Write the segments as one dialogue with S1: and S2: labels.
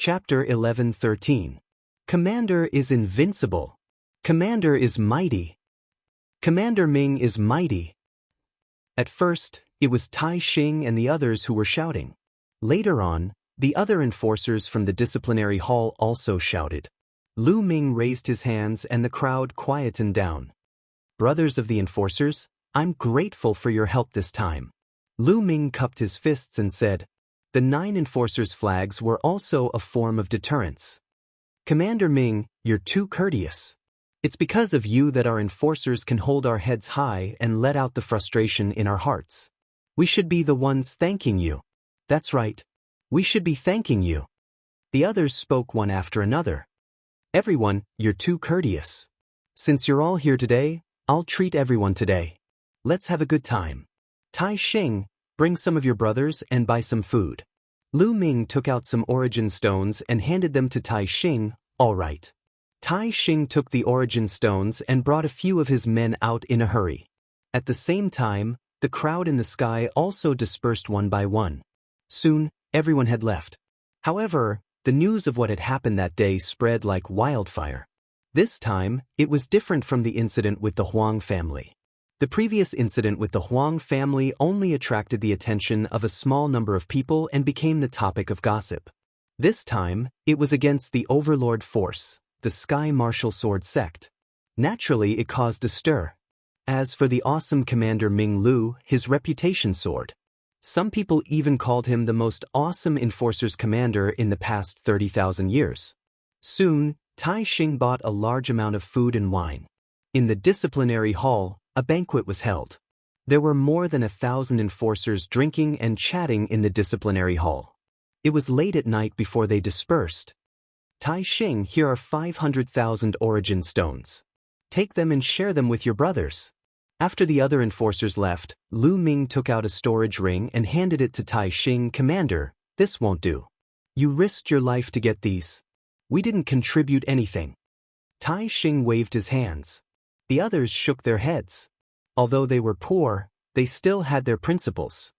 S1: Chapter 11:13. Commander is invincible. Commander is mighty. Commander Ming is mighty. At first, it was Tai Xing and the others who were shouting. Later on, the other enforcers from the disciplinary hall also shouted. Lu Ming raised his hands and the crowd quietened down. Brothers of the enforcers, I'm grateful for your help this time. Lu Ming cupped his fists and said, the 9 enforcers' flags were also a form of deterrence. Commander Ming, you're too courteous. It's because of you that our enforcers can hold our heads high and let out the frustration in our hearts. We should be the ones thanking you. That's right. We should be thanking you. The others spoke one after another. Everyone, you're too courteous. Since you're all here today, I'll treat everyone today. Let's have a good time. Tai Xing, bring some of your brothers and buy some food. Lu Ming took out some origin stones and handed them to Tai Xing. All right. Tai Xing took the origin stones and brought a few of his men out in a hurry. At the same time, the crowd in the sky also dispersed one by one. Soon, everyone had left. However, the news of what had happened that day spread like wildfire. This time, it was different from the incident with the Huang family. The previous incident with the Huang family only attracted the attention of a small number of people and became the topic of gossip. This time, it was against the Overlord force, the Sky Martial Sword sect. Naturally, it caused a stir. As for the awesome Commander Ming Lu, his reputation soared. Some people even called him the most awesome enforcers commander in the past 30,000 years. Soon, Tai Xing bought a large amount of food and wine. In the disciplinary hall, a banquet was held. There were more than 1,000 enforcers drinking and chatting in the disciplinary hall. It was late at night before they dispersed. Tai Xing, here are 500,000 origin stones. Take them and share them with your brothers. After the other enforcers left, Lu Ming took out a storage ring and handed it to Tai Xing. Commander, this won't do. You risked your life to get these. We didn't contribute anything. Tai Xing waved his hands. The others shook their heads. Although they were poor, they still had their principles.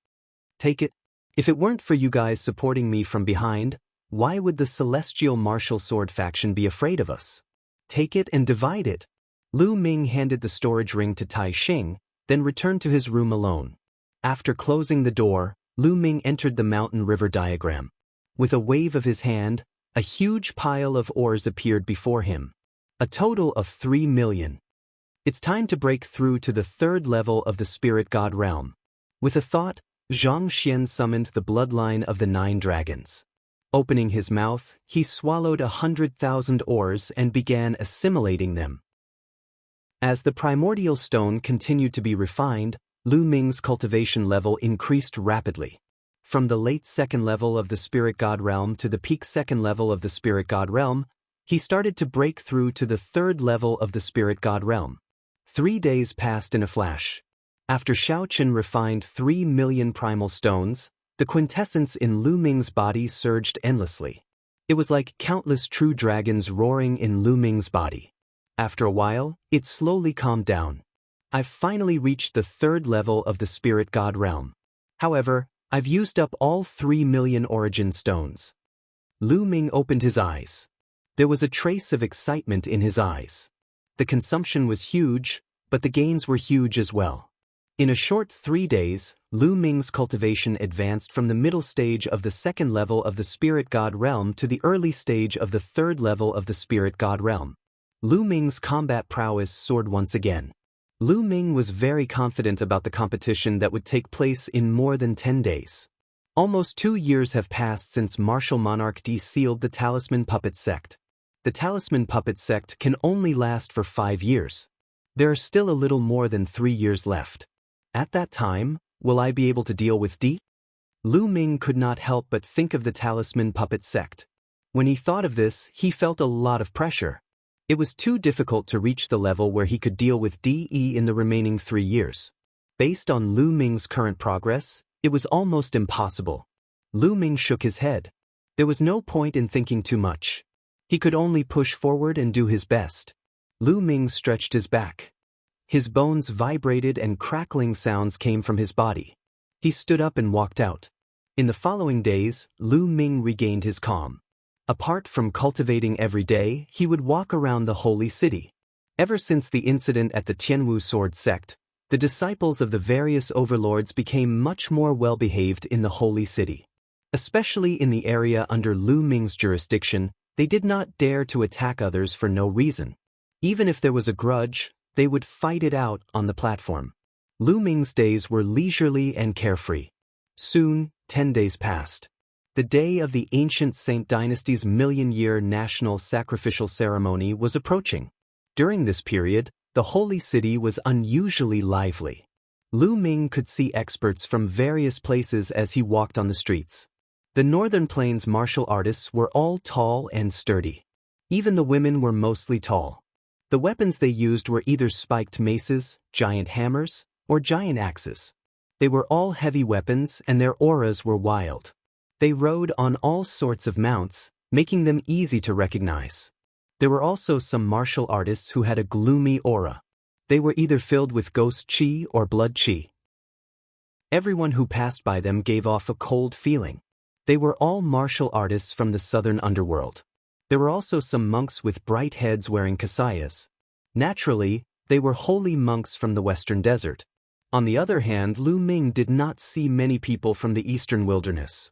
S1: Take it. If it weren't for you guys supporting me from behind, why would the Celestial Martial Sword faction be afraid of us? Take it and divide it. Lu Ming handed the storage ring to Tai Xing, then returned to his room alone. After closing the door, Lu Ming entered the mountain river diagram. With a wave of his hand, a huge pile of ores appeared before him. A total of 3 million. It's time to break through to the 3rd level of the Spirit God realm. With a thought, Zhang Xian summoned the bloodline of the 9 dragons. Opening his mouth, he swallowed 100,000 ores and began assimilating them. As the primordial stone continued to be refined, Lu Ming's cultivation level increased rapidly. From the late 2nd level of the Spirit God realm to the peak 2nd level of the Spirit God realm, he started to break through to the 3rd level of the Spirit God realm. 3 days passed in a flash. After Shaoqin refined 3 million primal stones, the quintessence in Lu Ming's body surged endlessly. It was like countless true dragons roaring in Lu Ming's body. After a while, it slowly calmed down. I've finally reached the 3rd level of the Spirit God realm. However, I've used up all 3 million origin stones. Lu Ming opened his eyes. There was a trace of excitement in his eyes. The consumption was huge, but the gains were huge as well. In a short 3 days, Lu Ming's cultivation advanced from the middle stage of the 2nd level of the Spirit God realm to the early stage of the 3rd level of the Spirit God realm. Lu Ming's combat prowess soared once again. Lu Ming was very confident about the competition that would take place in more than 10 days. Almost 2 years have passed since Martial Monarch de-sealed the Talisman Puppet Sect. The Talisman Puppet Sect can only last for 5 years. There are still a little more than 3 years left. At that time, will I be able to deal with D? Lu Ming could not help but think of the Talisman Puppet Sect. When he thought of this, he felt a lot of pressure. It was too difficult to reach the level where he could deal with DE in the remaining 3 years. Based on Lu Ming's current progress, it was almost impossible. Lu Ming shook his head. There was no point in thinking too much. He could only push forward and do his best. Lu Ming stretched his back. His bones vibrated and crackling sounds came from his body. He stood up and walked out. In the following days, Lu Ming regained his calm. Apart from cultivating every day, he would walk around the holy city. Ever since the incident at the Tianwu sword sect, the disciples of the various overlords became much more well-behaved in the holy city. Especially in the area under Lu Ming's jurisdiction, they did not dare to attack others for no reason. Even if there was a grudge, they would fight it out on the platform. Lu Ming's days were leisurely and carefree. Soon, 10 days passed. The day of the ancient Saint Dynasty's million-year national sacrificial ceremony was approaching. During this period, the holy city was unusually lively. Lu Ming could see experts from various places as he walked on the streets. The Northern Plains martial artists were all tall and sturdy. Even the women were mostly tall. The weapons they used were either spiked maces, giant hammers, or giant axes. They were all heavy weapons and their auras were wild. They rode on all sorts of mounts, making them easy to recognize. There were also some martial artists who had a gloomy aura. They were either filled with ghost chi or blood chi. Everyone who passed by them gave off a cold feeling. They were all martial artists from the southern underworld. There were also some monks with bright heads wearing kasayas. Naturally, they were holy monks from the western desert. On the other hand, Lu Ming did not see many people from the eastern wilderness.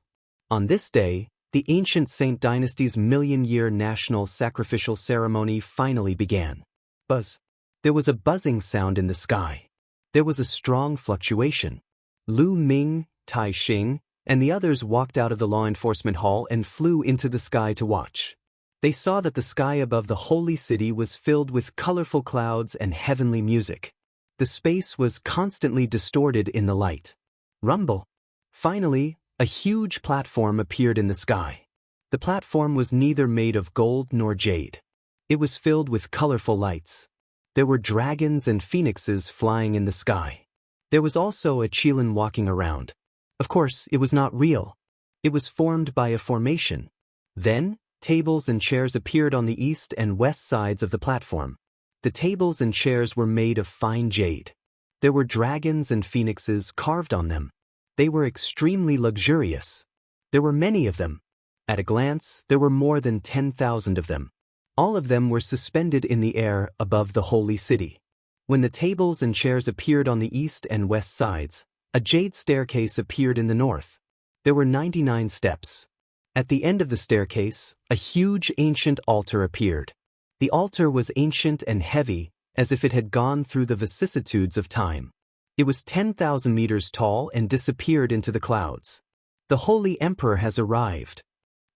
S1: On this day, the ancient Saint Dynasty's million-year national sacrificial ceremony finally began. Buzz. There was a buzzing sound in the sky. There was a strong fluctuation. Lu Ming, Tai Xing, and the others walked out of the law enforcement hall and flew into the sky to watch. They saw that the sky above the holy city was filled with colorful clouds and heavenly music. The space was constantly distorted in the light. Rumble. Finally, a huge platform appeared in the sky. The platform was neither made of gold nor jade. It was filled with colorful lights. There were dragons and phoenixes flying in the sky. There was also a Qilin walking around. Of course, it was not real. It was formed by a formation. Then, tables and chairs appeared on the east and west sides of the platform. The tables and chairs were made of fine jade. There were dragons and phoenixes carved on them. They were extremely luxurious. There were many of them. At a glance, there were more than 10,000 of them. All of them were suspended in the air above the holy city. When the tables and chairs appeared on the east and west sides, a jade staircase appeared in the north. There were 99 steps. At the end of the staircase, a huge ancient altar appeared. The altar was ancient and heavy, as if it had gone through the vicissitudes of time. It was 10,000 meters tall and disappeared into the clouds. The Holy Emperor has arrived.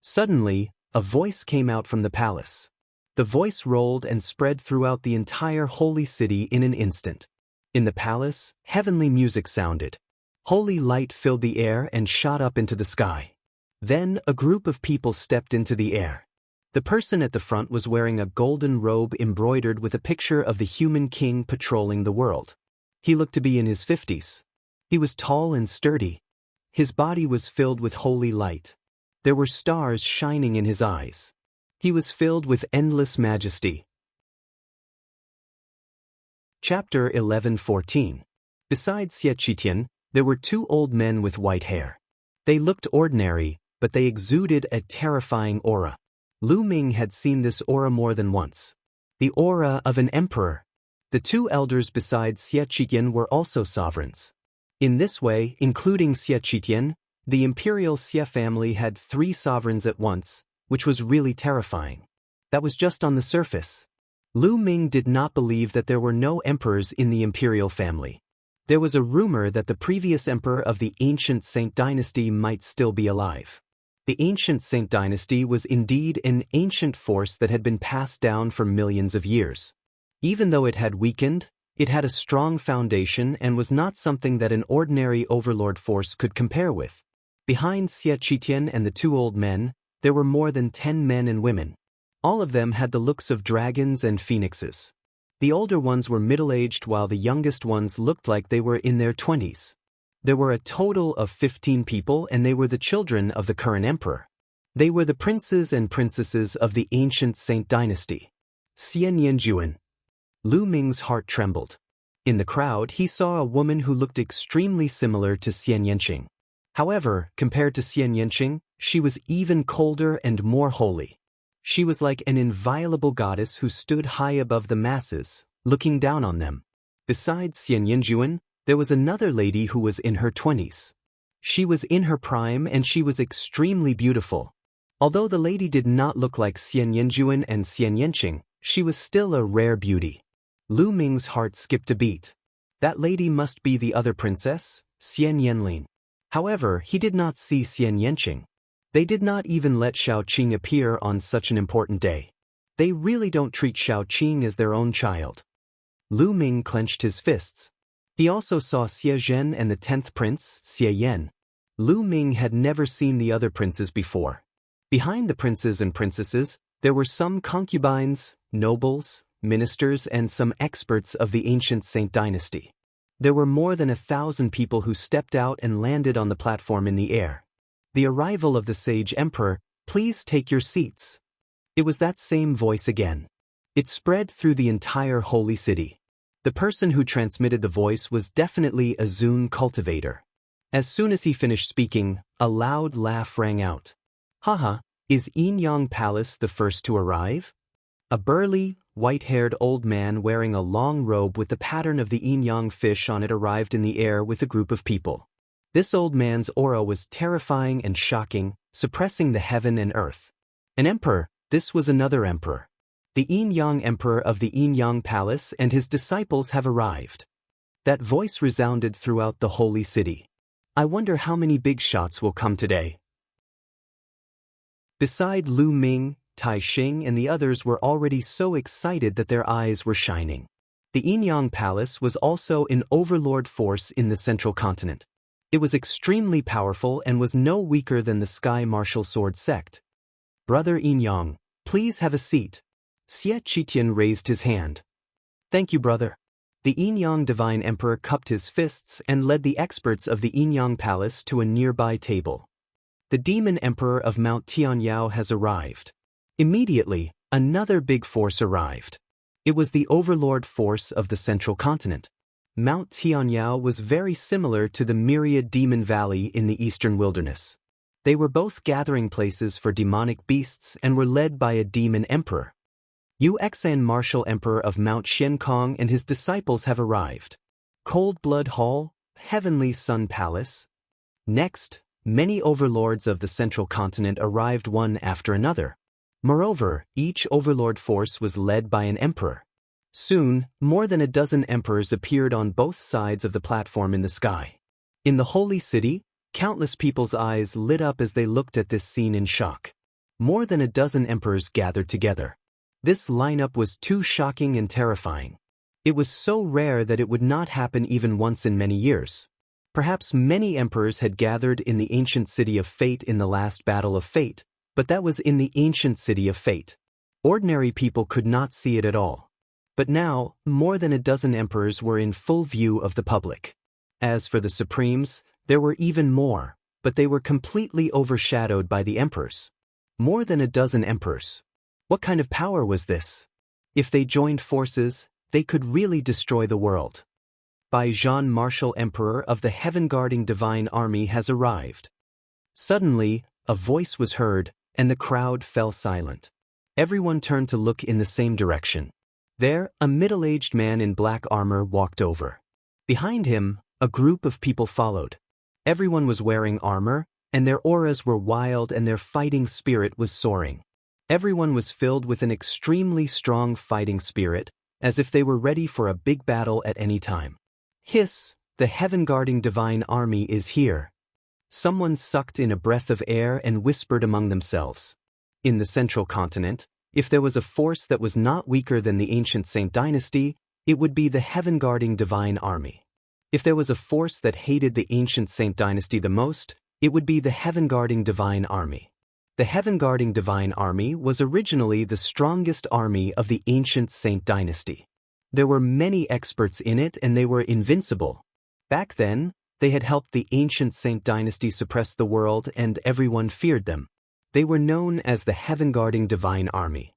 S1: Suddenly, a voice came out from the palace. The voice rolled and spread throughout the entire holy city in an instant. In the palace, heavenly music sounded. Holy light filled the air and shot up into the sky. Then, a group of people stepped into the air. The person at the front was wearing a golden robe embroidered with a picture of the human king patrolling the world. He looked to be in his 50s. He was tall and sturdy. His body was filled with holy light. There were stars shining in his eyes. He was filled with endless majesty. Chapter 11:14. Besides Xie Qitian, there were two old men with white hair. They looked ordinary, but they exuded a terrifying aura. Lu Ming had seen this aura more than once. The aura of an emperor. The two elders besides Xie Qitian were also sovereigns. In this way, including Xie Qitian, the imperial Xie family had 3 sovereigns at once, which was really terrifying. That was just on the surface. Lu Ming did not believe that there were no emperors in the imperial family. There was a rumor that the previous emperor of the ancient Saint Dynasty might still be alive. The ancient Saint Dynasty was indeed an ancient force that had been passed down for millions of years. Even though it had weakened, it had a strong foundation and was not something that an ordinary overlord force could compare with. Behind Xie Qitian and the 2 old men, there were more than 10 men and women. All of them had the looks of dragons and phoenixes. The older ones were middle-aged while the youngest ones looked like they were in their 20s. There were a total of 15 people and they were the children of the current emperor. They were the princes and princesses of the ancient Saint Dynasty. Xian Yanjuan. Lu Ming's heart trembled. In the crowd he saw a woman who looked extremely similar to Xian Yanqing. However, compared to Xian Yanqing, she was even colder and more holy. She was like an inviolable goddess who stood high above the masses, looking down on them. Besides Xian Yanjuan, there was another lady who was in her 20s. She was in her prime and she was extremely beautiful. Although the lady did not look like Xian Yanjuan and Xian Yanqing, she was still a rare beauty. Lu Ming's heart skipped a beat. That lady must be the other princess, Xian Yanlin. However, he did not see Xian Yanqing. They did not even let Xiaoqing appear on such an important day. They really don't treat Xiaoqing as their own child. Lu Ming clenched his fists. He also saw Xie Zhen and the 10th prince, Xie Yan. Lu Ming had never seen the other princes before. Behind the princes and princesses, there were some concubines, nobles, ministers and some experts of the ancient Saint dynasty. There were more than 1,000 people who stepped out and landed on the platform in the air. The arrival of the sage emperor, please take your seats. It was that same voice again. It spread through the entire holy city. The person who transmitted the voice was definitely a Zun cultivator. As soon as he finished speaking, a loud laugh rang out. Haha, is Yinyang Palace the first to arrive? A burly, white-haired old man wearing a long robe with the pattern of the Yinyang fish on it arrived in the air with a group of people. This old man's aura was terrifying and shocking, suppressing the heaven and earth. An emperor, this was another emperor. The Yinyang emperor of the Yinyang Palace and his disciples have arrived. That voice resounded throughout the holy city. I wonder how many big shots will come today. Beside Lu Ming, Tai Xing and the others were already so excited that their eyes were shining. The Yinyang Palace was also an overlord force in the central continent. It was extremely powerful and was no weaker than the Sky Martial Sword sect. Brother Yinyang, please have a seat. Xie Qitian raised his hand. Thank you, brother. The Yinyang Divine Emperor cupped his fists and led the experts of the Yinyang Palace to a nearby table. The Demon Emperor of Mount Tianyao has arrived. Immediately, another big force arrived. It was the overlord force of the central continent. Mount Tianyao was very similar to the myriad demon valley in the eastern wilderness. They were both gathering places for demonic beasts and were led by a demon emperor. Yuexan Martial Emperor of Mount Xiankong and his disciples have arrived. Cold Blood Hall, Heavenly Sun Palace. Next, many overlords of the central continent arrived one after another. Moreover, each overlord force was led by an emperor. Soon, more than a dozen emperors appeared on both sides of the platform in the sky. In the holy city, countless people's eyes lit up as they looked at this scene in shock. More than a dozen emperors gathered together. This lineup was too shocking and terrifying. It was so rare that it would not happen even once in many years. Perhaps many emperors had gathered in the ancient city of fate in the last battle of fate, but that was in the ancient city of fate. Ordinary people could not see it at all. But now, more than a dozen emperors were in full view of the public. As for the supremes, there were even more, but they were completely overshadowed by the emperors. More than a dozen emperors. What kind of power was this? If they joined forces, they could really destroy the world. Bai Zhan Martial Emperor of the Heaven-Guarding Divine Army has arrived. Suddenly, a voice was heard, and the crowd fell silent. Everyone turned to look in the same direction. There, a middle-aged man in black armor walked over. Behind him, a group of people followed. Everyone was wearing armor, and their auras were wild and their fighting spirit was soaring. Everyone was filled with an extremely strong fighting spirit, as if they were ready for a big battle at any time. Hiss, the heaven-guarding divine army is here. Someone sucked in a breath of air and whispered among themselves. In the central continent, if there was a force that was not weaker than the ancient Saint dynasty, it would be the heaven-guarding divine army. If there was a force that hated the ancient Saint dynasty the most, it would be the heaven-guarding divine army. The heaven-guarding divine army was originally the strongest army of the ancient Saint dynasty. There were many experts in it and they were invincible. Back then, they had helped the ancient Saint dynasty suppress the world and everyone feared them. They were known as the heaven-guarding divine army.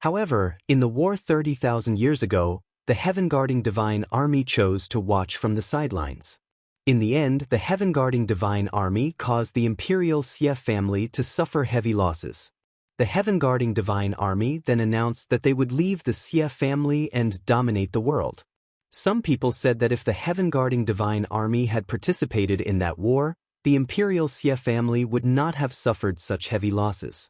S1: However, in the war 30,000 years ago, the heaven-guarding divine army chose to watch from the sidelines. In the end, the heaven-guarding divine army caused the imperial Xie family to suffer heavy losses. The heaven-guarding divine army then announced that they would leave the Xie family and dominate the world. Some people said that if the heaven-guarding divine army had participated in that war, the imperial Xie family would not have suffered such heavy losses.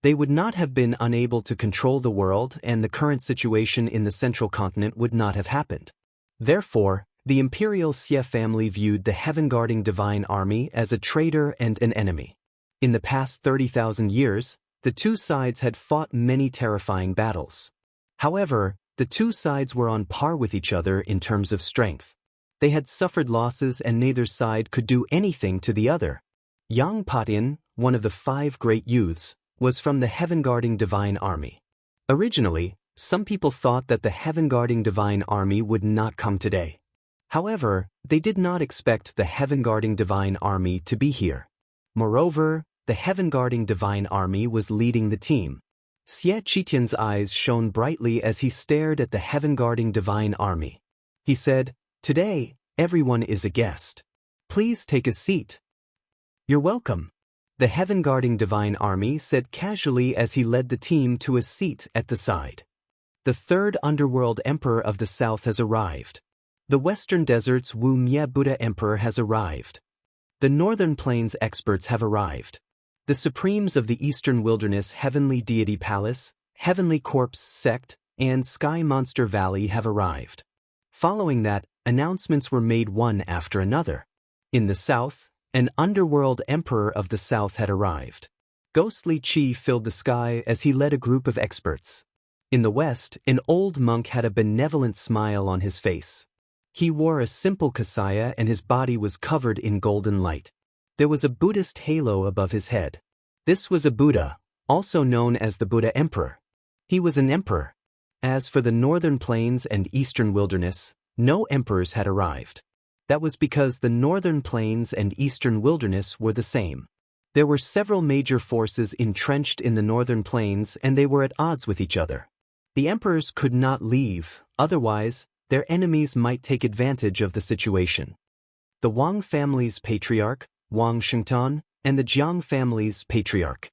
S1: They would not have been unable to control the world, and the current situation in the central continent would not have happened. Therefore, the imperial Xie family viewed the heaven-guarding divine army as a traitor and an enemy. In the past 30,000 years, the two sides had fought many terrifying battles. However, the two sides were on par with each other in terms of strength. They had suffered losses and neither side could do anything to the other. Yang Patian, one of the 5 great youths, was from the heaven-guarding divine army. Originally, some people thought that the heaven-guarding divine army would not come today. However, they did not expect the heaven-guarding divine army to be here. Moreover, the heaven-guarding divine army was leading the team. Xie Qitian's eyes shone brightly as he stared at the heaven-guarding divine army. He said, "Today, everyone is a guest. Please take a seat." "You're welcome," the heaven-guarding divine army said casually as he led the team to a seat at the side. The third underworld emperor of the south has arrived. The western desert's Wu Mie Buddha emperor has arrived. The northern plains experts have arrived. The supremes of the eastern wilderness Heavenly Deity Palace, Heavenly Corpse Sect, and Sky Monster Valley have arrived. Following that, announcements were made one after another. In the south, an underworld emperor of the south had arrived. Ghostly chi filled the sky as he led a group of experts. In the west, an old monk had a benevolent smile on his face. He wore a simple kasaya and his body was covered in golden light. There was a Buddhist halo above his head. This was a Buddha, also known as the Buddha Emperor. He was an emperor. As for the northern plains and eastern wilderness, no emperors had arrived. That was because the northern plains and eastern wilderness were the same. There were several major forces entrenched in the northern plains and they were at odds with each other. The emperors could not leave, otherwise, their enemies might take advantage of the situation. The Wang family's patriarch, Wang Shengtan, and the Jiang family's patriarch.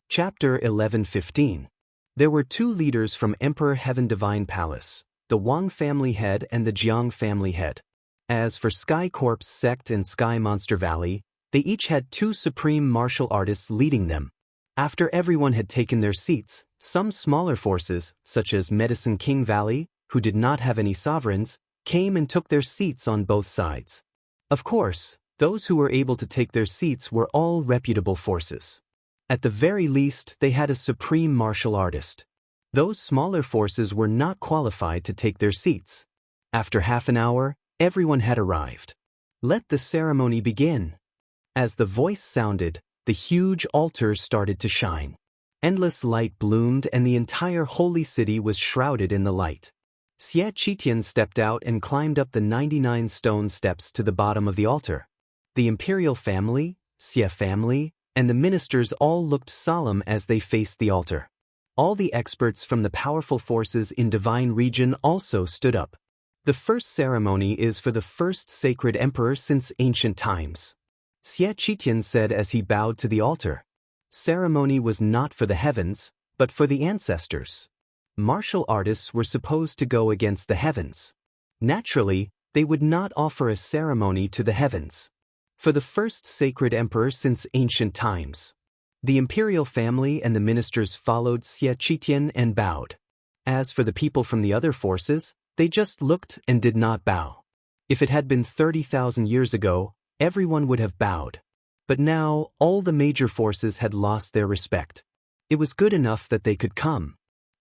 S1: Chapter 11:15. There were 2 leaders from Emperor Heaven Divine Palace, the Wang family head and the Jiang family head. As for Sky Corpse Sect and Sky Monster Valley, they each had 2 supreme martial artists leading them. After everyone had taken their seats, some smaller forces, such as Medicine King Valley, who did not have any sovereigns, came and took their seats on both sides. Of course, those who were able to take their seats were all reputable forces. At the very least, they had a supreme martial artist. Those smaller forces were not qualified to take their seats. After half an hour, everyone had arrived. Let the ceremony begin. As the voice sounded, the huge altar started to shine. Endless light bloomed and the entire holy city was shrouded in the light. Xie Qitian stepped out and climbed up the 99 stone steps to the bottom of the altar. The imperial family, Xie family, and the ministers all looked solemn as they faced the altar. All the experts from the powerful forces in Divine Region also stood up. The first ceremony is for the first sacred emperor since ancient times. Xie Qitian said as he bowed to the altar. Ceremony was not for the heavens, but for the ancestors. Martial artists were supposed to go against the heavens. Naturally, they would not offer a ceremony to the heavens. For the first sacred emperor since ancient times. The imperial family and the ministers followed Xie Qitian and bowed. As for the people from the other forces, they just looked and did not bow. If it had been 30,000 years ago, everyone would have bowed. But now, all the major forces had lost their respect. It was good enough that they could come.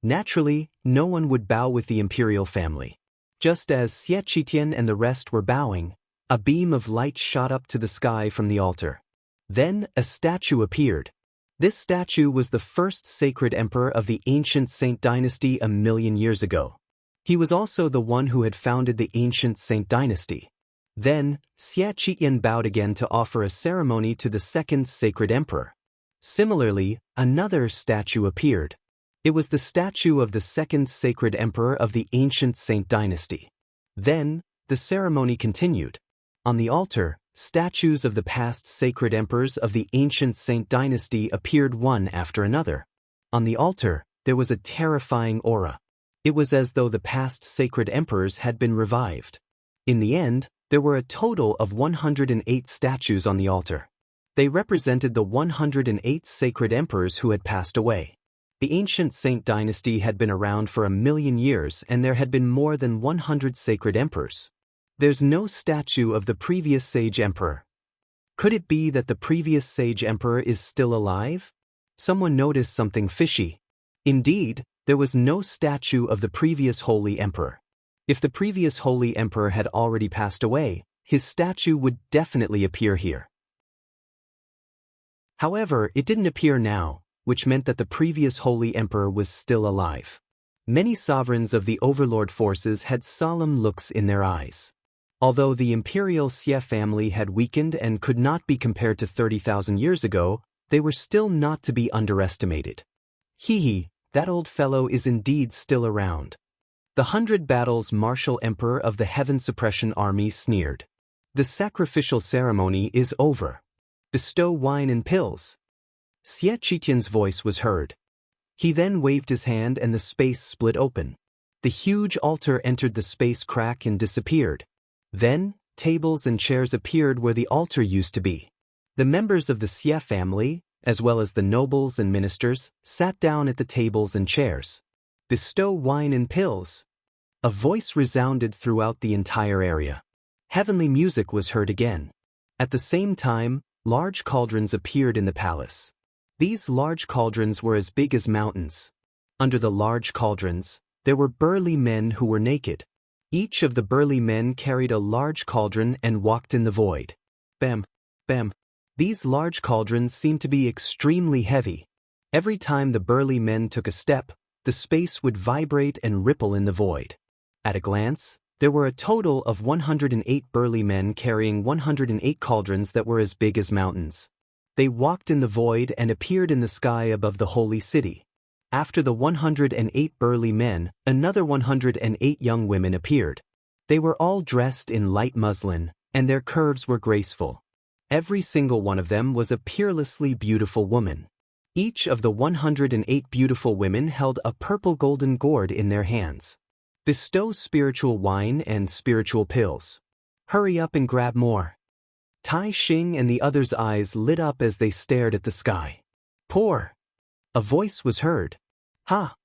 S1: Naturally, no one would bow with the imperial family. Just as Xie Qitian and the rest were bowing, a beam of light shot up to the sky from the altar. Then, a statue appeared. This statue was the first sacred emperor of the ancient Saint dynasty 1,000,000 years ago. He was also the one who had founded the ancient Saint dynasty. Then, Xie Qitian bowed again to offer a ceremony to the second sacred emperor. Similarly, another statue appeared. It was the statue of the second sacred emperor of the ancient Saint dynasty. Then, the ceremony continued. On the altar, statues of the past sacred emperors of the ancient Saint dynasty appeared one after another. On the altar, there was a terrifying aura. It was as though the past sacred emperors had been revived. In the end, there were a total of 108 statues on the altar. They represented the 108 sacred emperors who had passed away. The ancient Saint dynasty had been around for 1,000,000 years, and there had been more than 100 sacred emperors. There's no statue of the previous sage emperor. Could it be that the previous sage emperor is still alive? Someone noticed something fishy. Indeed, there was no statue of the previous holy emperor. If the previous holy emperor had already passed away, his statue would definitely appear here. However, it didn't appear now, which meant that the previous holy emperor was still alive. Many sovereigns of the overlord forces had solemn looks in their eyes. Although the imperial Xie family had weakened and could not be compared to 30,000 years ago, they were still not to be underestimated. Hee, that old fellow is indeed still around. The 100 Battles martial emperor of the Heaven Suppression Army sneered. The sacrificial ceremony is over. Bestow wine and pills. Xie Qitian's voice was heard. He then waved his hand and the space split open. The huge altar entered the space crack and disappeared. Then, tables and chairs appeared where the altar used to be. The members of the Xie family, as well as the nobles and ministers, sat down at the tables and chairs. Bestow wine and pills. A voice resounded throughout the entire area. Heavenly music was heard again. At the same time, large cauldrons appeared in the palace. These large cauldrons were as big as mountains. Under the large cauldrons, there were burly men who were naked. Each of the burly men carried a large cauldron and walked in the void. Bam, bam. These large cauldrons seemed to be extremely heavy. Every time the burly men took a step, the space would vibrate and ripple in the void. At a glance, there were a total of 108 burly men carrying 108 cauldrons that were as big as mountains. They walked in the void and appeared in the sky above the holy city. After the 108 burly men, another 108 young women appeared. They were all dressed in light muslin, and their curves were graceful. Every single one of them was a peerlessly beautiful woman. Each of the 108 beautiful women held a purple golden gourd in their hands. Bestow spiritual wine and spiritual pills. Hurry up and grab more. Tai Xing and the others' eyes lit up as they stared at the sky. Pour! A voice was heard. Ha!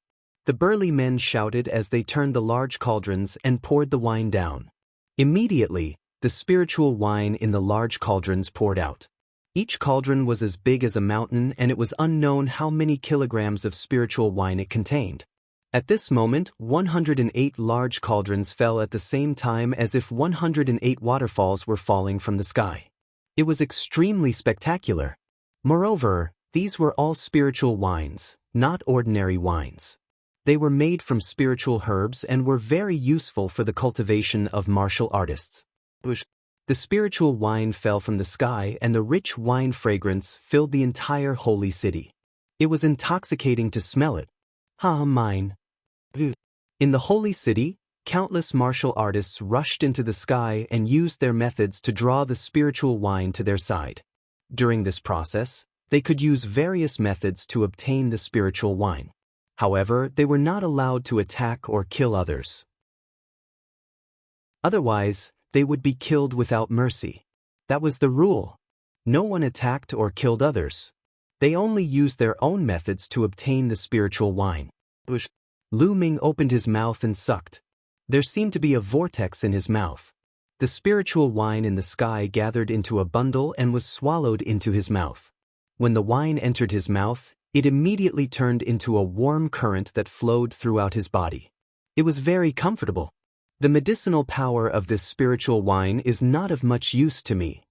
S1: The burly men shouted as they turned the large cauldrons and poured the wine down. Immediately, the spiritual wine in the large cauldrons poured out. Each cauldron was as big as a mountain, and it was unknown how many kilograms of spiritual wine it contained. At this moment, 108 large cauldrons fell at the same time as if 108 waterfalls were falling from the sky. It was extremely spectacular. Moreover, these were all spiritual wines, not ordinary wines. They were made from spiritual herbs and were very useful for the cultivation of martial artists. The spiritual wine fell from the sky, and the rich wine fragrance filled the entire holy city. It was intoxicating to smell it. Mine. In the holy city, countless martial artists rushed into the sky and used their methods to draw the spiritual wine to their side. During this process, they could use various methods to obtain the spiritual wine. However, they were not allowed to attack or kill others. Otherwise, they would be killed without mercy. That was the rule. No one attacked or killed others. They only used their own methods to obtain the spiritual wine. Lu Ming opened his mouth and sucked. There seemed to be a vortex in his mouth. The spiritual wine in the sky gathered into a bundle and was swallowed into his mouth. When the wine entered his mouth, it immediately turned into a warm current that flowed throughout his body. It was very comfortable. The medicinal power of this spiritual wine is not of much use to me.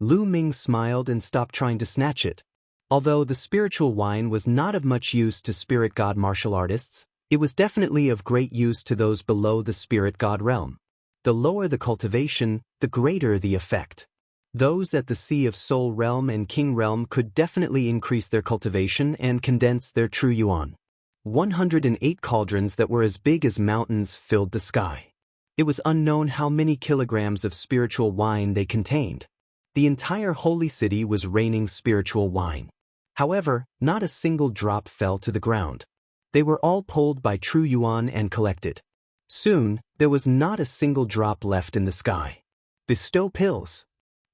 S1: Lu Ming smiled and stopped trying to snatch it. Although the spiritual wine was not of much use to spirit god martial artists, it was definitely of great use to those below the spirit god realm. The lower the cultivation, the greater the effect. Those at the Sea of Soul realm and King realm could definitely increase their cultivation and condense their true yuan. 108 cauldrons that were as big as mountains filled the sky. It was unknown how many kilograms of spiritual wine they contained. The entire holy city was raining spiritual wine. However, not a single drop fell to the ground. They were all pulled by True Yuan and collected. Soon, there was not a single drop left in the sky. Bestow pills.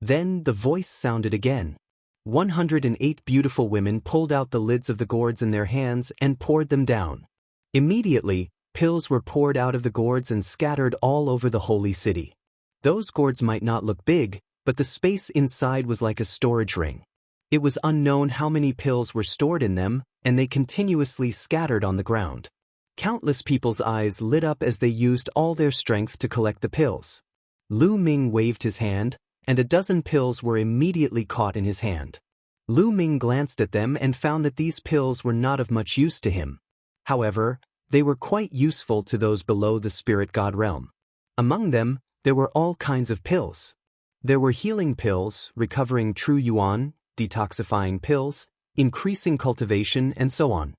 S1: Then the voice sounded again. 108 beautiful women pulled out the lids of the gourds in their hands and poured them down. Immediately, pills were poured out of the gourds and scattered all over the holy city. Those gourds might not look big, but the space inside was like a storage ring. It was unknown how many pills were stored in them, and they continuously scattered on the ground. Countless people's eyes lit up as they used all their strength to collect the pills. Lu Ming waved his hand, and a dozen pills were immediately caught in his hand. Lu Ming glanced at them and found that these pills were not of much use to him. However, they were quite useful to those below the spirit god realm. Among them, there were all kinds of pills. There were healing pills, recovering True Yuan, detoxifying pills, increasing cultivation, and so on.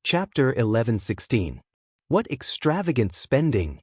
S1: Chapter 11:16. What extravagant spending!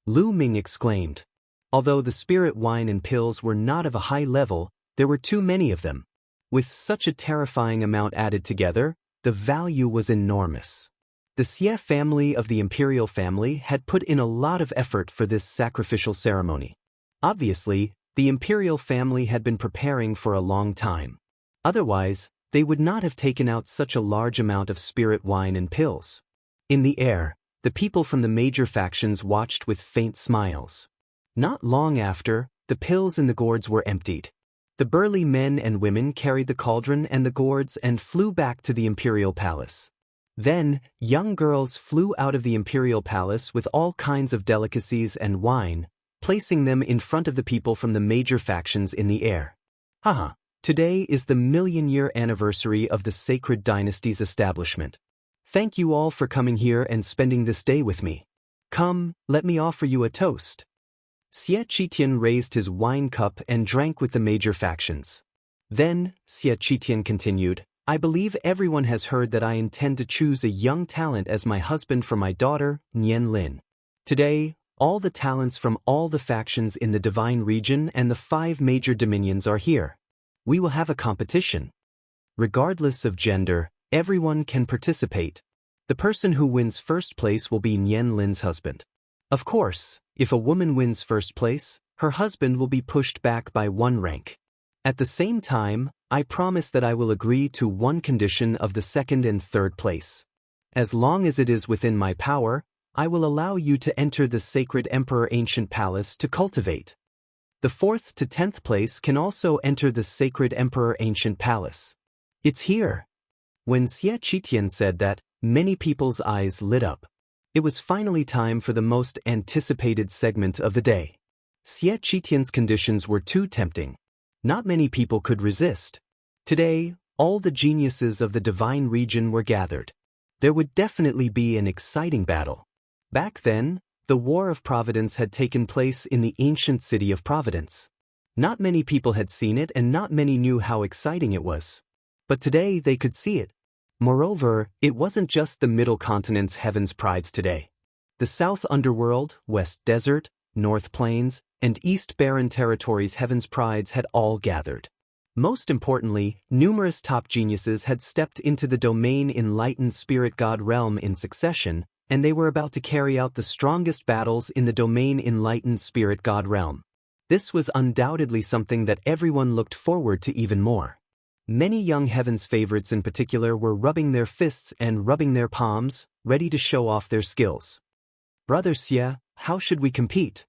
S1: Lu Ming exclaimed. Although the spirit wine and pills were not of a high level, there were too many of them. With such a terrifying amount added together, the value was enormous. The Xie family of the imperial family had put in a lot of effort for this sacrificial ceremony. Obviously, the imperial family had been preparing for a long time. Otherwise, they would not have taken out such a large amount of spirit wine and pills. In the air, the people from the major factions watched with faint smiles. Not long after, the pills in the gourds were emptied. The burly men and women carried the cauldron and the gourds and flew back to the imperial palace. Then, young girls flew out of the imperial palace with all kinds of delicacies and wine, placing them in front of the people from the major factions in the air. Haha, today is the million-year anniversary of the sacred dynasty's establishment. Thank you all for coming here and spending this day with me. Come, let me offer you a toast. Xie Qitian raised his wine cup and drank with the major factions. Then, Xie Qitian continued, I believe everyone has heard that I intend to choose a young talent as my husband for my daughter, Nian Lin. Today, all the talents from all the factions in the divine region and the 5 major dominions are here. We will have a competition. Regardless of gender, everyone can participate. The person who wins first place will be Nian Lin's husband. Of course, if a woman wins first place, her husband will be pushed back by 1 rank. At the same time, I promise that I will agree to 1 condition of the 2nd and 3rd place. As long as it is within my power, I will allow you to enter the sacred Emperor Ancient Palace to cultivate. The 4th to 10th place can also enter the sacred Emperor Ancient Palace. It's here. When Xie Qitian said that, many people's eyes lit up. It was finally time for the most anticipated segment of the day. Xie Qitian's conditions were too tempting. Not many people could resist. Today, all the geniuses of the divine region were gathered. There would definitely be an exciting battle. Back then, the War of Providence had taken place in the ancient city of Providence. Not many people had seen it and not many knew how exciting it was. But today they could see it. Moreover, it wasn't just the Middle Continent's heaven's prides today. The South Underworld, West Desert, North Plains, and East Barren Territories' heaven's prides had all gathered. Most importantly, numerous top geniuses had stepped into the domain enlightened spirit god realm in succession, and they were about to carry out the strongest battles in the domain enlightened spirit god realm. This was undoubtedly something that everyone looked forward to even more. Many young heaven's favorites in particular were rubbing their fists and rubbing their palms, ready to show off their skills. Brother Xie, how should we compete?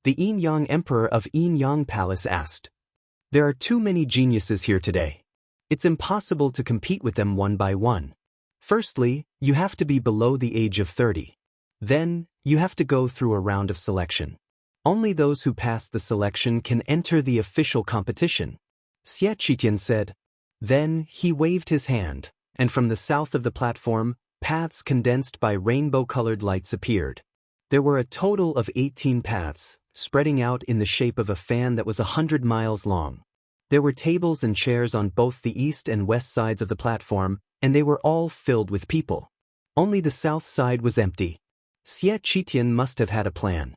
S1: The Yin-Yang Emperor of Yin-Yang Palace asked. There are too many geniuses here today. It's impossible to compete with them one by one. Firstly, you have to be below the age of 30. Then, you have to go through a round of selection. Only those who pass the selection can enter the official competition. Xie Qitian said. Then, he waved his hand, and from the south of the platform, paths condensed by rainbow-colored lights appeared. There were a total of 18 paths, spreading out in the shape of a fan that was 100 miles long. There were tables and chairs on both the east and west sides of the platform, and they were all filled with people. Only the south side was empty. Xie Qitian must have had a plan.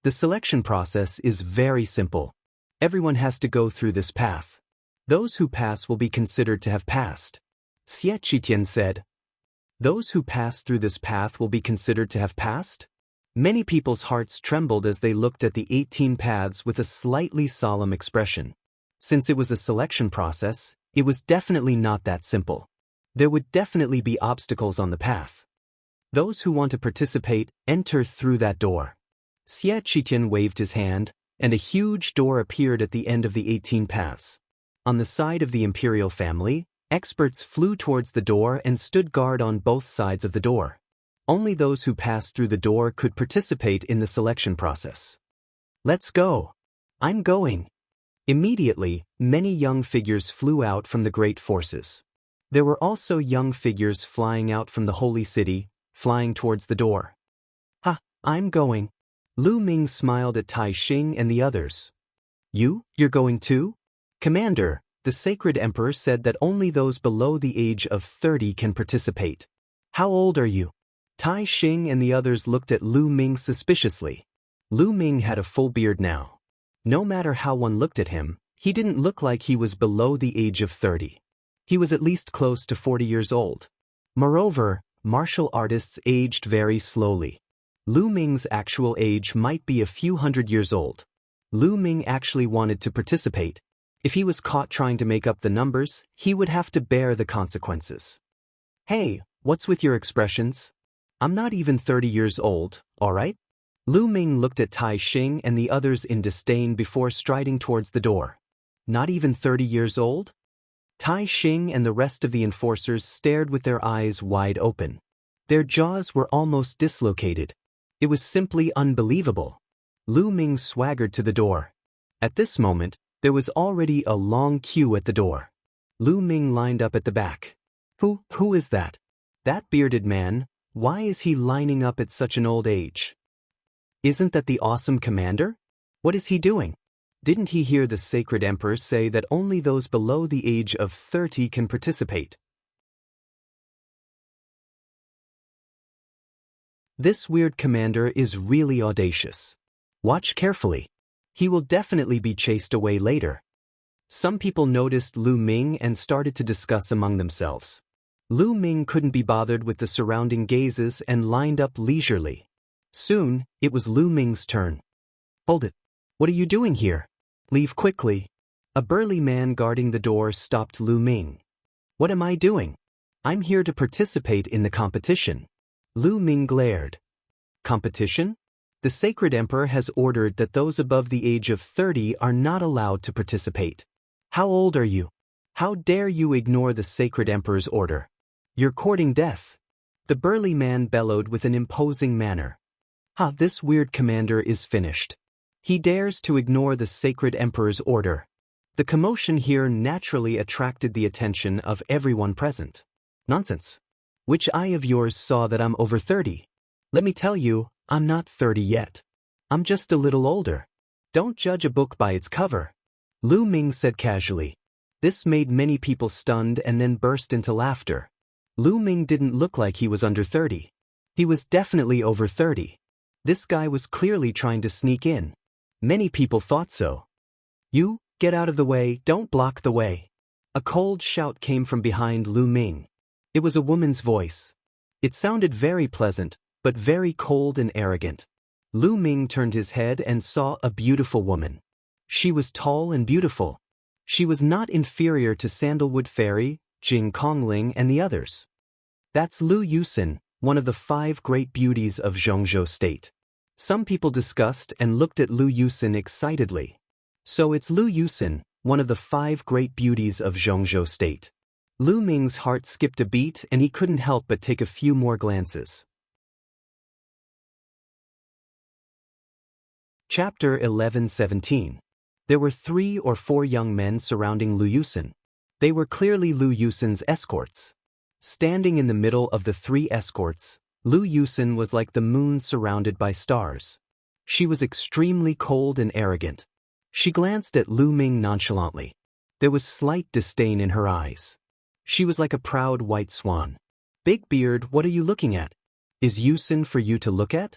S1: The selection process is very simple. Everyone has to go through this path. Those who pass will be considered to have passed. Xie Qitian said. Those who pass through this path will be considered to have passed? Many people's hearts trembled as they looked at the 18 paths with a slightly solemn expression. Since it was a selection process, it was definitely not that simple. There would definitely be obstacles on the path. Those who want to participate enter through that door. Xie Qitian waved his hand, and a huge door appeared at the end of the 18 paths. On the side of the imperial family, experts flew towards the door and stood guard on both sides of the door. Only those who passed through the door could participate in the selection process. Let's go. I'm going. Immediately, many young figures flew out from the great forces. There were also young figures flying out from the holy city, flying towards the door. Ha, I'm going. Lu Ming smiled at Tai Xing and the others. You're going too? Commander, the sacred emperor said that only those below the age of 30 can participate. How old are you? Tai Xing and the others looked at Lu Ming suspiciously. Lu Ming had a full beard now. No matter how one looked at him, he didn't look like he was below the age of 30. He was at least close to 40 years old. Moreover, martial artists aged very slowly. Lu Ming's actual age might be a few hundred years old. Lu Ming actually wanted to participate. If he was caught trying to make up the numbers, he would have to bear the consequences. Hey, what's with your expressions? I'm not even 30 years old, all right? Lu Ming looked at Tai Xing and the others in disdain before striding towards the door. Not even 30 years old? Tai Xing and the rest of the enforcers stared with their eyes wide open. Their jaws were almost dislocated. It was simply unbelievable. Lu Ming swaggered to the door. At this moment, there was already a long queue at the door. Lu Ming lined up at the back. Who is that? That bearded man, why is he lining up at such an old age? Isn't that the awesome commander? What is he doing? Didn't he hear the sacred emperor say that only those below the age of 30 can participate? This weird commander is really audacious. Watch carefully. He will definitely be chased away later. Some people noticed Lu Ming and started to discuss among themselves. Lu Ming couldn't be bothered with the surrounding gazes and lined up leisurely. Soon, it was Lu Ming's turn. Hold it. What are you doing here? Leave quickly. A burly man guarding the door stopped Lu Ming. What am I doing? I'm here to participate in the competition. Lu Ming glared. Competition? The sacred emperor has ordered that those above the age of 30 are not allowed to participate. How old are you? How dare you ignore the sacred emperor's order? You're courting death. The burly man bellowed with an imposing manner. This weird commander is finished. He dares to ignore the sacred emperor's order. The commotion here naturally attracted the attention of everyone present. Nonsense. Which eye of yours saw that I'm over 30? Let me tell you, I'm not 30 yet. I'm just a little older. Don't judge a book by its cover. Lu Ming said casually. This made many people stunned and then burst into laughter. Lu Ming didn't look like he was under 30. He was definitely over 30. This guy was clearly trying to sneak in. Many people thought so. You, get out of the way, don't block the way. A cold shout came from behind Lu Ming. It was a woman's voice. It sounded very pleasant, but very cold and arrogant. Lu Ming turned his head and saw a beautiful woman. She was tall and beautiful. She was not inferior to Sandalwood Fairy, Jing Kongling and the others. That's Lu Yusin, one of the 5 great beauties of Jianghu State. Some people discussed and looked at Lu Yusin excitedly. So it's Lu Yusin, one of the 5 great beauties of Jianghu State. Lu Ming's heart skipped a beat and he couldn't help but take a few more glances. Chapter 11:17. There were 3 or 4 young men surrounding Lu Yusin. They were clearly Lu Yusin's escorts. Standing in the middle of the 3 escorts, Lu Yusin was like the moon surrounded by stars. She was extremely cold and arrogant. She glanced at Lu Ming nonchalantly. There was slight disdain in her eyes. She was like a proud white swan. Big beard, what are you looking at? Is Yusin for you to look at?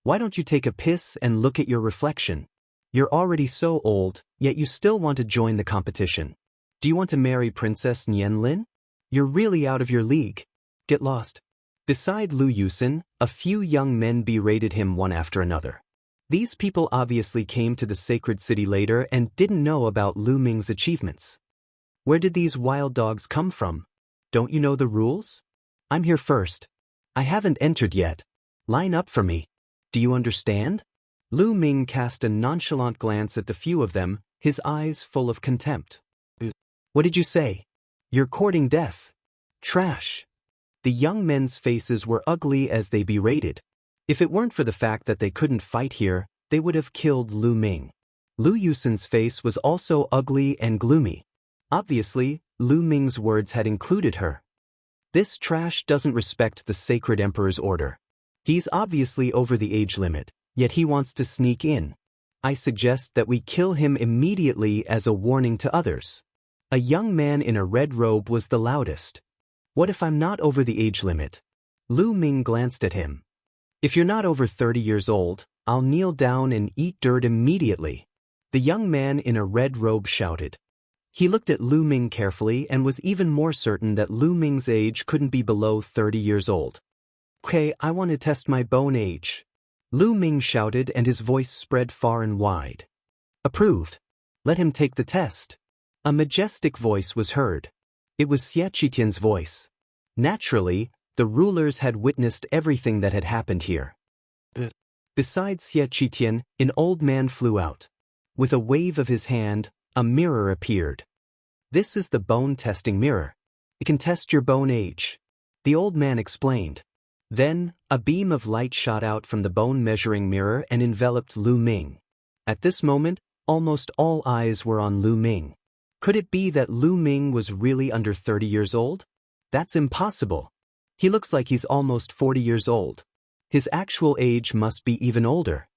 S1: Why don't you take a piss and look at your reflection? You're already so old, yet you still want to join the competition. Do you want to marry Princess Nianlin? You're really out of your league. Get lost. Beside Lu Yusin, a few young men berated him one after another. These people obviously came to the sacred city later and didn't know about Lu Ming's achievements. Where did these wild dogs come from? Don't you know the rules? I'm here first. I haven't entered yet. Line up for me. Do you understand? Lu Ming cast a nonchalant glance at the few of them, his eyes full of contempt. What did you say? You're courting death. Trash. The young men's faces were ugly as they berated. If it weren't for the fact that they couldn't fight here, they would have killed Lu Ming. Lu Yusin's face was also ugly and gloomy. Obviously, Lu Ming's words had included her. This trash doesn't respect the sacred emperor's order. He's obviously over the age limit, yet he wants to sneak in. I suggest that we kill him immediately as a warning to others. A young man in a red robe was the loudest. What if I'm not over the age limit? Lu Ming glanced at him. If you're not over 30 years old, I'll kneel down and eat dirt immediately. The young man in a red robe shouted. He looked at Lu Ming carefully and was even more certain that Lu Ming's age couldn't be below 30 years old. Okay, I want to test my bone age. Lu Ming shouted and his voice spread far and wide. Approved. Let him take the test. A majestic voice was heard. It was Xie Qitian's voice. Naturally, the rulers had witnessed everything that had happened here. Besides Xie Qitian, an old man flew out. With a wave of his hand, a mirror appeared. This is the bone testing mirror. It can test your bone age. The old man explained. Then, a beam of light shot out from the bone measuring mirror and enveloped Lu Ming. At this moment, almost all eyes were on Lu Ming. Could it be that Lu Ming was really under 30 years old? That's impossible. He looks like he's almost 40 years old. His actual age must be even older.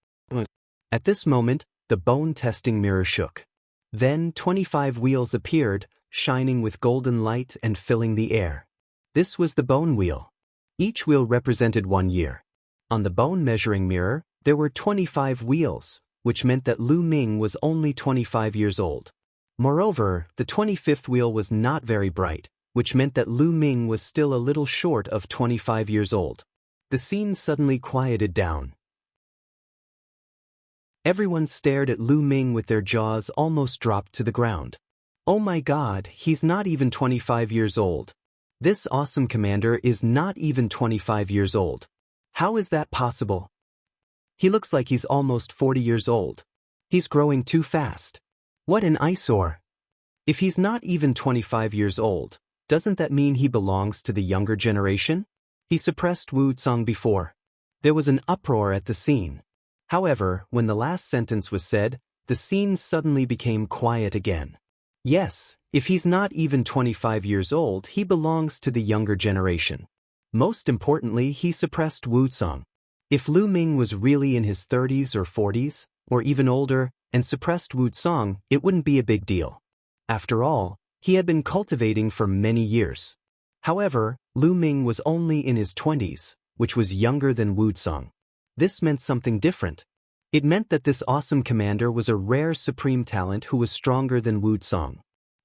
S1: At this moment, the bone testing mirror shook. Then 25 wheels appeared, shining with golden light and filling the air. This was the bone wheel. Each wheel represented 1 year. On the bone measuring mirror, there were 25 wheels, which meant that Lu Ming was only 25 years old. Moreover, the 25th wheel was not very bright, which meant that Lu Ming was still a little short of 25 years old. The scene suddenly quieted down. Everyone stared at Lu Ming with their jaws almost dropped to the ground. Oh my God, he's not even 25 years old. This awesome commander is not even 25 years old. How is that possible? He looks like he's almost 40 years old. He's growing too fast. What an eyesore. If he's not even 25 years old, doesn't that mean he belongs to the younger generation? He suppressed Wuxia before. There was an uproar at the scene. However, when the last sentence was said, the scene suddenly became quiet again. Yes, if he's not even 25 years old, he belongs to the younger generation. Most importantly, he suppressed Wuxia. If Lu Ming was really in his 30s or 40s, or even older, and suppressed Wuxia, it wouldn't be a big deal. After all, he had been cultivating for many years. However, Lu Ming was only in his 20s, which was younger than Wuxia. This meant something different. It meant that this awesome commander was a rare supreme talent who was stronger than Wuxia.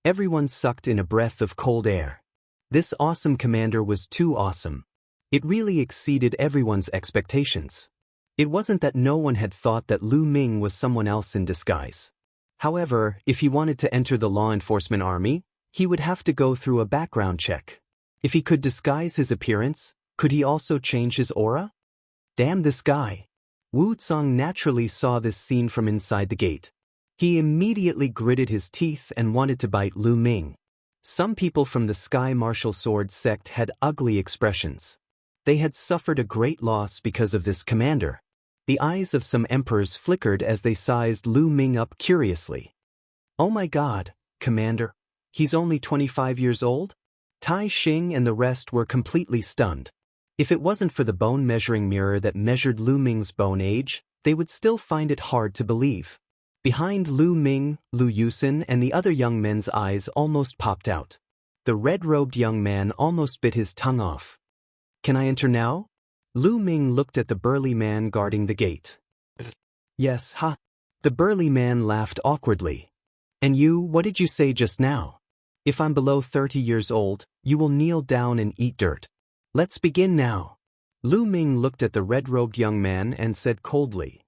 S1: Everyone sucked in a breath of cold air. This awesome commander was too awesome. It really exceeded everyone's expectations. It wasn't that no one had thought that Lu Ming was someone else in disguise. However, if he wanted to enter the law enforcement army, he would have to go through a background check. If he could disguise his appearance, could he also change his aura? Damn this guy. Wuxia naturally saw this scene from inside the gate. He immediately gritted his teeth and wanted to bite Lu Ming. Some people from the Sky Martial Sword sect had ugly expressions. They had suffered a great loss because of this commander. The eyes of some emperors flickered as they sized Lu Ming up curiously. Oh my God, Commander, he's only 25 years old? Tai Xing and the rest were completely stunned. If it wasn't for the bone measuring mirror that measured Lu Ming's bone age, they would still find it hard to believe. Behind Lu Ming, Lu Yusin and the other young men's eyes almost popped out. The red-robed young man almost bit his tongue off. Can I enter now? Lu Ming looked at the burly man guarding the gate. Yes, ha. The burly man laughed awkwardly. And you, what did you say just now? If I'm below 30 years old, you will kneel down and eat dirt. Let's begin now. Lu Ming looked at the red-robed young man and said coldly.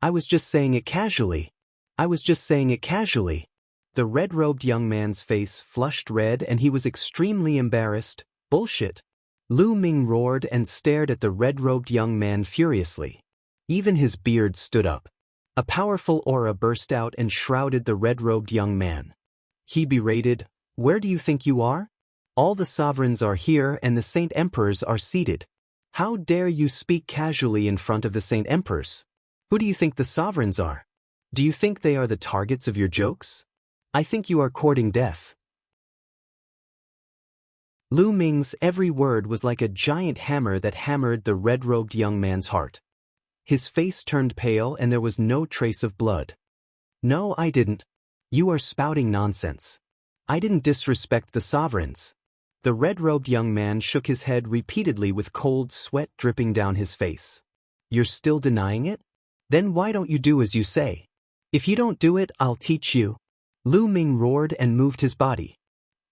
S1: I was just saying it casually. I was just saying it casually. The red-robed young man's face flushed red and he was extremely embarrassed. Bullshit. Lu Ming roared and stared at the red-robed young man furiously. Even his beard stood up. A powerful aura burst out and shrouded the red-robed young man. He berated, "Where do you think you are? All the sovereigns are here and the Saint Emperors are seated. How dare you speak casually in front of the Saint Emperors? Who do you think the sovereigns are? Do you think they are the targets of your jokes? I think you are courting death." Lu Ming's every word was like a giant hammer that hammered the red-robed young man's heart. His face turned pale and there was no trace of blood. "No, I didn't. You are spouting nonsense. I didn't disrespect the sovereigns." The red-robed young man shook his head repeatedly with cold sweat dripping down his face. "You're still denying it? Then why don't you do as you say? If you don't do it, I'll teach you." Lu Ming roared and moved his body.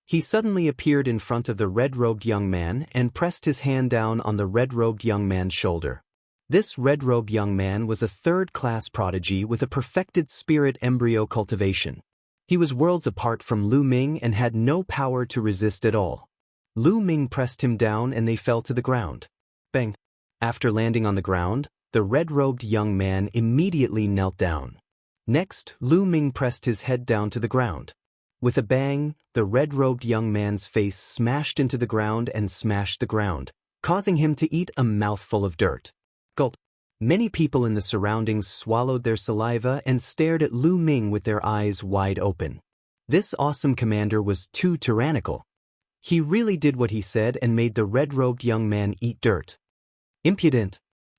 S1: He suddenly appeared in front of the red-robed young man and pressed his hand down on the red-robed young man's shoulder. This red-robed young man was a third-class prodigy with a perfected spirit embryo cultivation. He was worlds apart from Lu Ming and had no power to resist at all. Lu Ming pressed him down and they fell to the ground. Bang! After landing on the ground, the red-robed young man immediately knelt down. Next, Lu Ming pressed his head down to the ground. With a bang, the red-robed young man's face smashed into the ground and smashed the ground, causing him to eat a mouthful of dirt. Gulp. Many people in the surroundings swallowed their saliva and stared at Lu Ming with their eyes wide open. This awesome commander was too tyrannical. He really did what he said and made the red-robed young man eat dirt. Impudent.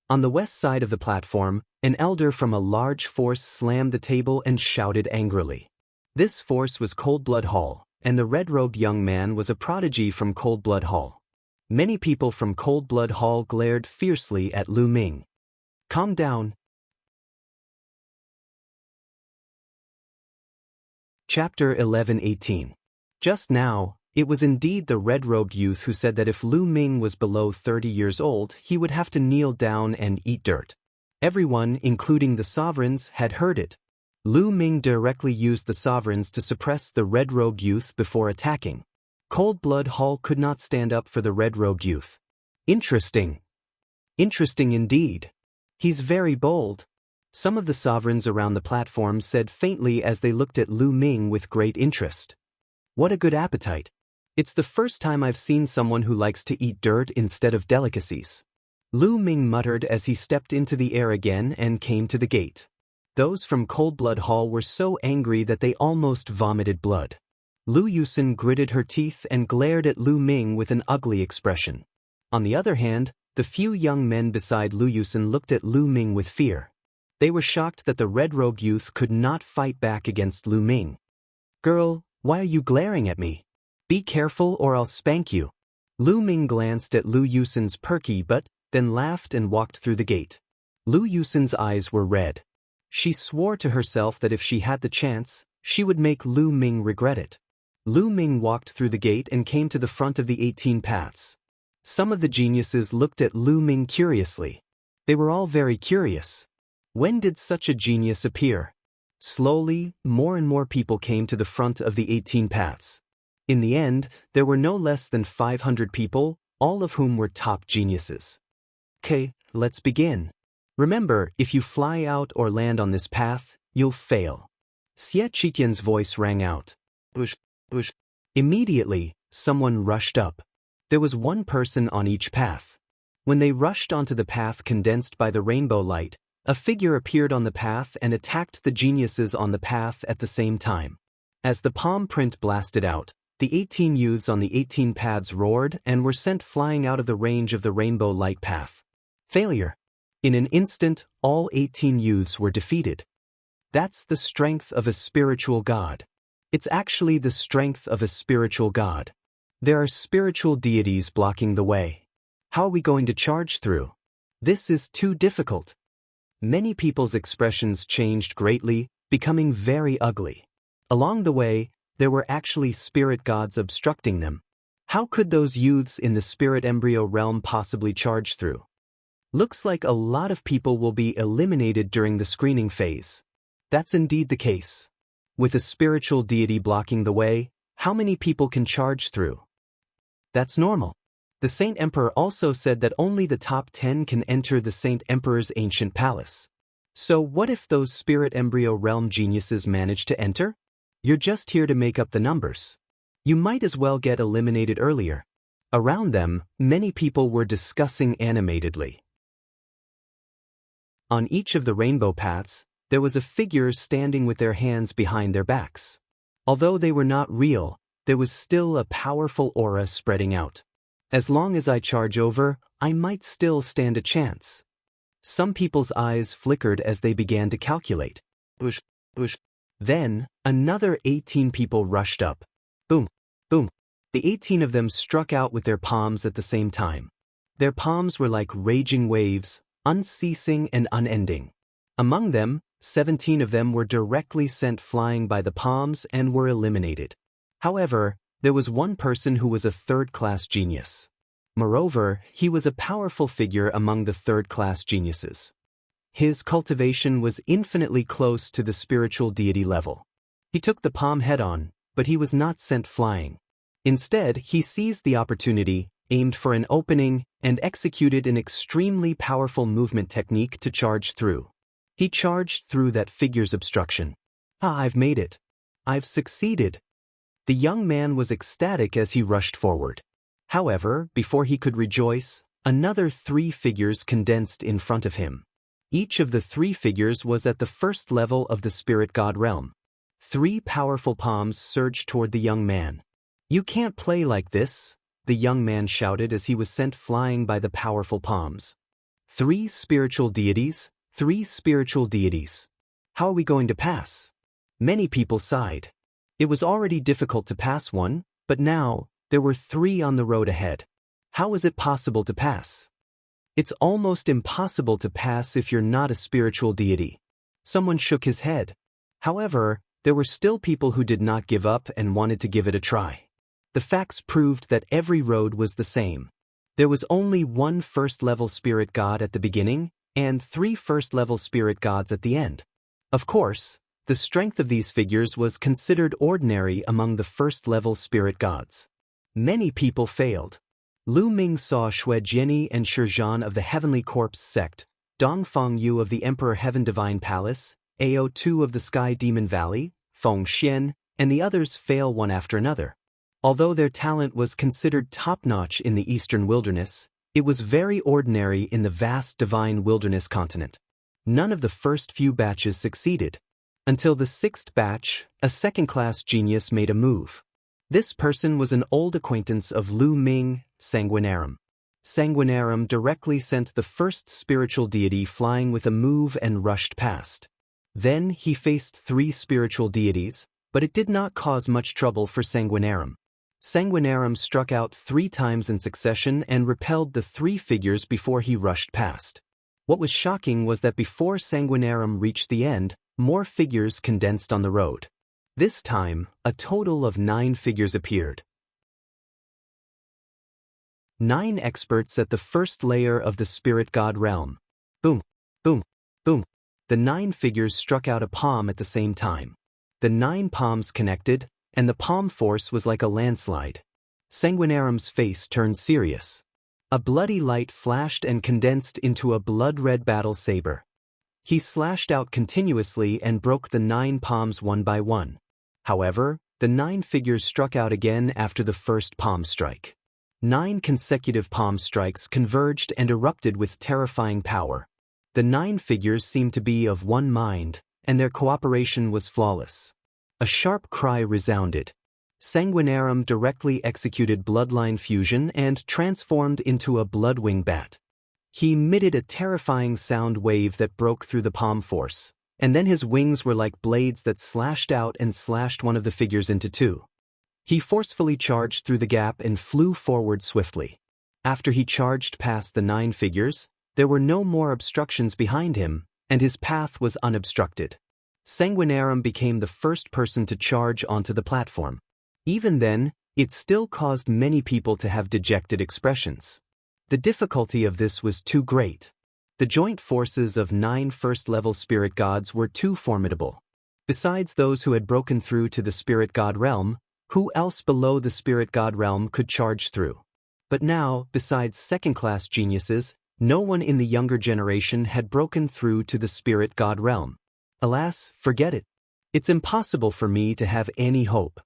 S1: On the west side of the platform, an elder from a large force slammed the table and shouted angrily. This force was Cold-Blood Hall, and the red-robed young man was a prodigy from Cold-Blood Hall. Many people from Cold-Blood Hall glared fiercely at Lu Ming. Calm down. Chapter 11-18. Just now, it was indeed the red-robed youth who said that if Lu Ming was below 30 years old, he would have to kneel down and eat dirt. Everyone, including the sovereigns, had heard it. Lu Ming directly used the sovereigns to suppress the red-robed youth before attacking. Cold-Blood Hall could not stand up for the red-robed youth. Interesting. Interesting indeed. He's very bold. Some of the sovereigns around the platform said faintly as they looked at Lu Ming with great interest. What a good appetite. It's the first time I've seen someone who likes to eat dirt instead of delicacies. Lu Ming muttered as he stepped into the air again and came to the gate. Those from Cold-Blood Hall were so angry that they almost vomited blood. Lu Yusin gritted her teeth and glared at Lu Ming with an ugly expression. On the other hand, the few young men beside Lu Yusin looked at Lu Ming with fear. They were shocked that the red-robed youth could not fight back against Lu Ming. "Girl, why are you glaring at me? Be careful or I'll spank you." Lu Ming glanced at Lu Yusin's perky butt, then laughed and walked through the gate. Lu Yusin's eyes were red. She swore to herself that if she had the chance, she would make Lu Ming regret it. Lu Ming walked through the gate and came to the front of the 18 paths. Some of the geniuses looked at Lu Ming curiously. They were all very curious. When did such a genius appear? Slowly, more and more people came to the front of the 18 paths. In the end, there were no less than 500 people, all of whom were top geniuses. Okay, let's begin. Remember, if you fly out or land on this path, you'll fail. Xie Qitian's voice rang out. Bush, bush. Immediately, someone rushed up. There was one person on each path. When they rushed onto the path condensed by the rainbow light, a figure appeared on the path and attacked the geniuses on the path at the same time. As the palm print blasted out, the 18 youths on the 18 paths roared and were sent flying out of the range of the rainbow light path. Failure. In an instant, all 18 youths were defeated. That's the strength of a spiritual god. It's actually the strength of a spiritual god. There are spiritual deities blocking the way. How are we going to charge through? This is too difficult. Many people's expressions changed greatly, becoming very ugly. Along the way, there were actually spirit gods obstructing them. How could those youths in the spirit embryo realm possibly charge through? Looks like a lot of people will be eliminated during the screening phase. That's indeed the case. With a spiritual deity blocking the way, how many people can charge through? That's normal. The Saint Emperor also said that only the top 10 can enter the Saint Emperor's ancient palace. So what if those spirit embryo realm geniuses manage to enter? You're just here to make up the numbers. You might as well get eliminated earlier. Around them, many people were discussing animatedly. On each of the rainbow paths, there was a figure standing with their hands behind their backs. Although they were not real, there was still a powerful aura spreading out. As long as I charge over, I might still stand a chance. Some people's eyes flickered as they began to calculate. Bush, bush. Then, another 18 people rushed up. Boom, boom. The 18 of them struck out with their palms at the same time. Their palms were like raging waves, unceasing and unending. Among them, 17 of them were directly sent flying by the palms and were eliminated. However, there was one person who was a third-class genius. Moreover, he was a powerful figure among the third-class geniuses. His cultivation was infinitely close to the spiritual deity level. He took the palm head-on, but he was not sent flying. Instead, he seized the opportunity, aimed for an opening, and executed an extremely powerful movement technique to charge through. He charged through that figure's obstruction. I've made it. I've succeeded. The young man was ecstatic as he rushed forward. However, before he could rejoice, another 3 figures condensed in front of him. Each of the 3 figures was at the first level of the spirit god realm. 3 powerful palms surged toward the young man. You can't play like this, the young man shouted as he was sent flying by the powerful palms. 3 spiritual deities, 3 spiritual deities. How are we going to pass? Many people sighed. It was already difficult to pass one, but now, there were 3 on the road ahead. How is it possible to pass? It's almost impossible to pass if you're not a spiritual deity. Someone shook his head. However, there were still people who did not give up and wanted to give it a try. The facts proved that every road was the same. There was only 1 first-level spirit god at the beginning, and 3 first-level spirit gods at the end. Of course, the strength of these figures was considered ordinary among the first-level spirit gods. Many people failed. Lu Ming saw Xue Jianyi and Shizhan of the Heavenly Corpse sect, Dongfang Yu of the Emperor Heaven Divine Palace, Ao2 of the Sky Demon Valley, Feng Xian, and the others fail one after another. Although their talent was considered top-notch in the Eastern Wilderness, it was very ordinary in the vast divine wilderness continent. None of the first few batches succeeded. Until the 6th batch, a second-class genius made a move. This person was an old acquaintance of Lu Ming, Sanguinarum. Sanguinarum directly sent the first spiritual deity flying with a move and rushed past. Then he faced 3 spiritual deities, but it did not cause much trouble for Sanguinarum. Sanguinarum struck out 3 times in succession and repelled the 3 figures before he rushed past. What was shocking was that before Sanguinarum reached the end, more figures condensed on the road. This time, a total of 9 figures appeared. 9 experts at the first layer of the spirit god realm. Boom, boom, boom. The 9 figures struck out a palm at the same time. The 9 palms connected, and the palm force was like a landslide. Sanguinarum's face turned serious. A bloody light flashed and condensed into a blood-red battle saber. He slashed out continuously and broke the 9 palms one by one. However, the 9 figures struck out again after the first palm strike. 9 consecutive palm strikes converged and erupted with terrifying power. The 9 figures seemed to be of one mind, and their cooperation was flawless. A sharp cry resounded. Sanguinarum directly executed bloodline fusion and transformed into a bloodwing bat. He emitted a terrifying sound wave that broke through the palm force, and then his wings were like blades that slashed out and slashed one of the figures into two. He forcefully charged through the gap and flew forward swiftly. After he charged past the 9 figures, there were no more obstructions behind him, and his path was unobstructed. Sanguinarum became the first person to charge onto the platform. Even then, it still caused many people to have dejected expressions. The difficulty of this was too great. The joint forces of 9 first-level spirit gods were too formidable. Besides those who had broken through to the spirit god realm, who else below the spirit god realm could charge through? But now, besides second-class geniuses, no one in the younger generation had broken through to the spirit god realm. Alas, forget it. It's impossible for me to have any hope.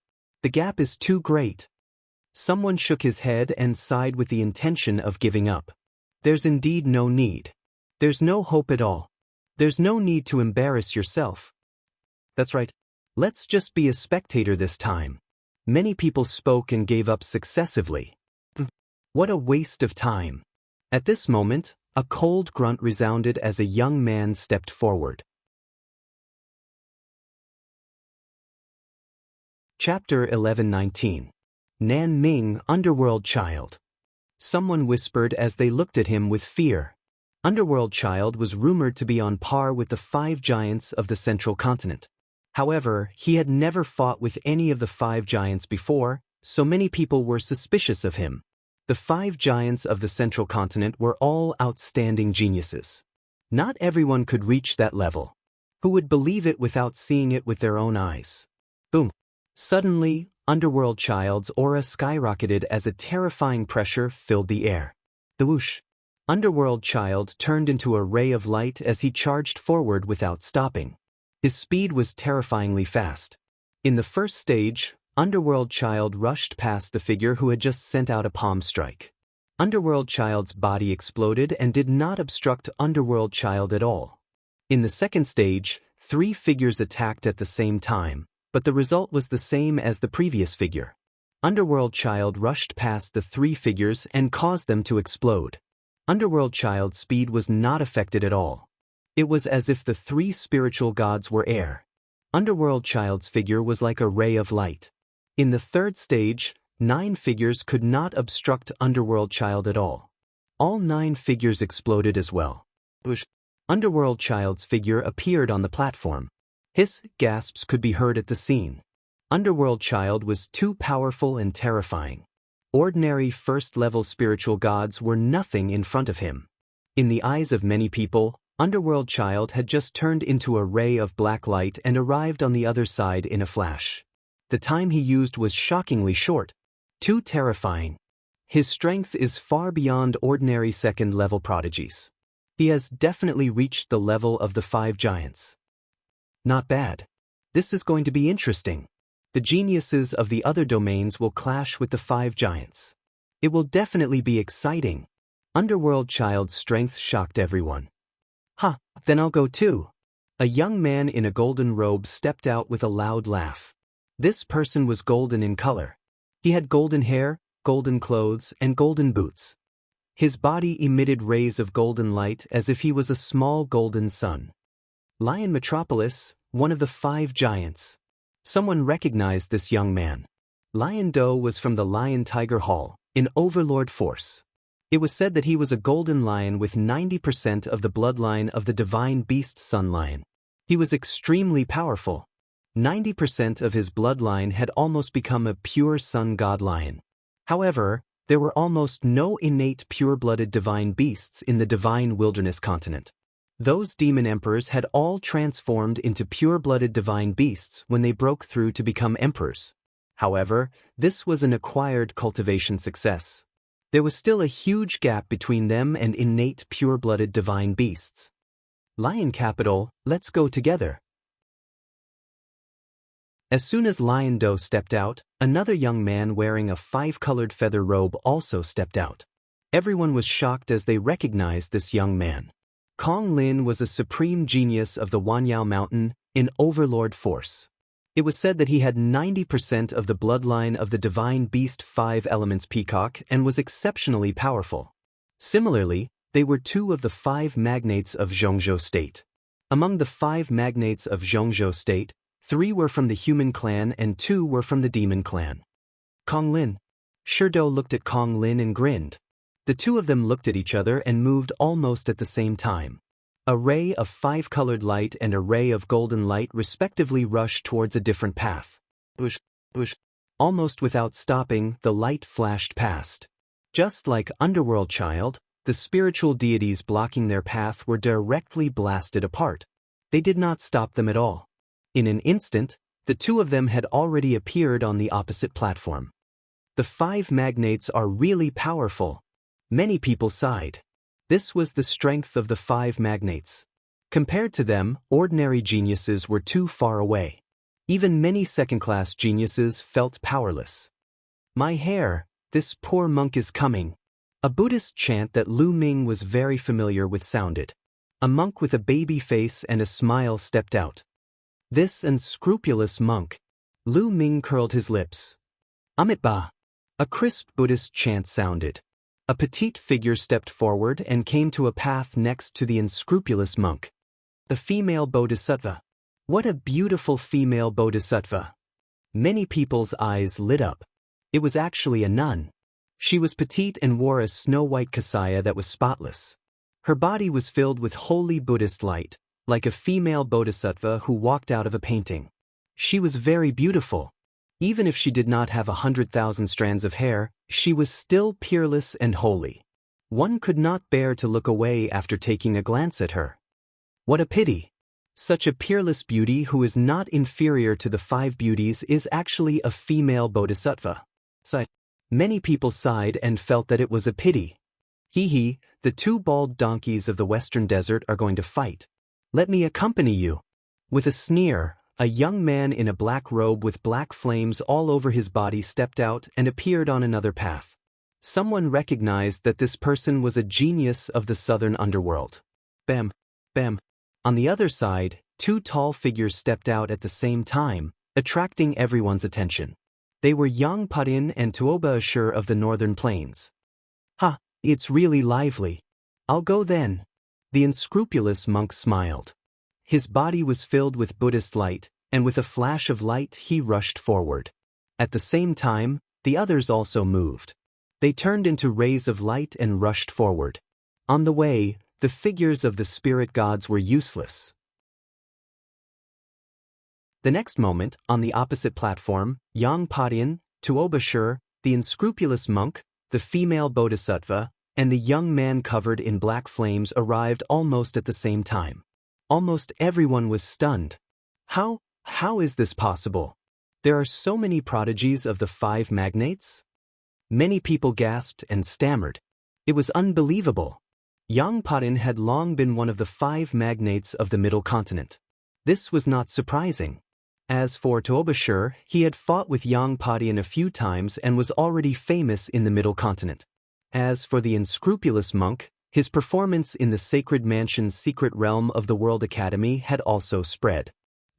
S1: The gap is too great. Someone shook his head and sighed with the intention of giving up. There's indeed no need. There's no hope at all. There's no need to embarrass yourself. That's right. Let's just be a spectator this time. Many people spoke and gave up successively. What a waste of time. At this moment, a cold grunt resounded as a young man stepped forward. Chapter 11:19. Nan Ming, Underworld Child. Someone whispered as they looked at him with fear. Underworld Child was rumored to be on par with the 5 giants of the central continent. However, he had never fought with any of the 5 giants before, so many people were suspicious of him. The 5 giants of the central continent were all outstanding geniuses. Not everyone could reach that level. Who would believe it without seeing it with their own eyes? Boom. Suddenly, Underworld Child's aura skyrocketed as a terrifying pressure filled the air. The whoosh. Underworld Child turned into a ray of light as he charged forward without stopping. His speed was terrifyingly fast. In the first stage, Underworld Child rushed past the figure who had just sent out a palm strike. Underworld Child's body exploded and did not obstruct Underworld Child at all. In the second stage, 3 figures attacked at the same time, but the result was the same as the previous figure. Underworld Child rushed past the 3 figures and caused them to explode. Underworld Child's speed was not affected at all. It was as if the 3 spiritual gods were air. Underworld Child's figure was like a ray of light. In the third stage, 9 figures could not obstruct Underworld Child at all. All 9 figures exploded as well. Underworld Child's figure appeared on the platform. Hiss, gasps could be heard at the scene. Underworld Child was too powerful and terrifying. Ordinary first-level spiritual gods were nothing in front of him. In the eyes of many people, Underworld Child had just turned into a ray of black light and arrived on the other side in a flash. The time he used was shockingly short. Too terrifying. His strength is far beyond ordinary second-level prodigies. He has definitely reached the level of the 5 giants. Not bad. This is going to be interesting. The geniuses of the other domains will clash with the 5 giants. It will definitely be exciting. Underworld Child's strength shocked everyone. Then I'll go too. A young man in a golden robe stepped out with a loud laugh. This person was golden in color. He had golden hair, golden clothes, and golden boots. His body emitted rays of golden light as if he was a small golden sun. Lion Metropolis, one of the 5 giants. Someone recognized this young man. Lion Do was from the Lion Tiger Hall, in Overlord Force. It was said that he was a golden lion with 90% of the bloodline of the divine beast Sun Lion. He was extremely powerful. 90% of his bloodline had almost become a pure sun god lion. However, there were almost no innate pure-blooded divine beasts in the divine wilderness continent. Those demon emperors had all transformed into pure-blooded divine beasts when they broke through to become emperors. However, this was an acquired cultivation success. There was still a huge gap between them and innate pure-blooded divine beasts. Lion Capital, let's go together. As soon as Lion Do stepped out, another young man wearing a 5-colored feather robe also stepped out. Everyone was shocked as they recognized this young man. Kong Lin was a supreme genius of the Wanyao Mountain in Overlord Force. It was said that he had 90% of the bloodline of the divine beast 5 elements peacock and was exceptionally powerful. Similarly, they were 2 of the 5 magnates of Zhongzhou State. Among the 5 magnates of Jianghu state, 3 were from the human clan and 2 were from the demon clan. Kong Lin. Shirdo looked at Kong Lin and grinned. The two of them looked at each other and moved almost at the same time. A ray of 5-colored light and a ray of golden light respectively rushed towards a different path. Whoosh, whoosh. Almost without stopping, the light flashed past. Just like Underworld Child, the spiritual deities blocking their path were directly blasted apart. They did not stop them at all. In an instant, the two of them had already appeared on the opposite platform. The 5 magnates are really powerful. Many people sighed. This was the strength of the 5 magnates. Compared to them, ordinary geniuses were too far away. Even many second-class geniuses felt powerless. My hair, this poor monk is coming. A Buddhist chant that Lu Ming was very familiar with sounded. A monk with a baby face and a smile stepped out. This unscrupulous monk. Lu Ming curled his lips. Amitba. A crisp Buddhist chant sounded. A petite figure stepped forward and came to a path next to the unscrupulous monk. The female bodhisattva. What a beautiful female bodhisattva. Many people's eyes lit up. It was actually a nun. She was petite and wore a snow-white kasaya that was spotless. Her body was filled with holy Buddhist light, like a female bodhisattva who walked out of a painting. She was very beautiful. Even if she did not have 100,000 strands of hair, she was still peerless and holy. One could not bear to look away after taking a glance at her. What a pity! Such a peerless beauty who is not inferior to the 5 beauties is actually a female bodhisattva. Many people sighed and felt that it was a pity. Hee, the 2 bald donkeys of the western desert are going to fight. Let me accompany you. With a sneer, a young man in a black robe with black flames all over his body stepped out and appeared on another path. Someone recognized that this person was a genius of the southern underworld. Bam, bam. On the other side, 2 tall figures stepped out at the same time, attracting everyone's attention. They were Yang Padin and Tuoba Ashur of the northern plains. Ha, it's really lively. I'll go then. The unscrupulous monk smiled. His body was filled with Buddhist light, and with a flash of light he rushed forward. At the same time, the others also moved. They turned into rays of light and rushed forward. On the way, the figures of the spirit gods were useless. The next moment, on the opposite platform, Yang Padian, Tuobashur, the unscrupulous monk, the female bodhisattva, and the young man covered in black flames arrived almost at the same time. Almost everyone was stunned. How is this possible? There are so many prodigies of the 5 magnates? Many people gasped and stammered. It was unbelievable. Yang Padian had long been one of the 5 magnates of the Middle Continent. This was not surprising. As for Tuobashur, he had fought with Yang Padian a few times and was already famous in the Middle Continent. As for the unscrupulous monk, his performance in the Sacred Mansion's secret realm of the World Academy had also spread.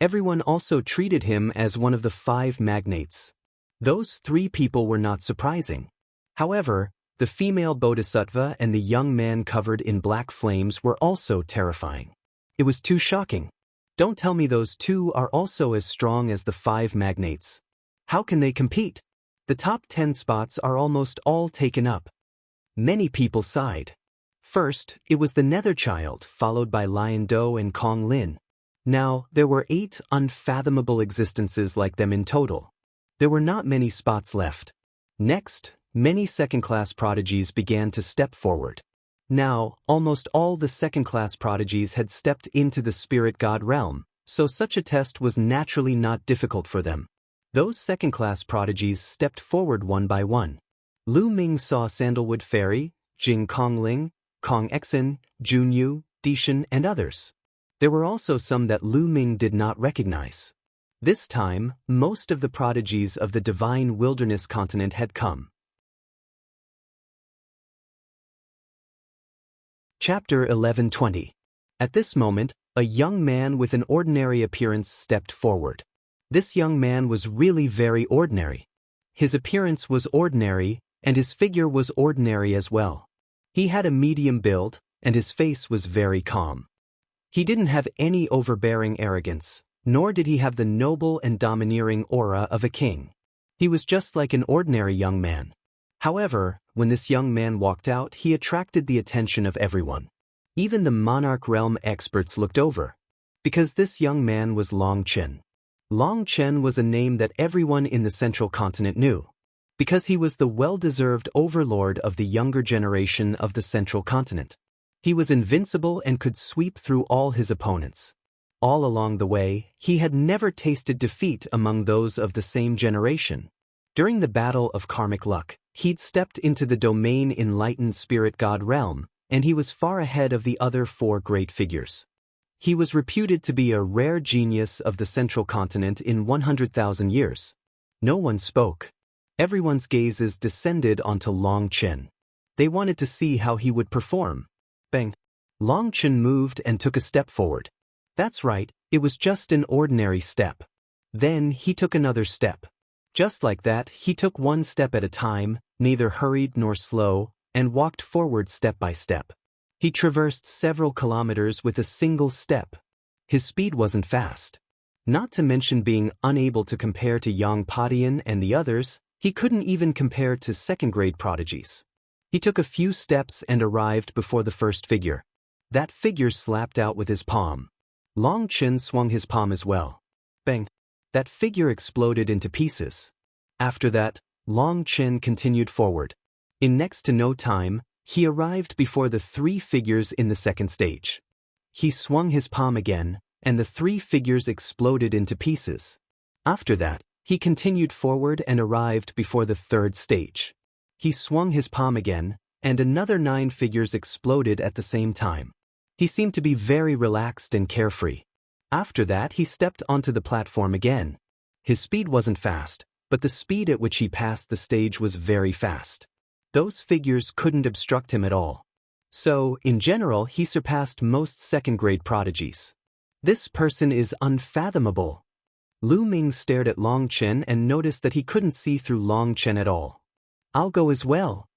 S1: Everyone also treated him as one of the 5 magnates. Those 3 people were not surprising. However, the female bodhisattva and the young man covered in black flames were also terrifying. It was too shocking. Don't tell me those 2 are also as strong as the 5 magnates. How can they compete? The top 10 spots are almost all taken up. Many people sighed. First, it was the Nether Child, followed by Lion Do and Kong Lin. Now, there were 8 unfathomable existences like them in total. There were not many spots left. Next, many second-class prodigies began to step forward. Now, almost all the second-class prodigies had stepped into the spirit god realm, so such a test was naturally not difficult for them. Those second-class prodigies stepped forward one by one. Lu Ming saw Sandalwood Fairy, Jing Kongling, Kong Exin, Junyu, Dishan, and others. There were also some that Lu Ming did not recognize. This time, most of the prodigies of the divine wilderness continent had come. Chapter 11:20. At this moment, a young man with an ordinary appearance stepped forward. This young man was really very ordinary. His appearance was ordinary, and his figure was ordinary as well. He had a medium build, and his face was very calm. He didn't have any overbearing arrogance, nor did he have the noble and domineering aura of a king. He was just like an ordinary young man. However, when this young man walked out, he attracted the attention of everyone. Even the monarch realm experts looked over. Because this young man was Long Chen. Long Chen was a name that everyone in the central continent knew. Because he was the well-deserved overlord of the younger generation of the central continent. He was invincible and could sweep through all his opponents. All along the way, he had never tasted defeat among those of the same generation. During the battle of karmic luck, he'd stepped into the domain enlightened spirit god realm, and he was far ahead of the other four great figures. He was reputed to be a rare genius of the central continent in 100,000 years. No one spoke. Everyone's gazes descended onto Long Chen. They wanted to see how he would perform. Bang! Long Chen moved and took a step forward. That's right, it was just an ordinary step. Then he took another step. Just like that, he took one step at a time, neither hurried nor slow, and walked forward step by step. He traversed several kilometers with a single step. His speed wasn't fast. Not to mention being unable to compare to Yang Padian and the others, he couldn't even compare to second-grade prodigies. He took a few steps and arrived before the first figure. That figure slapped out with his palm. Long Chen swung his palm as well. Bang! That figure exploded into pieces. After that, Long Chen continued forward. In next to no time, he arrived before the three figures in the second stage. He swung his palm again, and the three figures exploded into pieces. After that, he continued forward and arrived before the third stage. He swung his palm again, and another 9 figures exploded at the same time. He seemed to be very relaxed and carefree. After that, he stepped onto the platform again. His speed wasn't fast, but the speed at which he passed the stage was very fast. Those figures couldn't obstruct him at all. So, in general, he surpassed most second-grade prodigies. This person is unfathomable. Lu Ming stared at Long Chen and noticed that he couldn't see through Long Chen at all. I'll go as well.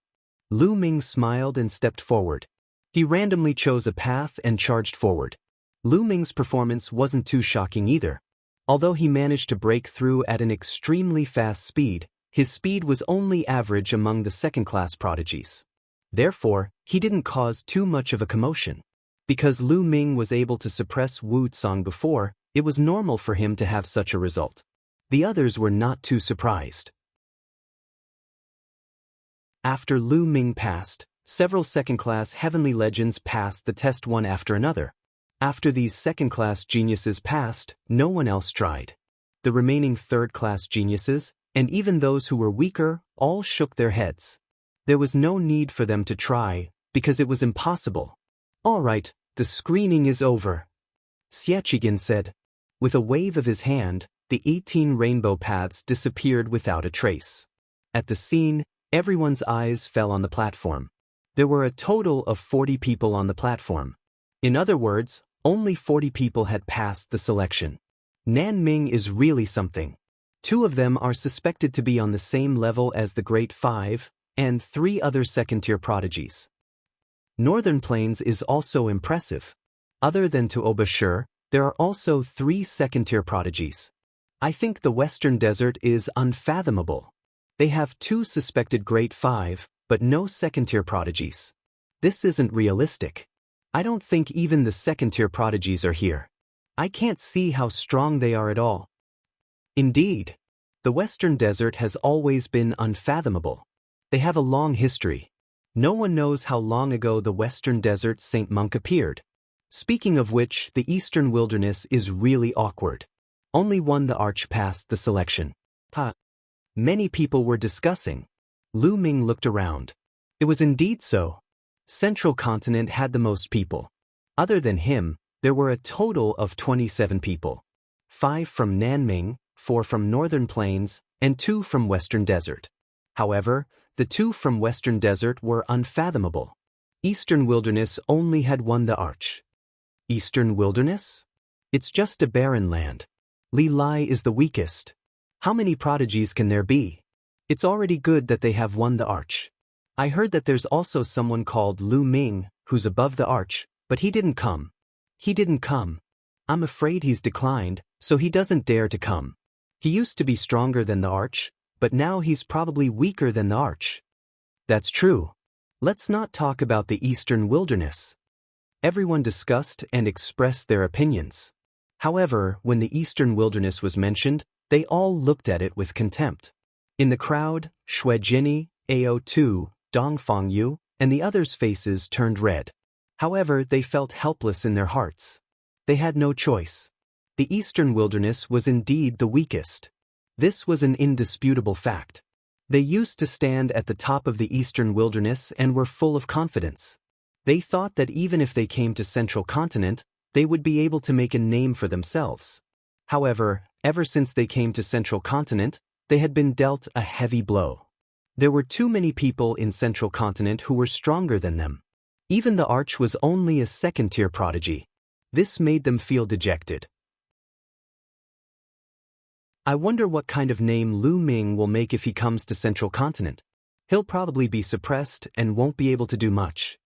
S1: Lu Ming smiled and stepped forward. He randomly chose a path and charged forward. Lu Ming's performance wasn't too shocking either. Although he managed to break through at an extremely fast speed, his speed was only average among the second-class prodigies. Therefore, he didn't cause too much of a commotion. Because Lu Ming was able to suppress Wu Tsang before, it was normal for him to have such a result. The others were not too surprised. After Lu Ming passed, several second-class heavenly legends passed the test one after another. After these second-class geniuses passed, no one else tried. The remaining third-class geniuses, and even those who were weaker, all shook their heads. There was no need for them to try, because it was impossible. All right, the screening is over, Xiechigin said. With a wave of his hand, the 18 rainbow paths disappeared without a trace. At the scene, everyone's eyes fell on the platform. There were a total of 40 people on the platform. In other words, only 40 people had passed the selection. Nanming is really something. 2 of them are suspected to be on the same level as the Great Five, and 3 other second-tier prodigies. Northern Plains is also impressive. Other than Tuoba, there are also 3 second-tier prodigies. I think the Western Desert is unfathomable. They have 2 suspected Great Five, but no second-tier prodigies. This isn't realistic. I don't think even the second-tier prodigies are here. I can't see how strong they are at all. Indeed, the Western Desert has always been unfathomable. They have a long history. No one knows how long ago the Western Desert Saint Monk appeared. Speaking of which, the Eastern Wilderness is really awkward. Only one the Arch passed the selection. Many people were discussing. Lu Ming looked around. It was indeed so. Central Continent had the most people. Other than him, there were a total of 27 people. 5 from Nanming, 4 from Northern Plains, and 2 from Western Desert. However, the 2 from Western Desert were unfathomable. Eastern Wilderness only had won the Arch. Eastern Wilderness? It's just a barren land. Li Lai is the weakest. How many prodigies can there be? It's already good that they have won the Arch. I heard that there's also someone called Lu Ming, who's above the Arch, but he didn't come. He didn't come. I'm afraid he's declined, so he doesn't dare to come. He used to be stronger than the arch, but now he's probably weaker than the arch. That's true. Let's not talk about the eastern wilderness. Everyone discussed and expressed their opinions. However, when the eastern wilderness was mentioned, they all looked at it with contempt. In the crowd, Shui Jinyi, Ao2, Dongfangyu, and the others' faces turned red. However, they felt helpless in their hearts. They had no choice. The eastern wilderness was indeed the weakest. This was an indisputable fact. They used to stand at the top of the eastern wilderness and were full of confidence. They thought that even if they came to Central Continent, they would be able to make a name for themselves. However, ever since they came to Central Continent, they had been dealt a heavy blow. There were too many people in Central Continent who were stronger than them. Even the arch was only a second-tier prodigy. This made them feel dejected. I wonder what kind of name Lu Ming will make if he comes to Central Continent. He'll probably be suppressed and won't be able to do much.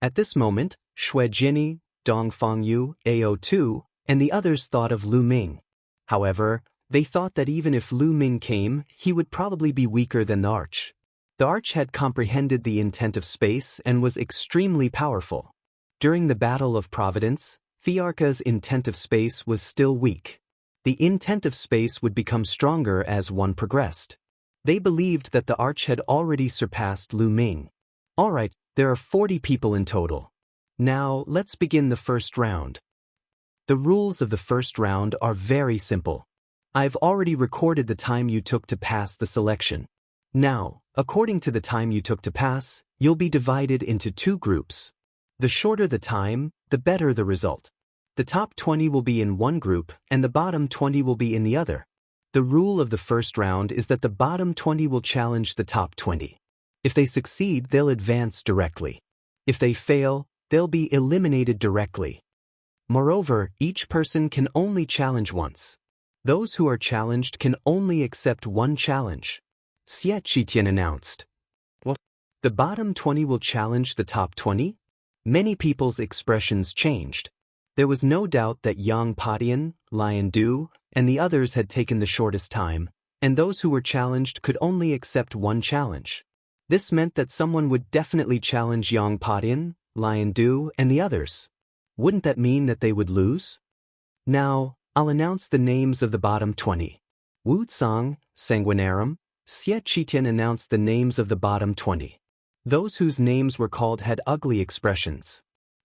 S1: At this moment, Shui Jinyi, Dongfangyu, Ao2, and the others thought of Lu Ming. However, they thought that even if Lu Ming came, he would probably be weaker than the arch. The arch had comprehended the intent of space and was extremely powerful. During the Battle of Providence, Thearka's intent of space was still weak. The intent of space would become stronger as one progressed. They believed that the arch had already surpassed Lu Ming. Alright, there are 40 people in total. Now, let's begin the first round. The rules of the first round are very simple. I've already recorded the time you took to pass the selection. Now, according to the time you took to pass, you'll be divided into two groups. The shorter the time, the better the result. The top 20 will be in one group and the bottom 20 will be in the other. The rule of the first round is that the bottom 20 will challenge the top 20. If they succeed, they'll advance directly. If they fail, they'll be eliminated directly. Moreover, each person can only challenge once. Those who are challenged can only accept one challenge. Xie Qitian announced. What? The bottom 20 will challenge the top 20? Many people's expressions changed. There was no doubt that Yang Padian, Lion Du, and the others had taken the shortest time, and those who were challenged could only accept one challenge. This meant that someone would definitely challenge Yang Padian, Lion Du, and the others. Wouldn't that mean that they would lose? Now, I'll announce the names of the bottom 20. Wu Tsang, Sanguinarum, Xie Qitian announced the names of the bottom 20. Those whose names were called had ugly expressions.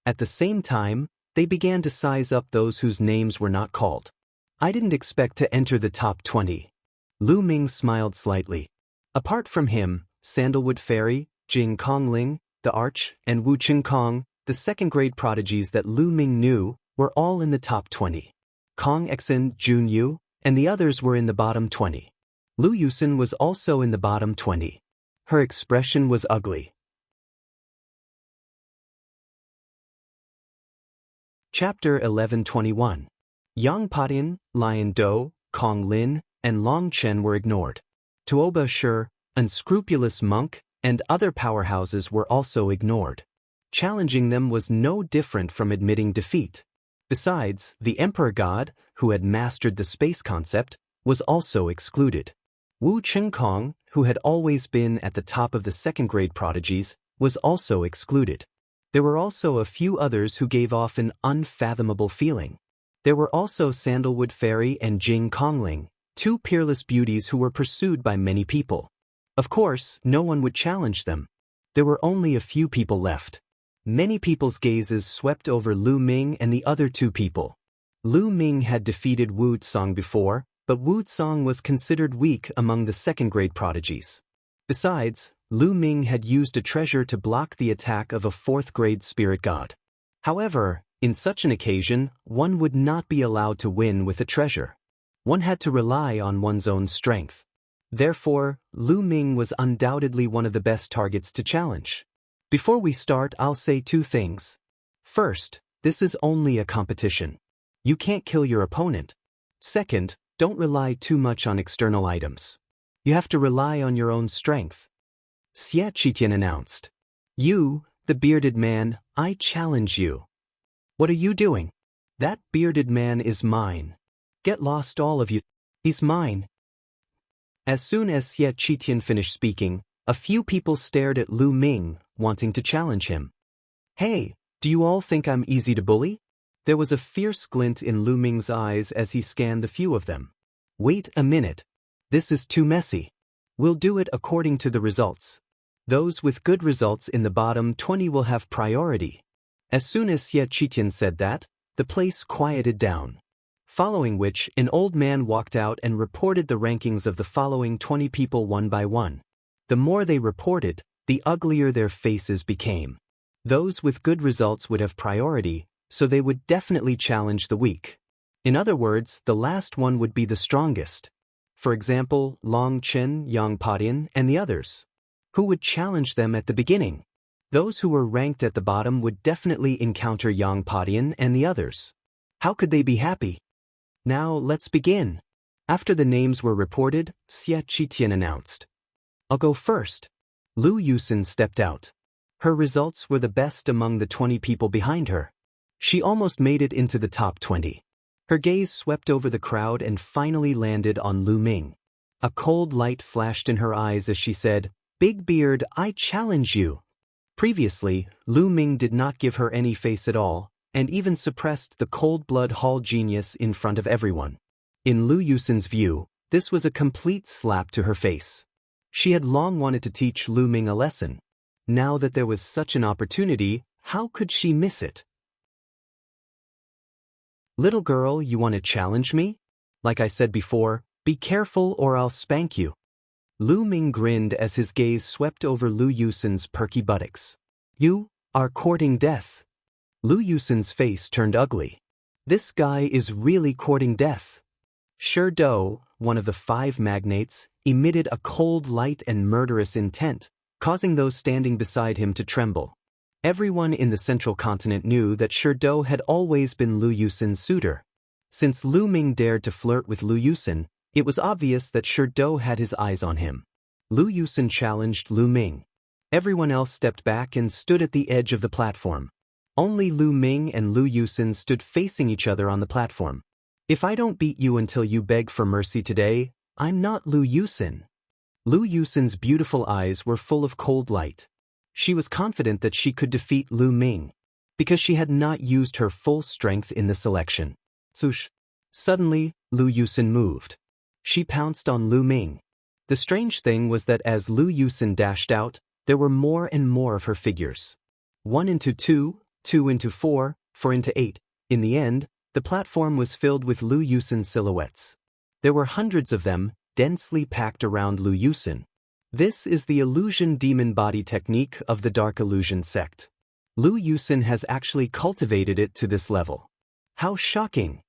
S1: At the same time, they began to size up those whose names were not called. I didn't expect to enter the top 20. Lu Ming smiled slightly. Apart from him, Sandalwood Fairy, Jing Kongling, the Arch, and Wu Qingkong, the second-grade prodigies that Lu Ming knew, were all in the top 20. Kong Exin, Junyu, and the others were in the bottom 20. Lu Yusen was also in the bottom 20. Her expression was ugly. Chapter 1121. Yang Padian, Lion Do, Kong Lin, and Long Chen were ignored. Tuoba Shi, Unscrupulous Monk, and other powerhouses were also ignored. Challenging them was no different from admitting defeat. Besides, the Emperor God, who had mastered the space concept, was also excluded. Wu Qingkong, who had always been at the top of the second-grade prodigies, was also excluded. There were also a few others who gave off an unfathomable feeling. There were also Sandalwood Fairy and Jing Kongling, two peerless beauties who were pursued by many people. Of course, no one would challenge them. There were only a few people left. Many people's gazes swept over Lu Ming and the other two people. Lu Ming had defeated Wu Tsang before, but Wu Tsang was considered weak among the second-grade prodigies. Besides, Lu Ming had used a treasure to block the attack of a fourth-grade spirit god. However, in such an occasion, one would not be allowed to win with a treasure. One had to rely on one's own strength. Therefore, Lu Ming was undoubtedly one of the best targets to challenge. Before we start, I'll say two things. First, this is only a competition. You can't kill your opponent. Second, don't rely too much on external items. You have to rely on your own strength. Xie Qitian announced. You, the bearded man, I challenge you. What are you doing? That bearded man is mine. Get lost all of you. He's mine. As soon as Xie Qitian finished speaking, a few people stared at Lu Ming, wanting to challenge him. Hey, do you all think I'm easy to bully? There was a fierce glint in Lu Ming's eyes as he scanned the few of them. Wait a minute. This is too messy. We'll do it according to the results. Those with good results in the bottom 20 will have priority. As soon as Xie Qitian said that, the place quieted down. Following which, an old man walked out and reported the rankings of the following 20 people one by one. The more they reported, the uglier their faces became. Those with good results would have priority, so they would definitely challenge the weak. In other words, the last one would be the strongest. For example, Long Chen, Yang Padian, and the others. Who would challenge them at the beginning? Those who were ranked at the bottom would definitely encounter Yang Padian and the others. How could they be happy? Now let's begin. After the names were reported, Xie Qitian announced. I'll go first. Lu Yusin stepped out. Her results were the best among the 20 people behind her. She almost made it into the top 20. Her gaze swept over the crowd and finally landed on Lu Ming. A cold light flashed in her eyes as she said, Big Beard, I challenge you. Previously, Lu Ming did not give her any face at all, and even suppressed the cold-blood hall genius in front of everyone. In Lu Yusin's view, this was a complete slap to her face. She had long wanted to teach Lu Ming a lesson. Now that there was such an opportunity, how could she miss it? Little girl, you want to challenge me? Like I said before, be careful or I'll spank you. Lu Ming grinned as his gaze swept over Lu Yusin's perky buttocks. You are courting death. Lu Yusin's face turned ugly. This guy is really courting death. Shi Do, one of the 5 magnates, emitted a cold light and murderous intent, causing those standing beside him to tremble. Everyone in the central continent knew that Shi Do had always been Lu Yusin's suitor. Since Lu Ming dared to flirt with Lu Yusin, it was obvious that Shi Do had his eyes on him. Lu Yusin challenged Lu Ming. Everyone else stepped back and stood at the edge of the platform. Only Lu Ming and Lu Yusin stood facing each other on the platform. If I don't beat you until you beg for mercy today, I'm not Lu Yusin. Lu Yusin's beautiful eyes were full of cold light. She was confident that she could defeat Lu Ming, because she had not used her full strength in the selection. Swoosh! Suddenly, Lu Yusin moved. She pounced on Lu Ming. The strange thing was that as Lu Yusin dashed out, there were more and more of her figures. 1 into 2, 2 into 4, 4 into 8. In the end, the platform was filled with Lu Yusin silhouettes. There were hundreds of them, densely packed around Lu Yusin. This is the illusion demon body technique of the Dark Illusion sect. Lu Yusin has actually cultivated it to this level. How shocking!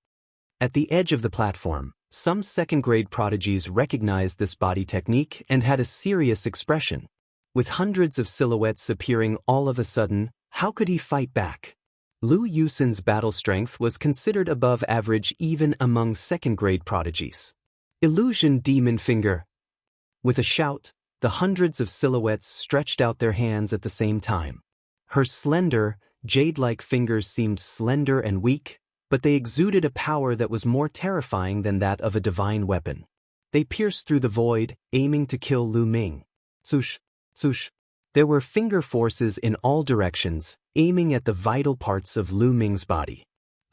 S1: At the edge of the platform, some second-grade prodigies recognized this body technique and had a serious expression. With hundreds of silhouettes appearing all of a sudden, how could he fight back? Lu Yusin's battle strength was considered above average even among second-grade prodigies. Illusion Demon Finger. With a shout, the hundreds of silhouettes stretched out their hands at the same time. Her slender, jade-like fingers seemed slender and weak, but they exuded a power that was more terrifying than that of a divine weapon. They pierced through the void, aiming to kill Lu Ming. Swoosh, swoosh. There were finger forces in all directions, aiming at the vital parts of Lu Ming's body.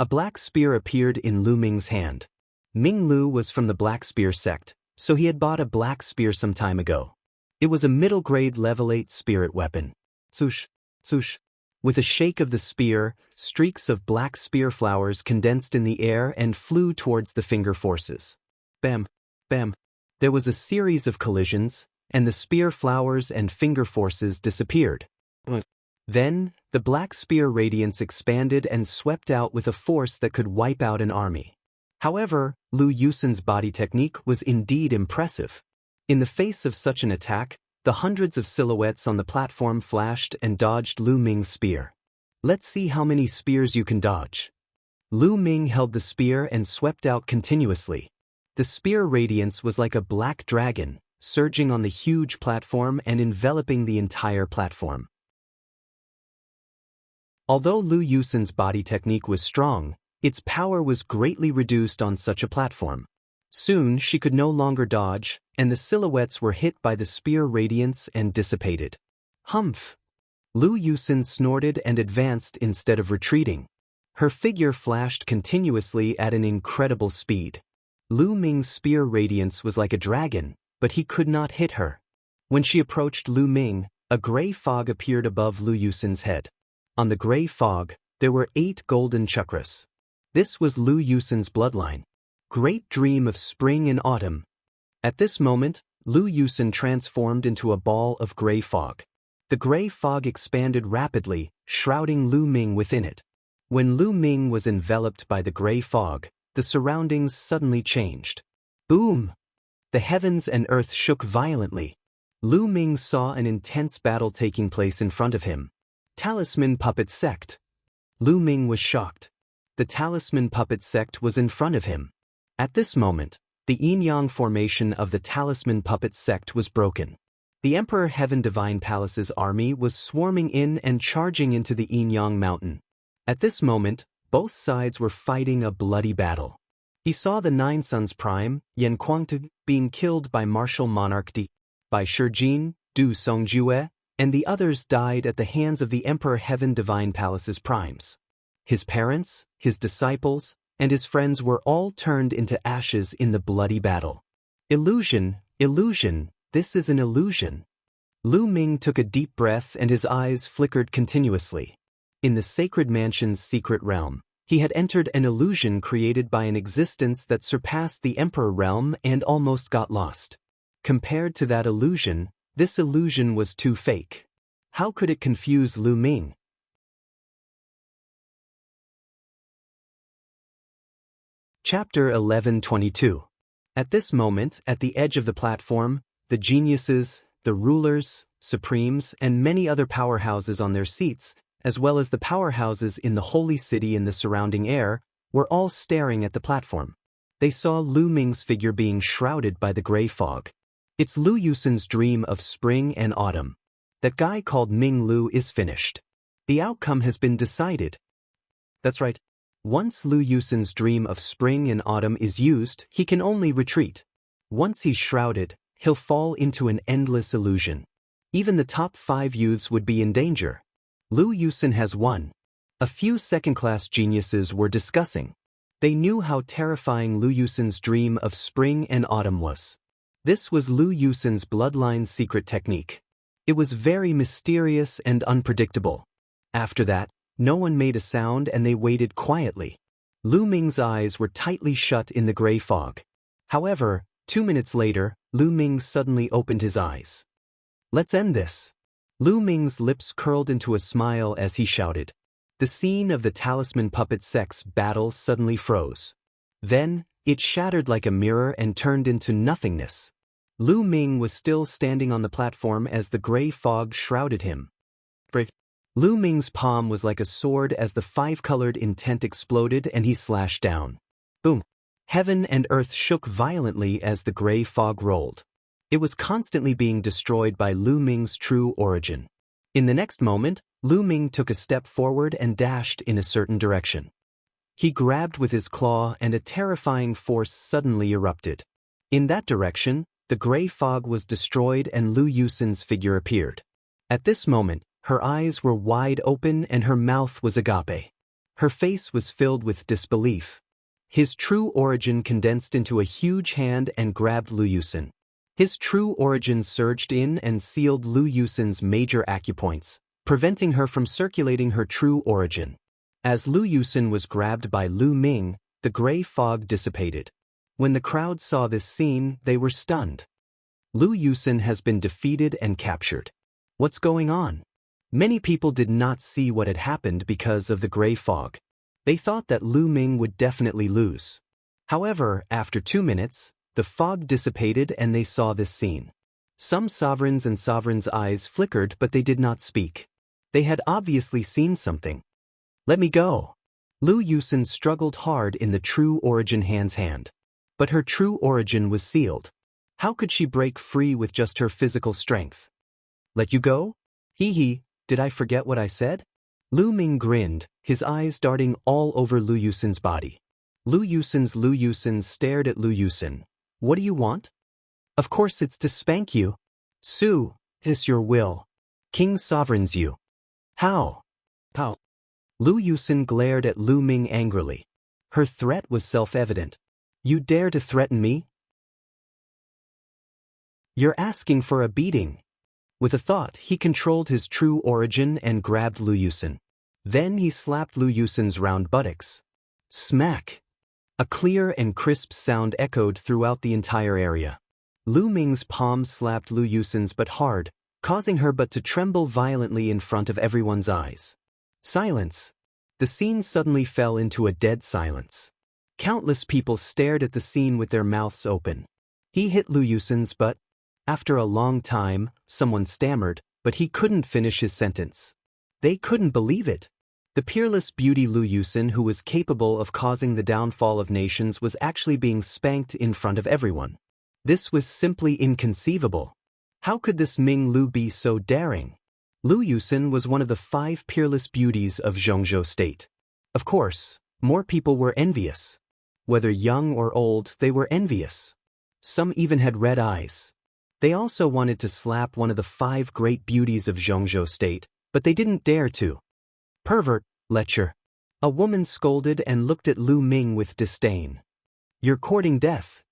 S1: A black spear appeared in Lu Ming's hand. Ming Lu was from the Black Spear sect, so he had bought a black spear some time ago. It was a middle-grade level 8 spirit weapon. Swoosh, swoosh. With a shake of the spear, streaks of black spear flowers condensed in the air and flew towards the finger forces. Bam, bam. There was a series of collisions, and the spear flowers and finger forces disappeared. Then, the black spear radiance expanded and swept out with a force that could wipe out an army. However, Lu Yusin's body technique was indeed impressive. In the face of such an attack, the hundreds of silhouettes on the platform flashed and dodged Lu Ming's spear. Let's see how many spears you can dodge. Lu Ming held the spear and swept out continuously. The spear radiance was like a black dragon, surging on the huge platform and enveloping the entire platform. Although Lu Yusin's body technique was strong, Its power was greatly reduced on such a platform. Soon she could no longer dodge, and the silhouettes were hit by the spear radiance and dissipated. Humph! Lu Yusin snorted and advanced instead of retreating. Her figure flashed continuously at an incredible speed. Lu Ming's spear radiance was like a dragon, but he could not hit her. When she approached Lu Ming, a gray fog appeared above Lu Yusin's head. On the gray fog, there were 8 golden chakras. This was Lu Yusin's bloodline. Great dream of spring and autumn. At this moment, Lu Yusin transformed into a ball of gray fog. The gray fog expanded rapidly, shrouding Lu Ming within it. When Lu Ming was enveloped by the gray fog, the surroundings suddenly changed. Boom! The heavens and earth shook violently. Lu Ming saw an intense battle taking place in front of him. Talisman Puppet Sect. Lu Ming was shocked. The Talisman Puppet Sect was in front of him. At this moment, the yin-yang formation of the Talisman Puppet Sect was broken. The Emperor Heaven Divine Palace's army was swarming in and charging into the yin-yang mountain. At this moment, both sides were fighting a bloody battle. He saw the 9 Sons Prime, Yan Kuangtu, being killed by martial monarch Di, by Shijin, Du Songjue, and the others died at the hands of the Emperor Heaven Divine Palace's primes. His parents, his disciples, and his friends were all turned into ashes in the bloody battle. Illusion, illusion, this is an illusion. Lu Ming took a deep breath and his eyes flickered continuously. In the sacred mansion's secret realm, he had entered an illusion created by an existence that surpassed the Emperor realm and almost got lost. Compared to that illusion, this illusion was too fake. How could it confuse Lu Ming? Chapter 11:22. At this moment, at the edge of the platform, the geniuses, the rulers, supremes, and many other powerhouses on their seats, as well as the powerhouses in the holy city and the surrounding air, were all staring at the platform. They saw Lu Ming's figure being shrouded by the gray fog. It's Lu Yusin's dream of spring and autumn. That guy called Ming Lu is finished. The outcome has been decided. That's right. Once Lu Yusin's dream of spring and autumn is used, he can only retreat. Once he's shrouded, he'll fall into an endless illusion. Even the top 5 youths would be in danger. Lu Yusin has won. A few second-class geniuses were discussing. They knew how terrifying Lu Yusin's dream of spring and autumn was. This was Lu Yusin's bloodline's secret technique. It was very mysterious and unpredictable. After that, no one made a sound and they waited quietly. Lu Ming's eyes were tightly shut in the gray fog. However, 2 minutes later, Lu Ming suddenly opened his eyes. Let's end this. Lu Ming's lips curled into a smile as he shouted. The scene of the Talisman Puppet Sect's battle suddenly froze. Then, it shattered like a mirror and turned into nothingness. Lu Ming was still standing on the platform as the gray fog shrouded him. Lu Ming's palm was like a sword as the 5-colored intent exploded and he slashed down. Boom! Heaven and earth shook violently as the gray fog rolled. It was constantly being destroyed by Lu Ming's true origin. In the next moment, Lu Ming took a step forward and dashed in a certain direction. He grabbed with his claw and a terrifying force suddenly erupted. In that direction, the gray fog was destroyed and Lu Yusin's figure appeared. At this moment, her eyes were wide open and her mouth was agape. Her face was filled with disbelief. His true origin condensed into a huge hand and grabbed Lu Yusin. His true origin surged in and sealed Lu Yusin's major acupoints, preventing her from circulating her true origin. As Lu Yusin was grabbed by Lu Ming, the gray fog dissipated. When the crowd saw this scene, they were stunned. Lu Yusin has been defeated and captured. What's going on? Many people did not see what had happened because of the gray fog. They thought that Lu Ming would definitely lose. However, after 2 minutes, the fog dissipated and they saw this scene. Some sovereigns' eyes flickered but they did not speak. They had obviously seen something. Let me go. Lu Yusin struggled hard in the true origin hand's hand. But her true origin was sealed. How could she break free with just her physical strength? Let you go? Hee hee, did I forget what I said? Lu Ming grinned, his eyes darting all over Lu Yusin's body. Lu Yusin stared at Lu Yusin. What do you want? Of course it's to spank you. Su, is your will. King sovereigns you. How? How? Lu Yusin glared at Lu Ming angrily. Her threat was self-evident. You dare to threaten me? You're asking for a beating. With a thought, he controlled his true origin and grabbed Lu Yusin. Then he slapped Lu Yusin's round buttocks. Smack! A clear and crisp sound echoed throughout the entire area. Lu Ming's palm slapped Lu Yusin's but hard, causing her butt to tremble violently in front of everyone's eyes. Silence! The scene suddenly fell into a dead silence. Countless people stared at the scene with their mouths open. He hit Lu Yusin's butt. After a long time, someone stammered, but he couldn't finish his sentence. They couldn't believe it. The peerless beauty Lu Yusin, who was capable of causing the downfall of nations, was actually being spanked in front of everyone. This was simply inconceivable. How could this Ming Lu be so daring? Lu Yusin was one of the 5 peerless beauties of Jianghu state. Of course, more people were envious. Whether young or old, they were envious. Some even had red eyes. They also wanted to slap one of the 5 great beauties of Jianghu state, but they didn't dare to. Pervert, lecher. A woman scolded and looked at Lu Ming with disdain. You're courting death.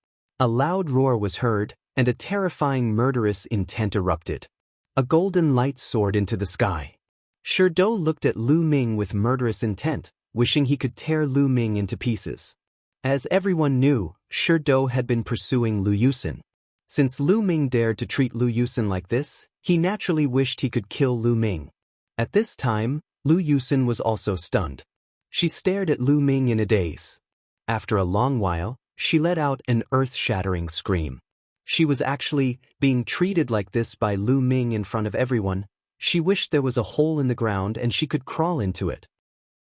S1: A loud roar was heard, and a terrifying murderous intent erupted. A golden light soared into the sky. Sherdou looked at Lu Ming with murderous intent, wishing he could tear Lu Ming into pieces. As everyone knew, Sherdou had been pursuing Lu Yusin. Since Lu Ming dared to treat Lu Yusin like this, he naturally wished he could kill Lu Ming. At this time, Lu Yusin was also stunned. She stared at Lu Ming in a daze. After a long while, she let out an earth-shattering scream. She was actually being treated like this by Lu Ming in front of everyone. She wished there was a hole in the ground and she could crawl into it.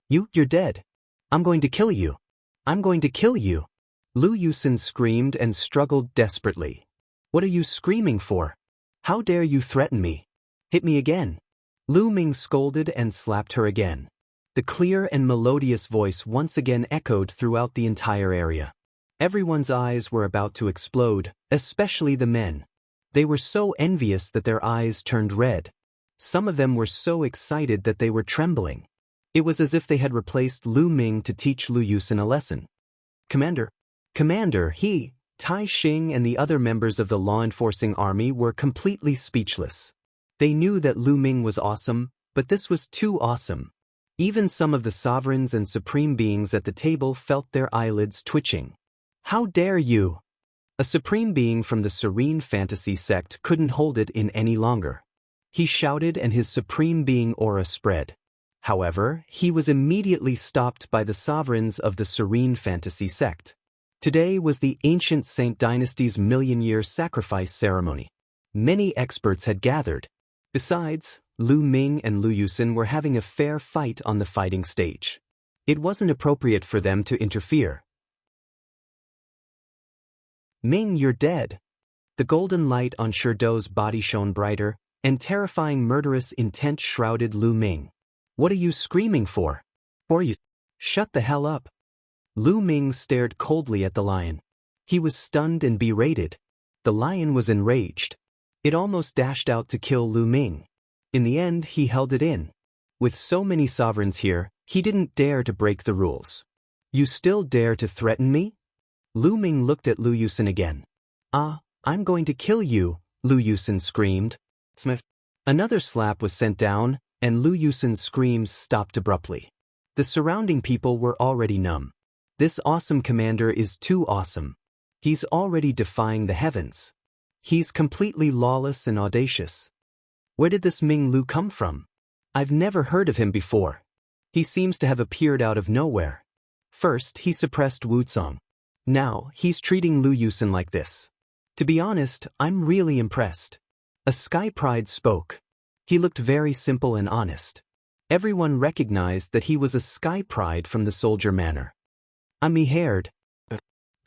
S1: You're dead. I'm going to kill you. I'm going to kill you. Lu Yusin screamed and struggled desperately. What are you screaming for? How dare you threaten me? Hit me again. Lu Ming scolded and slapped her again. The clear and melodious voice once again echoed throughout the entire area. Everyone's eyes were about to explode, especially the men. They were so envious that their eyes turned red. Some of them were so excited that they were trembling. It was as if they had replaced Lu Ming to teach Lu Yusin a lesson. Commander, he, Tai Xing and the other members of the law-enforcing army were completely speechless. They knew that Lu Ming was awesome, but this was too awesome. Even some of the sovereigns and supreme beings at the table felt their eyelids twitching. How dare you? A supreme being from the Serene Fantasy sect couldn't hold it in any longer. He shouted and his supreme being aura spread. However, he was immediately stopped by the sovereigns of the Serene Fantasy sect. Today was the ancient Saint Dynasty's million-year sacrifice ceremony. Many experts had gathered. Besides, Lu Ming and Lu Yusin were having a fair fight on the fighting stage. It wasn't appropriate for them to interfere. Ming, you're dead. The golden light on Sherdou's body shone brighter, and terrifying murderous intent shrouded Lu Ming. What are you screaming for? Or you? Shut the hell up. Lu Ming stared coldly at the lion. He was stunned and berated. The lion was enraged. It almost dashed out to kill Lu Ming. In the end, he held it in. With so many sovereigns here, he didn't dare to break the rules. You still dare to threaten me? Lu Ming looked at Lu Yusin again. I'm going to kill you, Lu Yusin screamed. Smith. Another slap was sent down, and Lu Yusin's screams stopped abruptly. The surrounding people were already numb. This awesome commander is too awesome. He's already defying the heavens. He's completely lawless and audacious. Where did this Ming Lu come from? I've never heard of him before. He seems to have appeared out of nowhere. First, he suppressed Wuxia. Now, he's treating Lu Yusin like this. To be honest, I'm really impressed. A Sky Pride spoke. He looked very simple and honest. Everyone recognized that he was a Sky Pride from the soldier manner. I'm haired.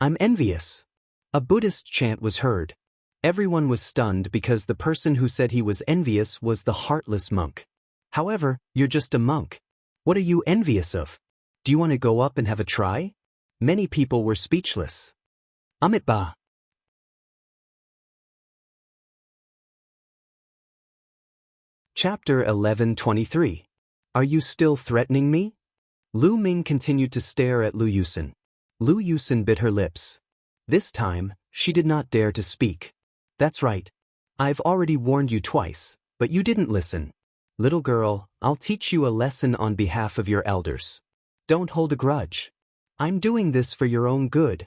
S1: I'm envious. A Buddhist chant was heard. Everyone was stunned because the person who said he was envious was the heartless monk. However, you're just a monk. What are you envious of? Do you want to go up and have a try? Many people were speechless. Amit ba. Chapter 11:23. Are you still threatening me? Lu Ming continued to stare at Lu Yusen. Lu Yusen bit her lips. This time, she did not dare to speak. That's right. I've already warned you twice, but you didn't listen. Little girl, I'll teach you a lesson on behalf of your elders. Don't hold a grudge. I'm doing this for your own good.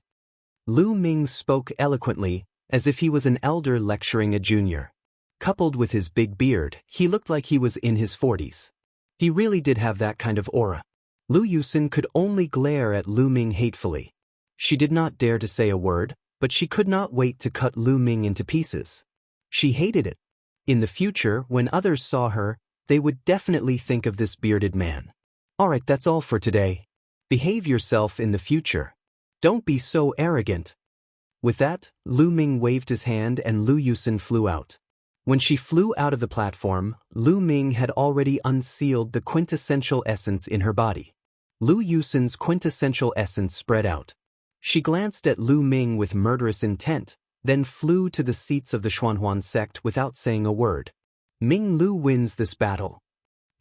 S1: Lu Ming spoke eloquently, as if he was an elder lecturing a junior. Coupled with his big beard, he looked like he was in his 40s. He really did have that kind of aura. Lu Yusen could only glare at Lu Ming hatefully. She did not dare to say a word, but she could not wait to cut Lu Ming into pieces. She hated it. In the future, when others saw her, they would definitely think of this bearded man. Alright, that's all for today. Behave yourself in the future. Don't be so arrogant. With that, Lu Ming waved his hand and Lu Yusen flew out. When she flew out of the platform, Lu Ming had already unsealed the quintessential essence in her body. Lu Yusen's quintessential essence spread out. She glanced at Lu Ming with murderous intent, then flew to the seats of the Xuanhuan sect without saying a word. Ming Lu wins this battle.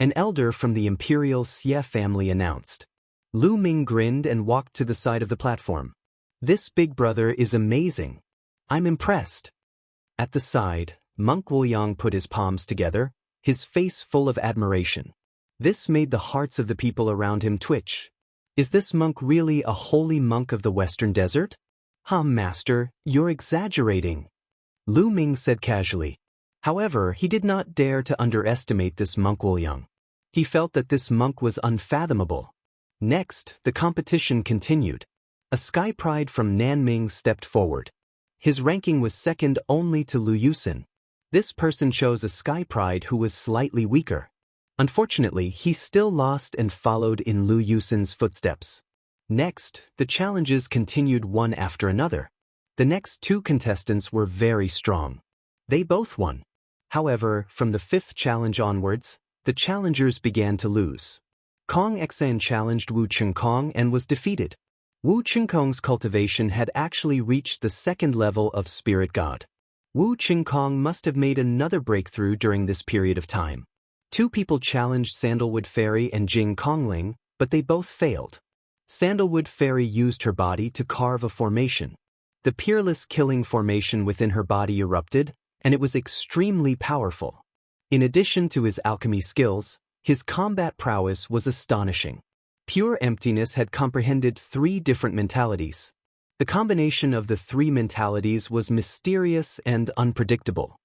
S1: An elder from the imperial Xie family announced. Lu Ming grinned and walked to the side of the platform. This big brother is amazing. I'm impressed. At the side, Monk Wuliang put his palms together, his face full of admiration. This made the hearts of the people around him twitch. Is this monk really a holy monk of the Western Desert? Master, you're exaggerating. Lu Ming said casually. However, he did not dare to underestimate this monk Wuliang. He felt that this monk was unfathomable. Next, the competition continued. A sky pride from Nanming stepped forward. His ranking was second only to Lu Yusen. This person chose a sky pride who was slightly weaker. Unfortunately, he still lost and followed in Lu Yusen's footsteps. Next, the challenges continued one after another. The next two contestants were very strong. They both won. However, from the fifth challenge onwards, the challengers began to lose. Kong Xan challenged Wu Chengkong and was defeated. Wu Chengkong's cultivation had actually reached the second level of spirit god. Wu Chengkong must have made another breakthrough during this period of time. Two people challenged Sandalwood Fairy and Jing Kongling, but they both failed. Sandalwood Fairy used her body to carve a formation. The peerless killing formation within her body erupted, and it was extremely powerful. In addition to his alchemy skills, his combat prowess was astonishing. Pure emptiness had comprehended 3 different mentalities. The combination of the 3 mentalities was mysterious and unpredictable.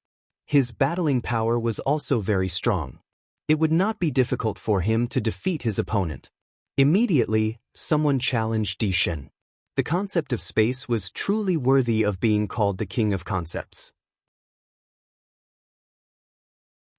S1: His battling power was also very strong. It would not be difficult for him to defeat his opponent. Immediately, someone challenged Di Shen. The concept of space was truly worthy of being called the king of concepts.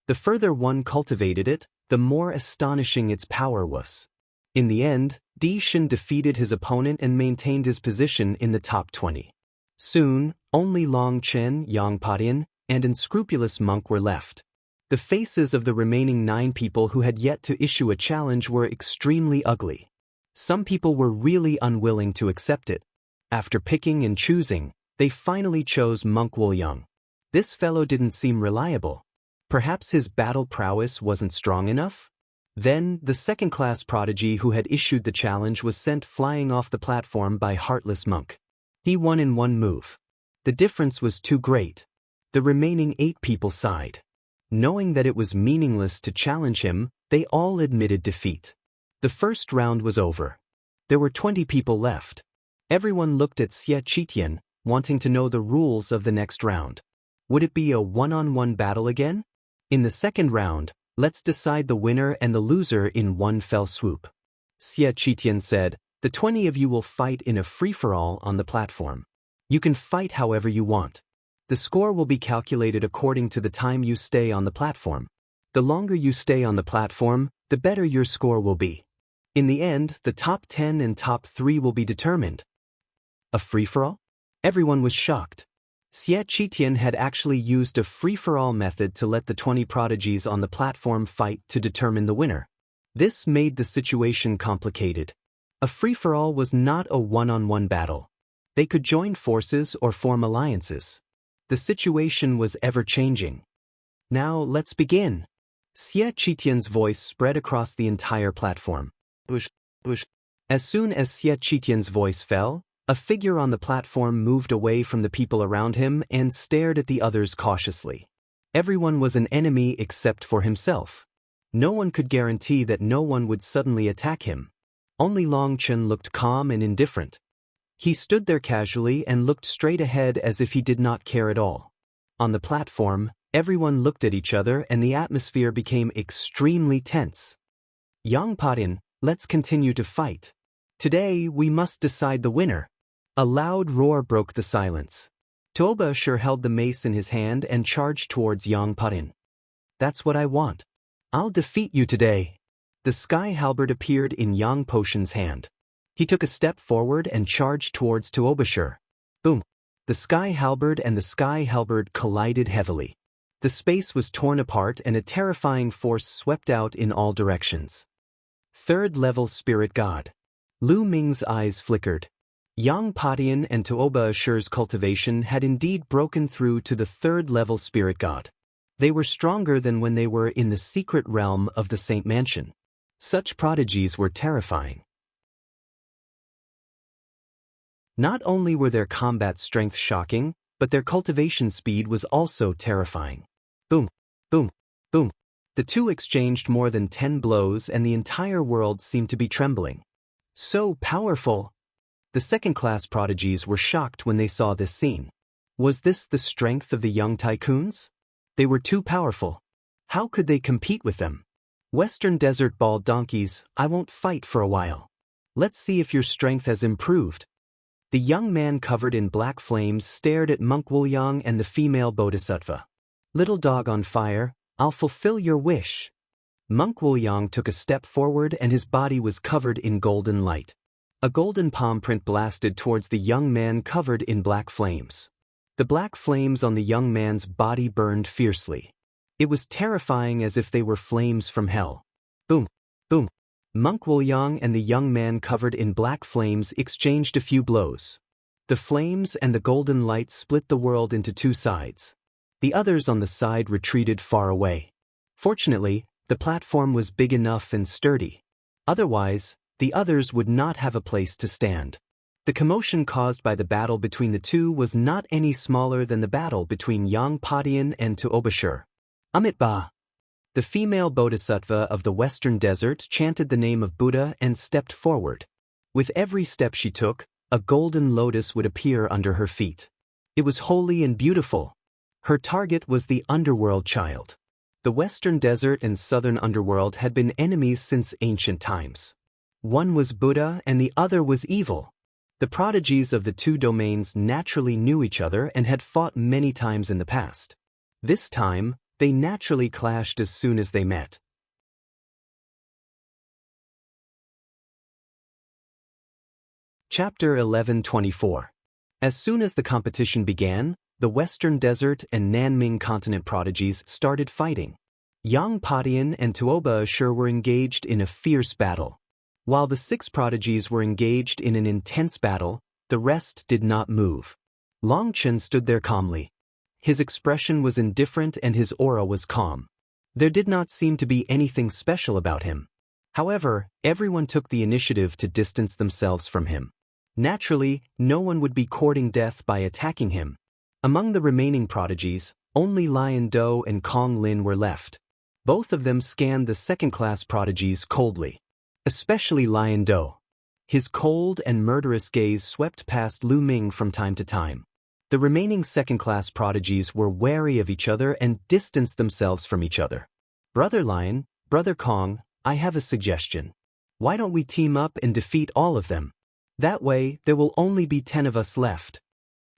S1: The further one cultivated it, the more astonishing its power was. In the end, Di Shen defeated his opponent and maintained his position in the top 20. Soon, only Long Chen, Yang Padian, and Unscrupulous Monk were left. The faces of the remaining 9 people who had yet to issue a challenge were extremely ugly. Some people were really unwilling to accept it. After picking and choosing, they finally chose Monk Wuliang. This fellow didn't seem reliable. Perhaps his battle prowess wasn't strong enough? Then, the second-class prodigy who had issued the challenge was sent flying off the platform by Heartless Monk. He won in one move. The difference was too great. The remaining 8 people sighed. Knowing that it was meaningless to challenge him, they all admitted defeat. The first round was over. There were 20 people left. Everyone looked at Xie Qitian, wanting to know the rules of the next round. Would it be a one-on-one battle again? In the second round, let's decide the winner and the loser in one fell swoop. Xie Qitian said, the 20 of you will fight in a free-for-all on the platform. You can fight however you want. The score will be calculated according to the time you stay on the platform. The longer you stay on the platform, the better your score will be. In the end, the top 10 and top 3 will be determined. A free-for-all? Everyone was shocked. Xie Qitian had actually used a free-for-all method to let the 20 prodigies on the platform fight to determine the winner. This made the situation complicated. A free-for-all was not a one-on-one battle. They could join forces or form alliances. The situation was ever-changing. Now let's begin. Xie Qitian's voice spread across the entire platform. Bush. As soon as Xie Qitian's voice fell, a figure on the platform moved away from the people around him and stared at the others cautiously. Everyone was an enemy except for himself. No one could guarantee that no one would suddenly attack him. Only Long Chen looked calm and indifferent. He stood there casually and looked straight ahead as if he did not care at all. On the platform, everyone looked at each other and the atmosphere became extremely tense. Yang Patin, let's continue to fight. Today, we must decide the winner. A loud roar broke the silence. Toba sure held the mace in his hand and charged towards Yang Patin. That's what I want. I'll defeat you today. The sky halberd appeared in Yang Potion's hand. He took a step forward and charged towards Toobashir. Boom! The sky halberd and the sky halberd collided heavily. The space was torn apart and a terrifying force swept out in all directions. Third-level spirit god. Lu Ming's eyes flickered. Yang Patian and Toobashir's cultivation had indeed broken through to the third-level spirit god. They were stronger than when they were in the secret realm of the Saint Mansion. Such prodigies were terrifying. Not only were their combat strength shocking, but their cultivation speed was also terrifying. Boom, boom, boom. The two exchanged more than 10 blows and the entire world seemed to be trembling. So powerful! The second-class prodigies were shocked when they saw this scene. Was this the strength of the young tycoons? They were too powerful. How could they compete with them? Western Desert Bald Donkeys, I won't fight for a while. Let's see if your strength has improved. The young man covered in black flames stared at Monk Wuliang and the female bodhisattva. Little dog on fire, I'll fulfill your wish. Monk Wuliang took a step forward and his body was covered in golden light. A golden palm print blasted towards the young man covered in black flames. The black flames on the young man's body burned fiercely. It was terrifying as if they were flames from hell. Boom, boom. Monk Wuliang and the young man covered in black flames exchanged a few blows. The flames and the golden light split the world into two sides. The others on the side retreated far away. Fortunately, the platform was big enough and sturdy. Otherwise, the others would not have a place to stand. The commotion caused by the battle between the two was not any smaller than the battle between Yang Patian and Toobashir. Amitabha. The female bodhisattva of the Western Desert chanted the name of Buddha and stepped forward. With every step she took, a golden lotus would appear under her feet. It was holy and beautiful. Her target was the underworld child. The Western Desert and Southern Underworld had been enemies since ancient times. One was Buddha and the other was evil. The prodigies of the two domains naturally knew each other and had fought many times in the past. This time, they naturally clashed as soon as they met. Chapter 11:24. As soon as the competition began, the Western Desert and Nanming continent prodigies started fighting. Yang Patian and Toobashir were engaged in a fierce battle. While the 6 prodigies were engaged in an intense battle, the rest did not move. Long Chen stood there calmly. His expression was indifferent and his aura was calm. There did not seem to be anything special about him. However, everyone took the initiative to distance themselves from him. Naturally, no one would be courting death by attacking him. Among the remaining prodigies, only Lion Do and Kong Lin were left. Both of them scanned the second-class prodigies coldly. Especially Lion Do. His cold and murderous gaze swept past Lu Ming from time to time. The remaining second-class prodigies were wary of each other and distanced themselves from each other. Brother Lion, Brother Kong, I have a suggestion. Why don't we team up and defeat all of them? That way, there will only be 10 of us left.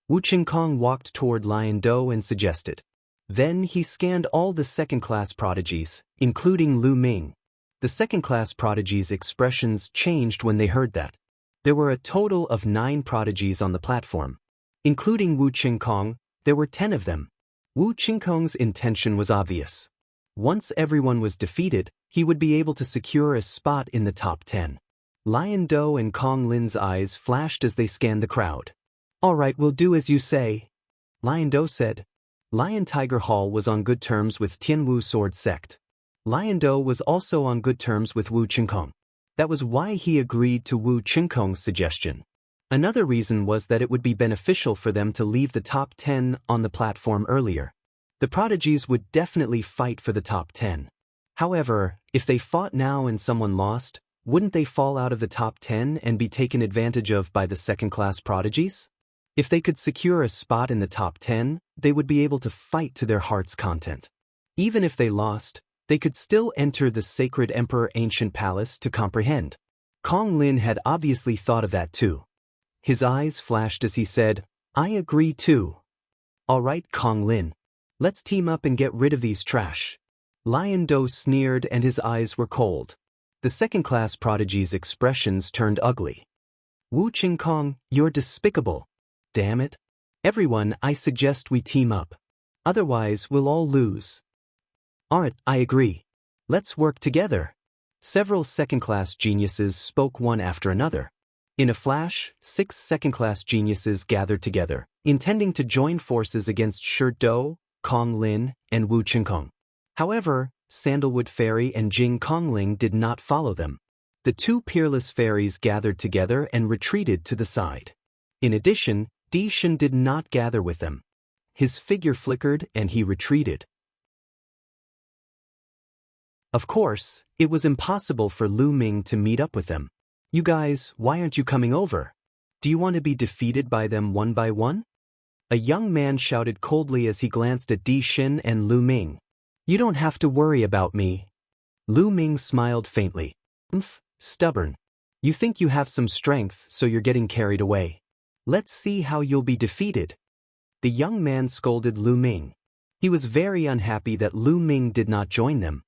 S1: Wu Qingkong walked toward Lion Do and suggested. Then he scanned all the second-class prodigies, including Lu Ming. The second-class prodigies' expressions changed when they heard that. There were a total of 9 prodigies on the platform. Including Wu Qingkong, there were 10 of them. Wu Qingkong's intention was obvious. Once everyone was defeated, he would be able to secure a spot in the top 10. Lion Do and Kong Lin's eyes flashed as they scanned the crowd. All right, we'll do as you say, Lion Do said. Lion Tiger Hall was on good terms with Tianwu Sword Sect. Lion Do was also on good terms with Wu Qingkong. That was why he agreed to Wu Qingkong's suggestion. Another reason was that it would be beneficial for them to leave the top 10 on the platform earlier. The prodigies would definitely fight for the top 10. However, if they fought now and someone lost, wouldn't they fall out of the top 10 and be taken advantage of by the second-class prodigies? If they could secure a spot in the top 10, they would be able to fight to their heart's content. Even if they lost, they could still enter the Sacred Emperor Ancient Palace to comprehend. Kong Lin had obviously thought of that too. His eyes flashed as he said, I agree too. All right, Kong Lin. Let's team up and get rid of these trash. Lion Do sneered and his eyes were cold. The second-class prodigy's expressions turned ugly. Wu Qingkong, you're despicable. Damn it. Everyone, I suggest we team up. Otherwise, we'll all lose. Alright, I agree. Let's work together. Several second-class geniuses spoke one after another. In a flash, 6 second-class geniuses gathered together, intending to join forces against Shi Do, Kong Lin, and Wu Qingkong. However, Sandalwood Fairy and Jing Kongling did not follow them. The 2 peerless fairies gathered together and retreated to the side. In addition, Di Shen did not gather with them. His figure flickered and he retreated. Of course, it was impossible for Lu Ming to meet up with them. You guys, why aren't you coming over? Do you want to be defeated by them one by one? A young man shouted coldly as he glanced at Di Shen and Lu Ming. You don't have to worry about me. Lu Ming smiled faintly. Stubborn. You think you have some strength, so you're getting carried away. Let's see how you'll be defeated. The young man scolded Lu Ming. He was very unhappy that Lu Ming did not join them.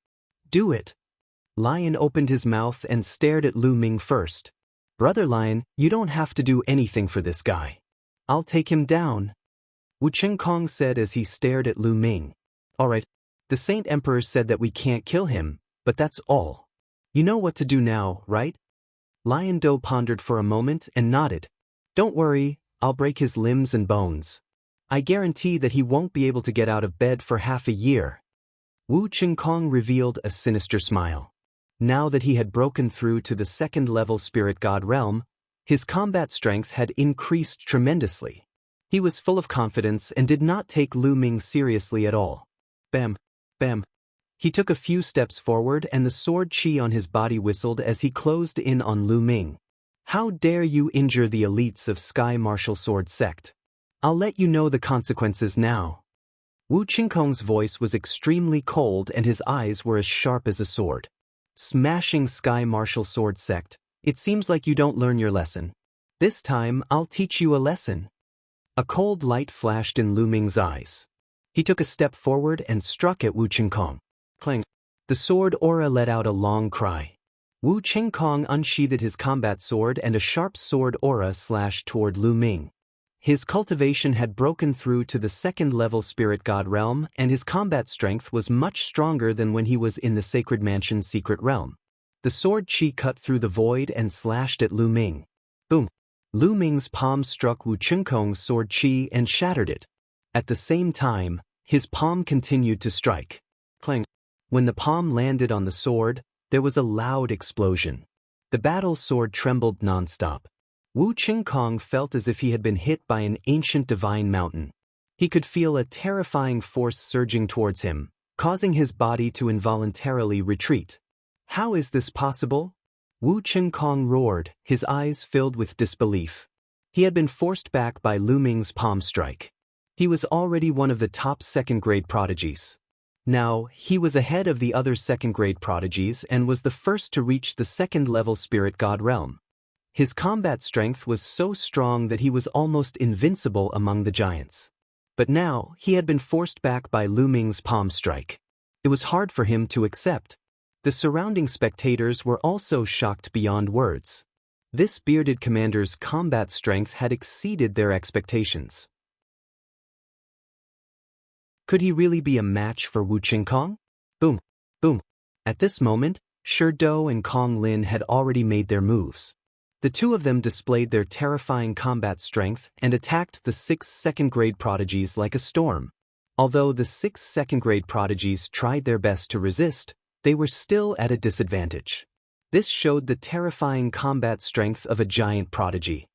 S1: Do it. Lion opened his mouth and stared at Lu Ming first. Brother Lion, you don't have to do anything for this guy. I'll take him down. Wu Qingkong said as he stared at Lu Ming. Alright, the Saint Emperor said that we can't kill him, but that's all. You know what to do now, right? Lion Do pondered for a moment and nodded. Don't worry, I'll break his limbs and bones. I guarantee that he won't be able to get out of bed for half a year. Wu Qingkong revealed a sinister smile. Now that he had broken through to the second-level spirit god realm, his combat strength had increased tremendously. He was full of confidence and did not take Lu Ming seriously at all. Bam, bam. He took a few steps forward and the sword chi on his body whistled as he closed in on Lu Ming. How dare you injure the elites of Sky Martial Sword Sect? I'll let you know the consequences now. Wu Qingkong's voice was extremely cold and his eyes were as sharp as a sword. Smashing Sky Martial Sword Sect, it seems like you don't learn your lesson. This time, I'll teach you a lesson. A cold light flashed in Lu Ming's eyes. He took a step forward and struck at Wu Qingkong. Clang. The sword aura let out a long cry. Wu Qingkong unsheathed his combat sword and a sharp sword aura slashed toward Lu Ming. His cultivation had broken through to the second-level spirit god realm and his combat strength was much stronger than when he was in the Sacred Mansion's secret realm. The sword chi cut through the void and slashed at Lu Ming. Boom! Lu Ming's palm struck Wu Qingkong's sword chi and shattered it. At the same time, his palm continued to strike. Clang! When the palm landed on the sword, there was a loud explosion. The battle sword trembled non-stop. Wu Qingkong felt as if he had been hit by an ancient divine mountain. He could feel a terrifying force surging towards him, causing his body to involuntarily retreat. How is this possible? Wu Qingkong roared, his eyes filled with disbelief. He had been forced back by Lu Ming's palm strike. He was already one of the top second-grade prodigies. Now, he was ahead of the other second-grade prodigies and was the first to reach the second-level spirit god realm. His combat strength was so strong that he was almost invincible among the giants. But now, he had been forced back by Lu Ming's palm strike. It was hard for him to accept. The surrounding spectators were also shocked beyond words. This bearded commander's combat strength had exceeded their expectations. Could he really be a match for Wu Qingkong? Boom! At this moment, Sherdou and Kong Lin had already made their moves. The two of them displayed their terrifying combat strength and attacked the 6 second-grade prodigies like a storm. Although the 6 second-grade prodigies tried their best to resist, they were still at a disadvantage. This showed the terrifying combat strength of a giant prodigy.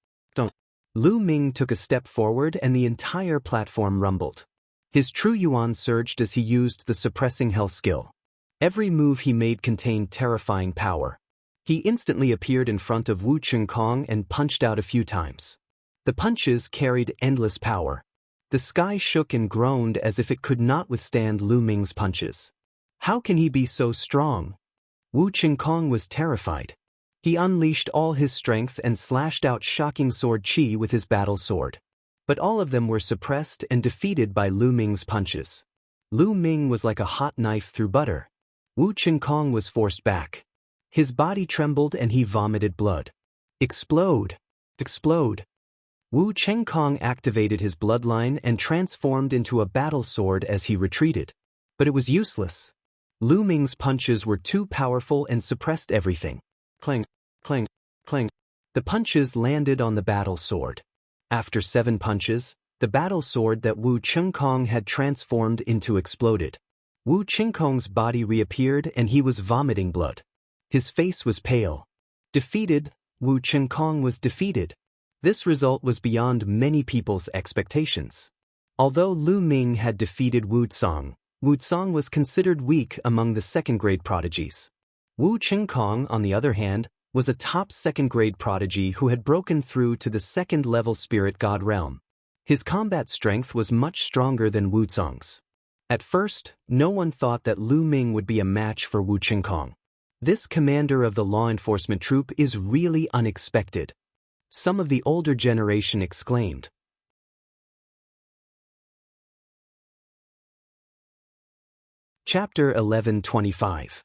S1: Lu Ming took a step forward and the entire platform rumbled. His true yuan surged as he used the suppressing hell skill. Every move he made contained terrifying power. He instantly appeared in front of Wu Chengkong and punched out a few times. The punches carried endless power. The sky shook and groaned as if it could not withstand Lu Ming's punches. How can he be so strong? Wu Chengkong was terrified. He unleashed all his strength and slashed out shocking sword chi with his battle sword. But all of them were suppressed and defeated by Lu Ming's punches. Lu Ming was like a hot knife through butter. Wu Chengkong was forced back. His body trembled and he vomited blood. Explode! Explode! Wu Chengkong activated his bloodline and transformed into a battle sword as he retreated. But it was useless. Lu Ming's punches were too powerful and suppressed everything. Clang, clang, clang. The punches landed on the battle sword. After 7 punches, the battle sword that Wu Chengkong had transformed into exploded. Wu Chengkong's body reappeared and he was vomiting blood. His face was pale. Defeated, Wu Chengkong was defeated. This result was beyond many people's expectations. Although Lu Ming had defeated Wu Cong was considered weak among the second-grade prodigies. Wu Chengkong, on the other hand, was a top second-grade prodigy who had broken through to the second-level spirit god realm. His combat strength was much stronger than Wu Cong's. At first, no one thought that Lu Ming would be a match for Wu Chengkong. This commander of the law enforcement troop is really unexpected. Some of the older generation exclaimed. Chapter 11:25.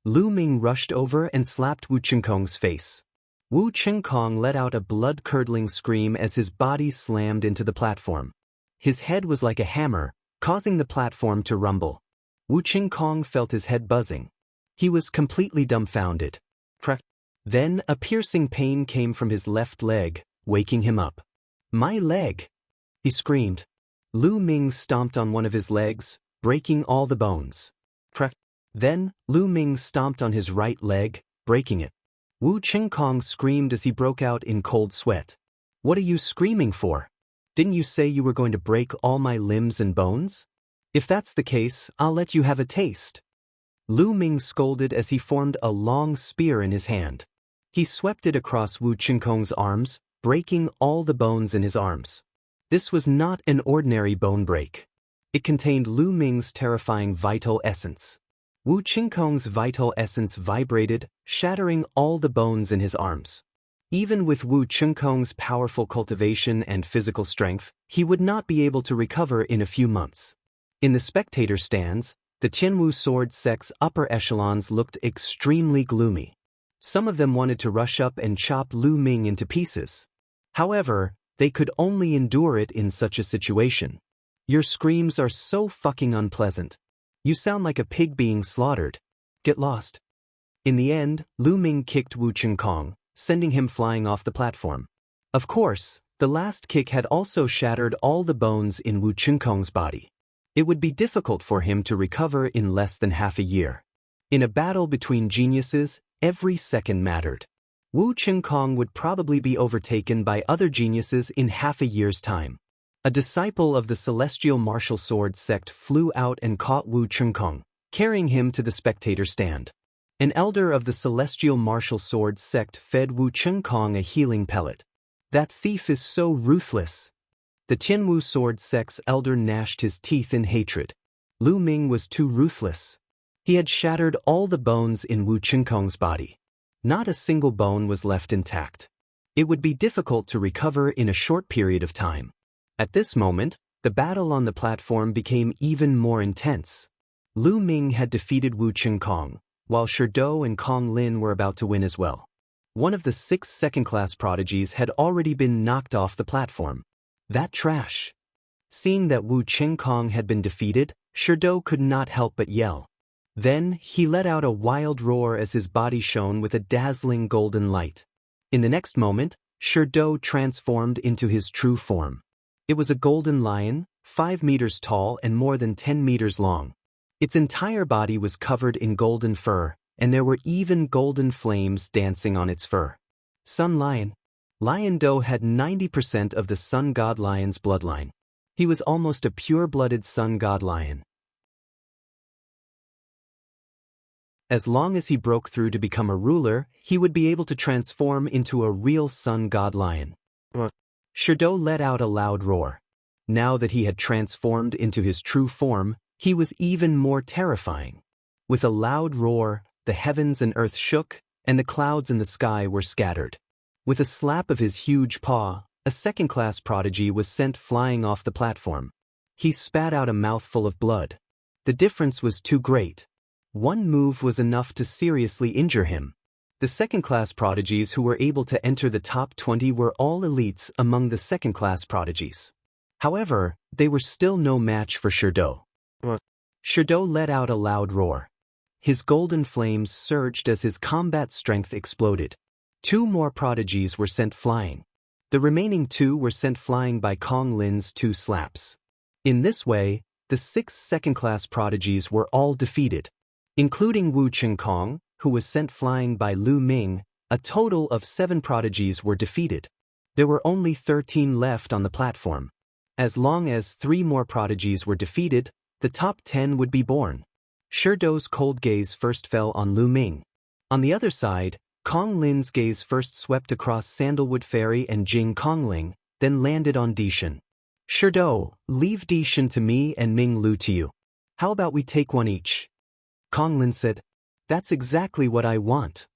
S1: Lu Ming rushed over and slapped Wu Chengkong's face. Wu Chengkong let out a blood-curdling scream as his body slammed into the platform. His head was like a hammer, causing the platform to rumble. Wu Chengkong felt his head buzzing. He was completely dumbfounded. Then a piercing pain came from his left leg, waking him up. "My leg!" he screamed. Lu Ming stomped on one of his legs, breaking all the bones. Then, Lu Ming stomped on his right leg, breaking it. Wu Chengkong screamed as he broke out in cold sweat. "What are you screaming for? Didn't you say you were going to break all my limbs and bones? If that's the case, I'll let you have a taste." Lu Ming scolded as he formed a long spear in his hand. He swept it across Wu Chengkong's arms, breaking all the bones in his arms. This was not an ordinary bone break. It contained Lu Ming's terrifying vital essence. Wu Chengkong's vital essence vibrated, shattering all the bones in his arms. Even with Wu Chengkong's powerful cultivation and physical strength, he would not be able to recover in a few months. In the spectator stands, the Tianwu sword sect's upper echelons looked extremely gloomy. Some of them wanted to rush up and chop Lu Ming into pieces. However, they could only endure it in such a situation. "Your screams are so fucking unpleasant. You sound like a pig being slaughtered. Get lost." In the end, Lu Ming kicked Wu Chengkong, sending him flying off the platform. Of course, the last kick had also shattered all the bones in Wu Chengkong's body. It would be difficult for him to recover in less than half a year. In a battle between geniuses, every second mattered. Wu Chengkong would probably be overtaken by other geniuses in half a year's time. A disciple of the celestial martial sword sect flew out and caught Wu Chengkong, carrying him to the spectator stand. An elder of the celestial martial sword sect fed Wu Chengkong a healing pellet. "That thief is so ruthless." The Tianwu sword sect's elder gnashed his teeth in hatred. Lu Ming was too ruthless. He had shattered all the bones in Wu Chengkong's body. Not a single bone was left intact. It would be difficult to recover in a short period of time. At this moment, the battle on the platform became even more intense. Lu Ming had defeated Wu Chengkong, while Sherdou and Kong Lin were about to win as well. One of the 6 second-class prodigies had already been knocked off the platform. That trash! Seeing that Wu Chengkong had been defeated, Sherdou could not help but yell. Then, he let out a wild roar as his body shone with a dazzling golden light. In the next moment, Sherdou transformed into his true form. It was a golden lion, 5 meters tall and more than 10 meters long. Its entire body was covered in golden fur, and there were even golden flames dancing on its fur. Sun Lion. Lion Do had 90% of the sun god lion's bloodline. He was almost a pure-blooded sun god lion. As long as he broke through to become a ruler, he would be able to transform into a real sun god lion. Sherdou let out a loud roar. Now that he had transformed into his true form, he was even more terrifying. With a loud roar, the heavens and earth shook, and the clouds in the sky were scattered. With a slap of his huge paw, a second-class prodigy was sent flying off the platform. He spat out a mouthful of blood. The difference was too great. One move was enough to seriously injure him. The second-class prodigies who were able to enter the top 20 were all elites among the second-class prodigies. However, they were still no match for Sherdou. Sherdou let out a loud roar. His golden flames surged as his combat strength exploded. 2 more prodigies were sent flying. The remaining 2 were sent flying by Kong Lin's 2 slaps. In this way, the 6 second-class prodigies were all defeated, including Wu Qingkong, who was sent flying by Lu Ming. A total of 7 prodigies were defeated. There were only 13 left on the platform. As long as 3 more prodigies were defeated, the top 10 would be born. Sherdou's cold gaze first fell on Lu Ming. On the other side, Kong Lin's gaze first swept across Sandalwood Fairy and Jing Kongling, then landed on Dishan. Sherdou, leave Dishan to me and Ming Lu to you. How about we take one each? Kong Lin said, that's exactly what I want.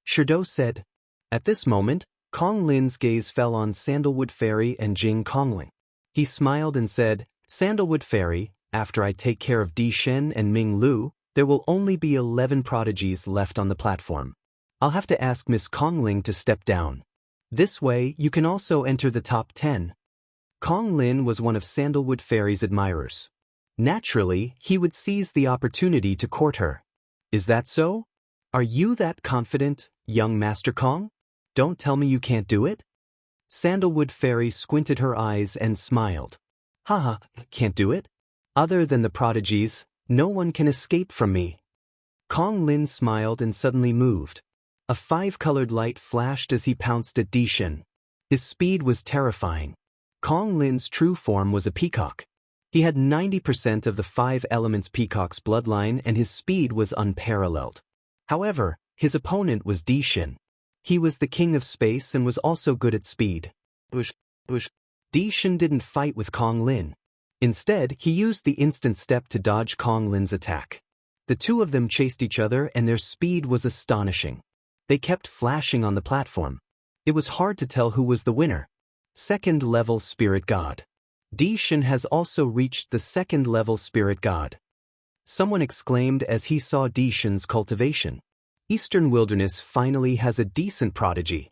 S1: Sherdou said. At this moment, Kong Lin's gaze fell on Sandalwood Fairy and Jing Kongling. He smiled and said, Sandalwood Fairy, after I take care of Dishan and Ming Lu, there will only be 11 prodigies left on the platform. I'll have to ask Miss Kongling to step down. This way, you can also enter the top 10. Kong Lin was one of Sandalwood Fairy's admirers. Naturally, he would seize the opportunity to court her. Is that so? Are you that confident, young Master Kong? Don't tell me you can't do it? Sandalwood Fairy squinted her eyes and smiled. Haha, can't do it? Other than the prodigies, no one can escape from me. Kong Lin smiled and suddenly moved. A 5-colored light flashed as he pounced at Dishan. His speed was terrifying. Kong Lin's true form was a peacock. He had 90% of the 5 elements peacock's bloodline and his speed was unparalleled. However, his opponent was Dishan. He was the king of space and was also good at speed. Dishan didn't fight with Kong Lin. Instead, he used the instant step to dodge Kong Lin's attack. The 2 of them chased each other and their speed was astonishing. They kept flashing on the platform. It was hard to tell who was the winner. Second-level Spirit God. Dishan has also reached the second-level Spirit God. Someone exclaimed as he saw Dishan's cultivation. Eastern Wilderness finally has a decent prodigy.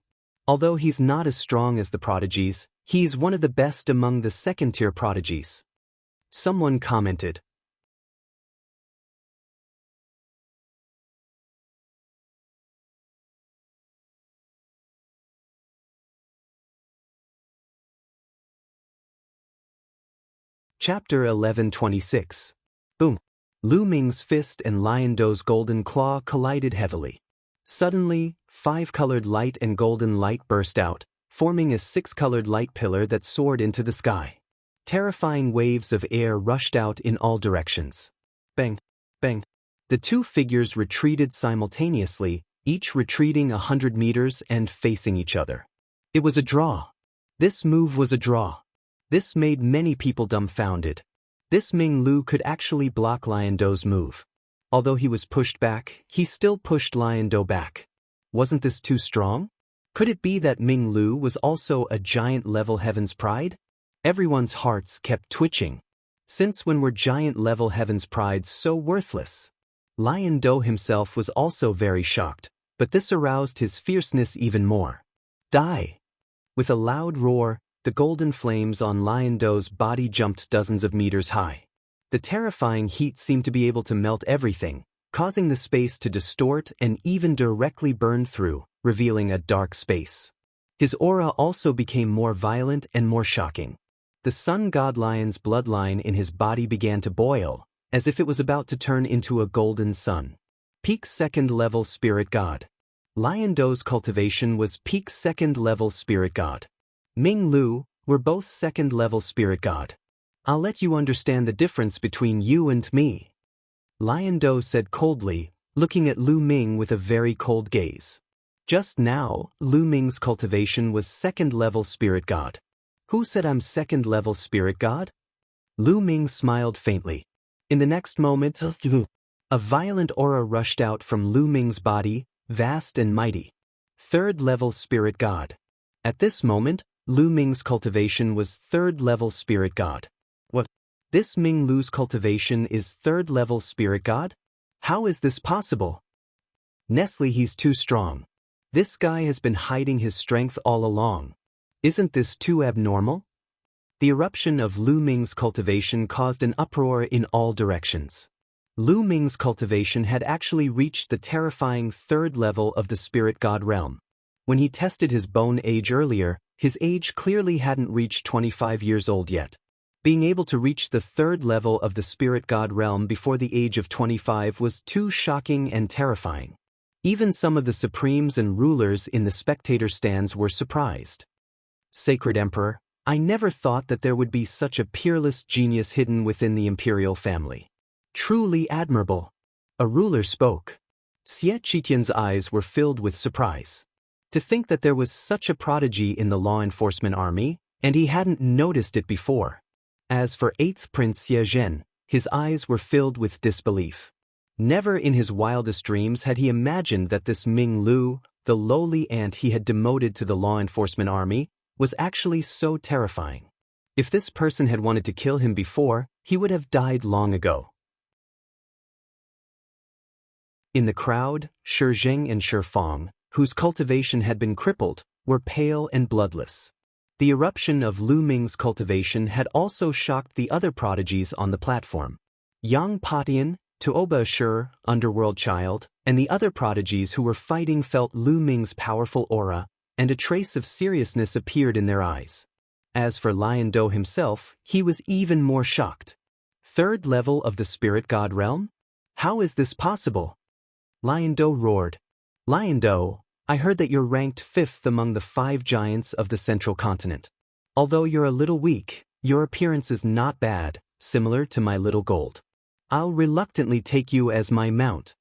S1: Although he's not as strong as the prodigies, he's one of the best among the second-tier prodigies. Someone commented. Chapter 11:26. Boom. Lu Ming's fist and Lion Do's golden claw collided heavily. Suddenly, 5-colored light and golden light burst out, forming a 6-colored light pillar that soared into the sky. Terrifying waves of air rushed out in all directions. Bang! Bang! The 2 figures retreated simultaneously, each retreating 100 meters and facing each other. It was a draw. This move was a draw. This made many people dumbfounded. This Ming Lu could actually block Lion Do's move. Although he was pushed back, he still pushed Lion Do back. Wasn't this too strong? Could it be that Ming Lu was also a giant-level Heaven's Pride? Everyone's hearts kept twitching. Since when were giant-level Heaven's Prides so worthless? Lion Do himself was also very shocked, but this aroused his fierceness even more. Die! With a loud roar, the golden flames on Lion Do's body jumped dozens of meters high. The terrifying heat seemed to be able to melt everything, causing the space to distort and even directly burn through, revealing a dark space. His aura also became more violent and more shocking. The sun god lion's bloodline in his body began to boil, as if it was about to turn into a golden sun. Peak second-level spirit god. Lion Do's cultivation was peak second-level spirit god. Ming Lu were both second-level spirit god. I'll let you understand the difference between you and me, Lion Do said coldly, looking at Lu Ming with a very cold gaze. Just now, Lu Ming's cultivation was second-level spirit god. Who said I'm second-level spirit god? Lu Ming smiled faintly. In the next moment, a violent aura rushed out from Lu Ming's body, vast and mighty. Third-level spirit god. At this moment, Lu Ming's cultivation was third-level spirit god. What? This Ming Lu's cultivation is third-level spirit god? How is this possible? Nestle, he's too strong. This guy has been hiding his strength all along. Isn't this too abnormal? The eruption of Lu Ming's cultivation caused an uproar in all directions. Lu Ming's cultivation had actually reached the terrifying third level of the spirit god realm. When he tested his bone age earlier, his age clearly hadn't reached 25 years old yet. Being able to reach the third level of the spirit god realm before the age of 25 was too shocking and terrifying. Even some of the supremes and rulers in the spectator stands were surprised. Sacred Emperor, I never thought that there would be such a peerless genius hidden within the imperial family. Truly admirable. A ruler spoke. Xie Qitian's eyes were filled with surprise. To think that there was such a prodigy in the law enforcement army, and he hadn't noticed it before. As for 8th Prince Xie Zhen, his eyes were filled with disbelief. Never in his wildest dreams had he imagined that this Ming Lu, the lowly ant he had demoted to the law enforcement army, was actually so terrifying. If this person had wanted to kill him before, he would have died long ago. In the crowd, Shi Zheng and Shi Fang, whose cultivation had been crippled, were pale and bloodless. The eruption of Lu Ming's cultivation had also shocked the other prodigies on the platform. Yang Patian, Tuoba Ashur, Underworld Child, and the other prodigies who were fighting felt Lu Ming's powerful aura, and a trace of seriousness appeared in their eyes. As for Lion Do himself, he was even more shocked. Third level of the spirit god realm? How is this possible? Lion Do roared. Lion Do, I heard that you're ranked 5th among the 5 giants of the central continent. Although you're a little weak, your appearance is not bad, similar to my little gold. I'll reluctantly take you as my mount.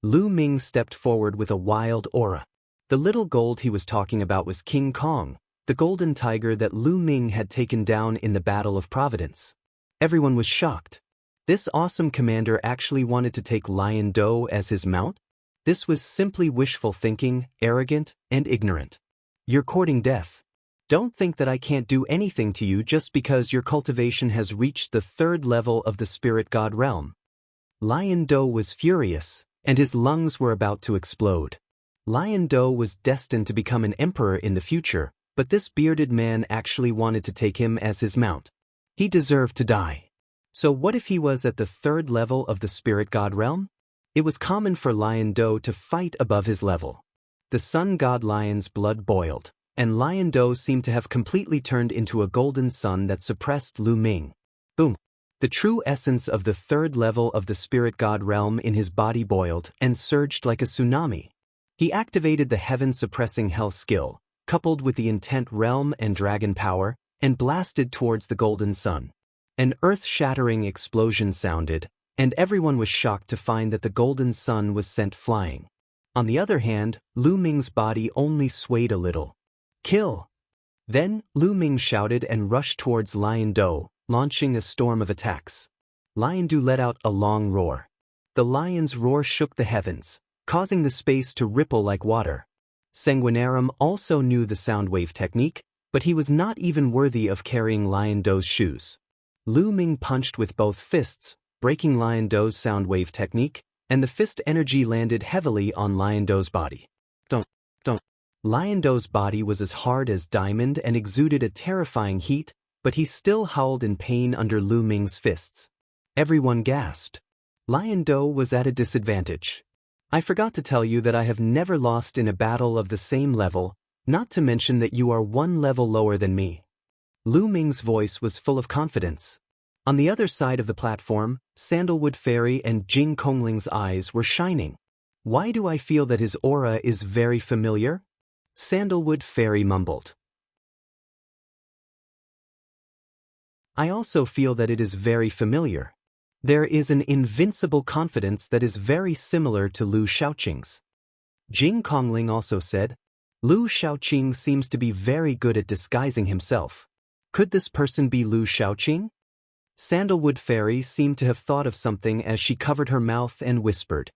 S1: Lu Ming stepped forward with a wild aura. The little gold he was talking about was King Kong, the golden tiger that Lu Ming had taken down in the Battle of Providence. Everyone was shocked. This awesome commander actually wanted to take Lion Do as his mount? This was simply wishful thinking, arrogant, and ignorant. You're courting death. Don't think that I can't do anything to you just because your cultivation has reached the third level of the spirit god realm. Lion Do was furious, and his lungs were about to explode. Lion Do was destined to become an emperor in the future, but this bearded man actually wanted to take him as his mount. He deserved to die. So what if he was at the third level of the spirit god realm? It was common for Lion Do to fight above his level. The sun god lion's blood boiled, and Lion Do seemed to have completely turned into a golden sun that suppressed Lu Ming. Boom! The true essence of the third level of the spirit god realm in his body boiled and surged like a tsunami. He activated the heaven-suppressing hell skill, coupled with the intent realm and dragon power, and blasted towards the golden sun. An earth-shattering explosion sounded, and everyone was shocked to find that the golden sun was sent flying. On the other hand, Lu Ming's body only swayed a little. Kill! Then, Lu Ming shouted and rushed towards Lion Do, launching a storm of attacks. Lion Do let out a long roar. The lion's roar shook the heavens, causing the space to ripple like water. Sanguinarum also knew the sound wave technique, but he was not even worthy of carrying Lion Do's shoes. Lu Ming punched with both fists, breaking Lion Do's sound wave technique, and the fist energy landed heavily on Lion Do's body. Don't. Lion Do's body was as hard as diamond and exuded a terrifying heat, but he still howled in pain under Lu Ming's fists. Everyone gasped. Lion Do was at a disadvantage. I forgot to tell you that I have never lost in a battle of the same level, not to mention that you are one level lower than me. Lu Ming's voice was full of confidence. On the other side of the platform, Sandalwood Fairy and Jing Kongling's eyes were shining. Why do I feel that his aura is very familiar? Sandalwood Fairy mumbled. I also feel that it is very familiar. There is an invincible confidence that is very similar to Lu Shaoqing's. Jing Kongling also said, Lu Shaoqing seems to be very good at disguising himself. Could this person be Lu Shaoqing? Sandalwood Fairy seemed to have thought of something as she covered her mouth and whispered.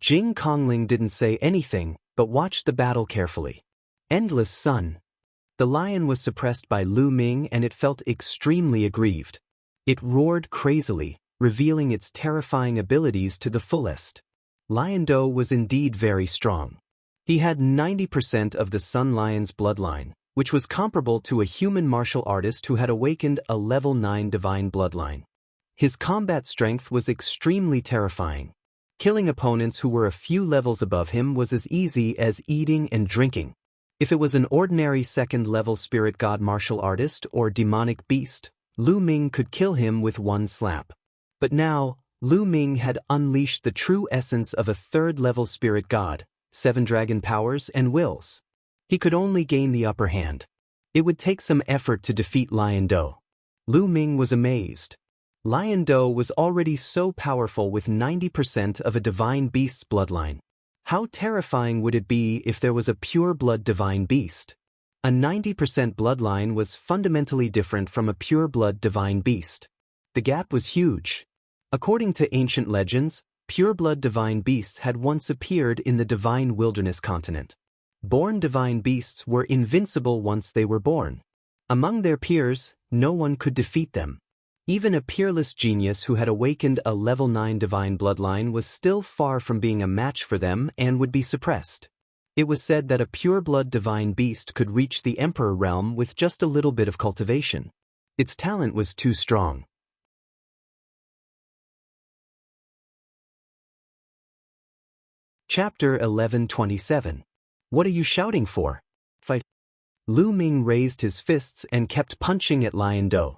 S1: Jing Kongling didn't say anything, but watched the battle carefully. Endless Sun. The lion was suppressed by Lu Ming and it felt extremely aggrieved. It roared crazily, revealing its terrifying abilities to the fullest. Lion Do was indeed very strong. He had 90% of the Sun Lion's bloodline, which was comparable to a human martial artist who had awakened a level 9 divine bloodline. His combat strength was extremely terrifying. Killing opponents who were a few levels above him was as easy as eating and drinking. If it was an ordinary second-level spirit god martial artist or demonic beast, Lu Ming could kill him with one slap. But now, Lu Ming had unleashed the true essence of a third-level spirit god, 7 dragon powers and wills. He could only gain the upper hand. It would take some effort to defeat Lion Do. Lu Ming was amazed. Lion Do was already so powerful with 90% of a divine beast's bloodline. How terrifying would it be if there was a pure-blood divine beast? A 90% bloodline was fundamentally different from a pure-blood divine beast. The gap was huge. According to ancient legends, pure-blood divine beasts had once appeared in the divine wilderness continent. Born divine beasts were invincible once they were born. Among their peers, no one could defeat them. Even a peerless genius who had awakened a level 9 divine bloodline was still far from being a match for them and would be suppressed. It was said that a pure-blood divine beast could reach the Emperor realm with just a little bit of cultivation. Its talent was too strong. Chapter 1127. What are you shouting for? Fight. Lu Ming raised his fists and kept punching at Lion Do.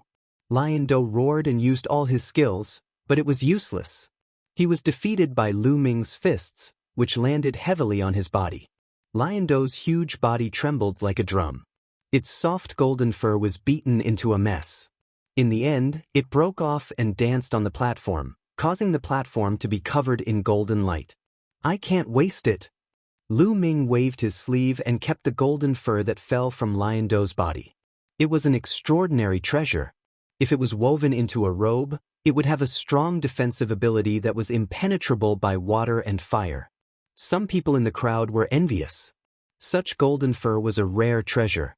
S1: Lion Do roared and used all his skills, but it was useless. He was defeated by Lu Ming's fists, which landed heavily on his body. Lion Do's huge body trembled like a drum. Its soft golden fur was beaten into a mess. In the end, it broke off and danced on the platform, causing the platform to be covered in golden light. I can't waste it. Lu Ming waved his sleeve and kept the golden fur that fell from Lion Do's body. It was an extraordinary treasure. If it was woven into a robe, it would have a strong defensive ability that was impenetrable by water and fire. Some people in the crowd were envious. Such golden fur was a rare treasure.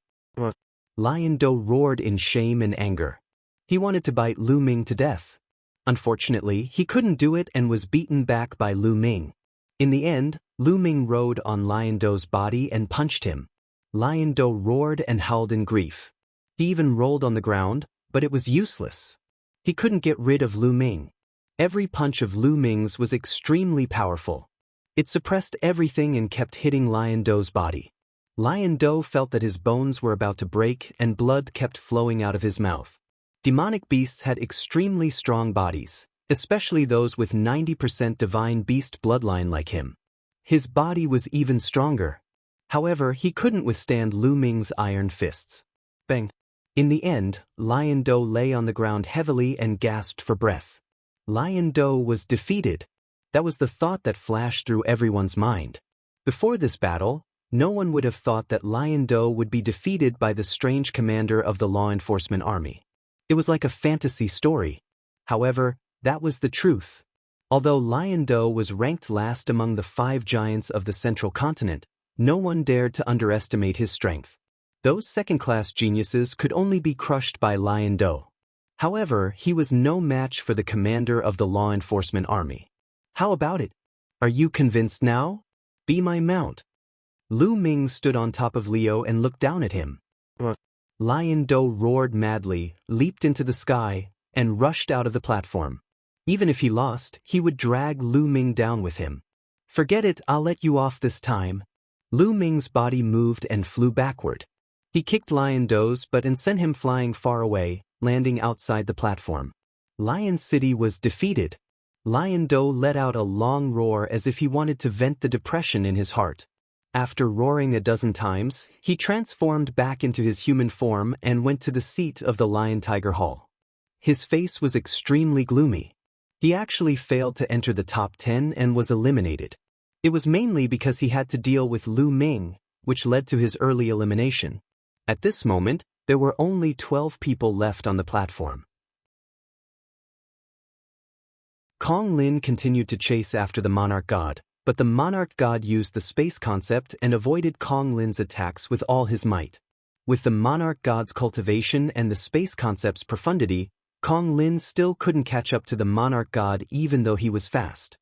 S1: Lion Do roared in shame and anger. He wanted to bite Lu Ming to death. Unfortunately, he couldn't do it and was beaten back by Lu Ming. In the end, Lu Ming rode on Lion Do's body and punched him. Lion Do roared and howled in grief. He even rolled on the ground, but it was useless. He couldn't get rid of Lu Ming. Every punch of Lu Ming's was extremely powerful. It suppressed everything and kept hitting Lion Do's body. Lion Do felt that his bones were about to break and blood kept flowing out of his mouth. Demonic beasts had extremely strong bodies, especially those with 90% divine beast bloodline like him. His body was even stronger. However, he couldn't withstand Lu Ming's iron fists. Bang! In the end, Lion Do lay on the ground heavily and gasped for breath. Lion Do was defeated. That was the thought that flashed through everyone's mind. Before this battle, no one would have thought that Lion Do would be defeated by the strange commander of the law enforcement army. It was like a fantasy story. However, that was the truth. Although Lion Do was ranked last among the 5 giants of the central continent, no one dared to underestimate his strength. Those second-class geniuses could only be crushed by Lion Do. However, he was no match for the commander of the law enforcement army. How about it? Are you convinced now? Be my mount. Lu Ming stood on top of Leo and looked down at him. Lion Do roared madly, leaped into the sky, and rushed out of the platform. Even if he lost, he would drag Lu Ming down with him. "Forget it, I'll let you off this time." Lu Ming's body moved and flew backward. He kicked Lion Do's but and sent him flying far away, landing outside the platform. Lion City was defeated. Lion Do let out a long roar as if he wanted to vent the depression in his heart. After roaring a dozen times, he transformed back into his human form and went to the seat of the Lion Tiger Hall. His face was extremely gloomy. He actually failed to enter the top 10 and was eliminated. It was mainly because he had to deal with Lu Ming, which led to his early elimination. At this moment, there were only 12 people left on the platform. Kong Lin continued to chase after the Monarch God, but the Monarch God used the space concept and avoided Kong Lin's attacks with all his might. With the Monarch God's cultivation and the space concept's profundity, Kong Lin still couldn't catch up to the Monarch God even though he was fast.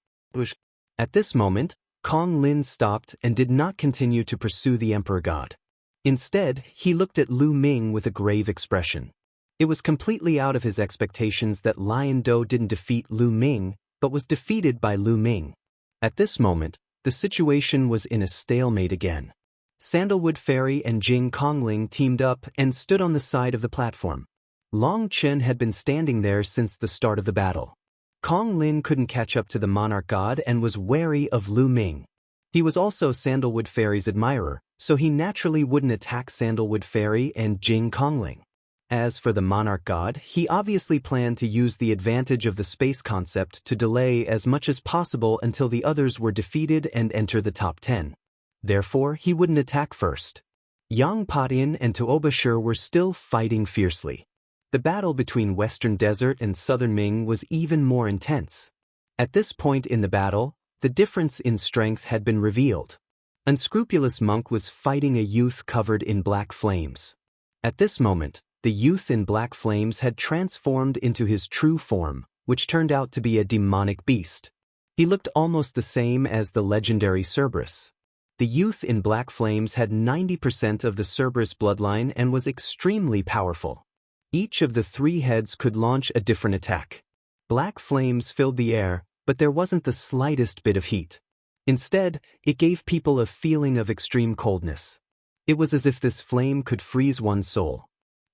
S1: At this moment, Kong Lin stopped and did not continue to pursue the Emperor God. Instead, he looked at Lu Ming with a grave expression. It was completely out of his expectations that Lion Do didn't defeat Lu Ming, but was defeated by Lu Ming. At this moment, the situation was in a stalemate again. Sandalwood Fairy and Jing Kongling teamed up and stood on the side of the platform. Long Chen had been standing there since the start of the battle. Kong Lin couldn't catch up to the Monarch God and was wary of Lu Ming. He was also Sandalwood Fairy's admirer, so he naturally wouldn't attack Sandalwood Fairy and Jing Kongling. As for the Monarch God, he obviously planned to use the advantage of the space concept to delay as much as possible until the others were defeated and enter the top 10. Therefore, he wouldn't attack first. Yang Padian and Tuobashir were still fighting fiercely. The battle between Western Desert and Southern Ming was even more intense. At this point in the battle, the difference in strength had been revealed. Unscrupulous Monk was fighting a youth covered in black flames. At this moment, the youth in black flames had transformed into his true form, which turned out to be a demonic beast. He looked almost the same as the legendary Cerberus. The youth in black flames had 90% of the Cerberus bloodline and was extremely powerful. Each of the three heads could launch a different attack. Black flames filled the air, but there wasn't the slightest bit of heat. Instead, it gave people a feeling of extreme coldness. It was as if this flame could freeze one's soul.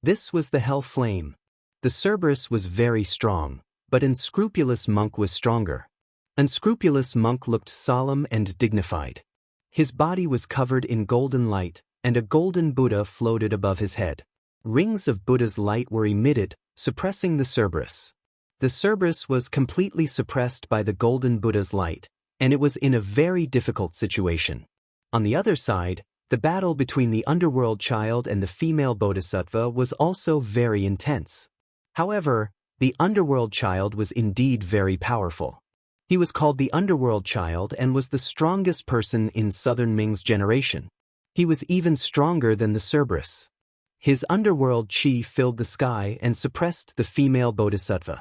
S1: This was the Hell Flame. The Cerberus was very strong, but Unscrupulous Monk was stronger. Unscrupulous Monk looked solemn and dignified. His body was covered in golden light, and a golden Buddha floated above his head. Rings of Buddha's light were emitted, suppressing the Cerberus. The Cerberus was completely suppressed by the golden Buddha's light, and it was in a very difficult situation. On the other side, the battle between the underworld child and the female bodhisattva was also very intense. However, the underworld child was indeed very powerful. He was called the underworld child and was the strongest person in Southern Ming's generation. He was even stronger than the Cerberus. His underworld chi filled the sky and suppressed the female bodhisattva.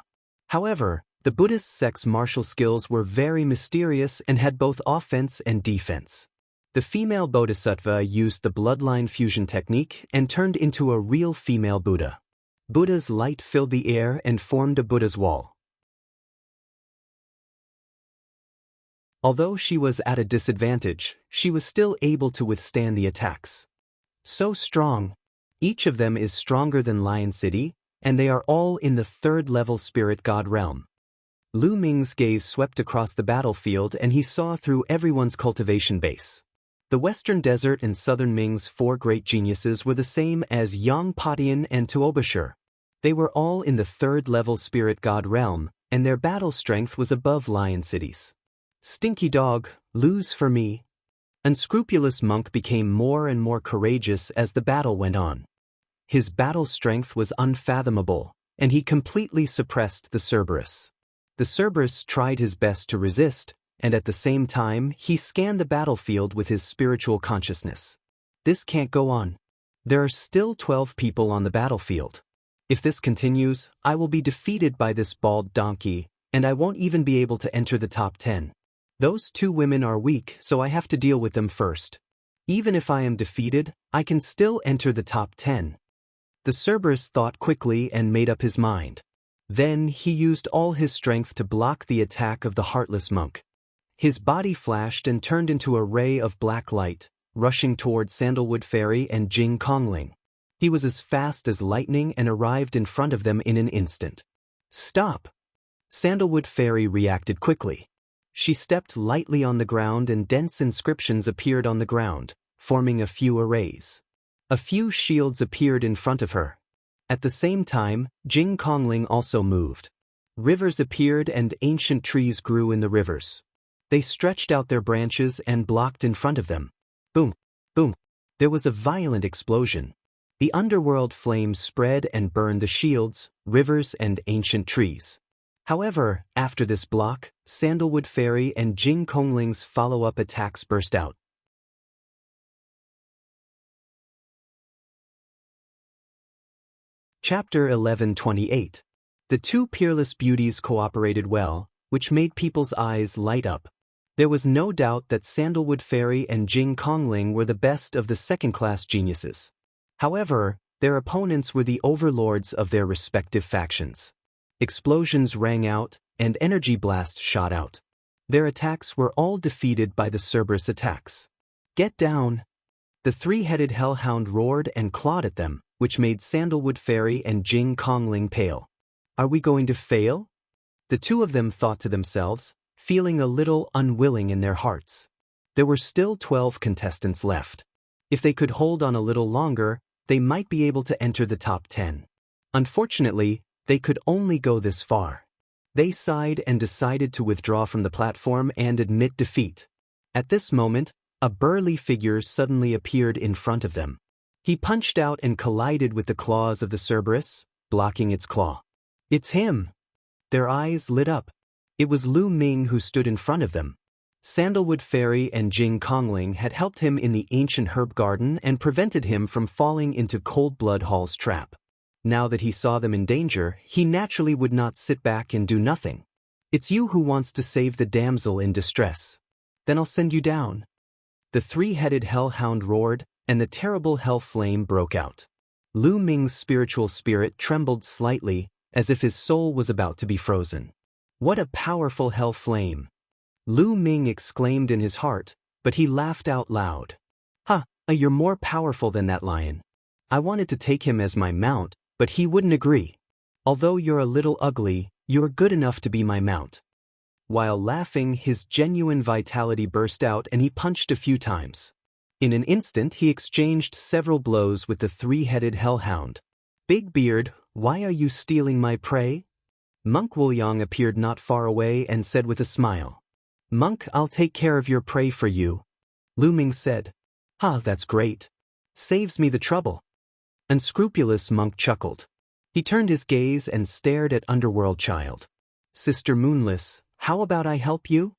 S1: However, the Buddhist sect's martial skills were very mysterious and had both offense and defense. The female bodhisattva used the bloodline fusion technique and turned into a real female Buddha. Buddha's light filled the air and formed a Buddha's wall. Although she was at a disadvantage, she was still able to withstand the attacks. So strong. Each of them is stronger than Lion City, and they are all in the third-level spirit god realm. Lu Ming's gaze swept across the battlefield and he saw through everyone's cultivation base. The Western Desert and Southern Ming's four great geniuses were the same as Yang Padian and Tuobashir. They were all in the third-level spirit god realm, and their battle strength was above Lion City's. Stinky dog, lose for me. Unscrupulous Monk became more and more courageous as the battle went on. His battle strength was unfathomable, and he completely suppressed the Cerberus. The Cerberus tried his best to resist, and at the same time, he scanned the battlefield with his spiritual consciousness. This can't go on. There are still 12 people on the battlefield. If this continues, I will be defeated by this bald donkey, and I won't even be able to enter the top 10. Those two women are weak, so I have to deal with them first. Even if I am defeated, I can still enter the top 10. The Cerberus thought quickly and made up his mind. Then he used all his strength to block the attack of the heartless monk. His body flashed and turned into a ray of black light, rushing toward Sandalwood Fairy and Jing Kongling. He was as fast as lightning and arrived in front of them in an instant. "Stop!" Sandalwood Fairy reacted quickly. She stepped lightly on the ground and dense inscriptions appeared on the ground, forming a few arrays. A few shields appeared in front of her. At the same time, Jing Kongling also moved. Rivers appeared and ancient trees grew in the rivers. They stretched out their branches and blocked in front of them. Boom! Boom! There was a violent explosion. The underworld flames spread and burned the shields, rivers and ancient trees. However, after this block, Sandalwood Fairy and Jing Kongling's follow-up attacks burst out. Chapter 11:28. The two peerless beauties cooperated well, which made people's eyes light up. There was no doubt that Sandalwood Fairy and Jing Kongling were the best of the second-class geniuses. However, their opponents were the overlords of their respective factions. Explosions rang out, and energy blasts shot out. Their attacks were all defeated by the Cerberus attacks. "Get down!" The three-headed hellhound roared and clawed at them, which made Sandalwood Fairy and Jing Kongling pale. "Are we going to fail?" The two of them thought to themselves, feeling a little unwilling in their hearts. There were still 12 contestants left. If they could hold on a little longer, they might be able to enter the top 10. Unfortunately, they could only go this far. They sighed and decided to withdraw from the platform and admit defeat. At this moment, a burly figure suddenly appeared in front of them. He punched out and collided with the claws of the Cerberus, blocking its claw. "It's him!" Their eyes lit up. It was Lu Ming who stood in front of them. Sandalwood Fairy and Jing Kongling had helped him in the ancient herb garden and prevented him from falling into Cold Blood Hall's trap. Now that he saw them in danger, he naturally would not sit back and do nothing. "It's you who wants to save the damsel in distress. Then I'll send you down." The three-headed hellhound roared, and the terrible hell flame broke out. Lu Ming's spiritual spirit trembled slightly, as if his soul was about to be frozen. "What a powerful hell flame!" Lu Ming exclaimed in his heart, but he laughed out loud. "Ha, you're more powerful than that lion. I wanted to take him as my mount, but he wouldn't agree. Although you're a little ugly, you're good enough to be my mount." While laughing, his genuine vitality burst out and he punched a few times. In an instant, he exchanged several blows with the three-headed hellhound. "Big Beard, why are you stealing my prey?" Monk Wuliang appeared not far away and said with a smile. "Monk, I'll take care of your prey for you." Lu Ming said. That's great. Saves me the trouble." Unscrupulous Monk chuckled. He turned his gaze and stared at Underworld Child. "Sister Moonless, how about I help you?"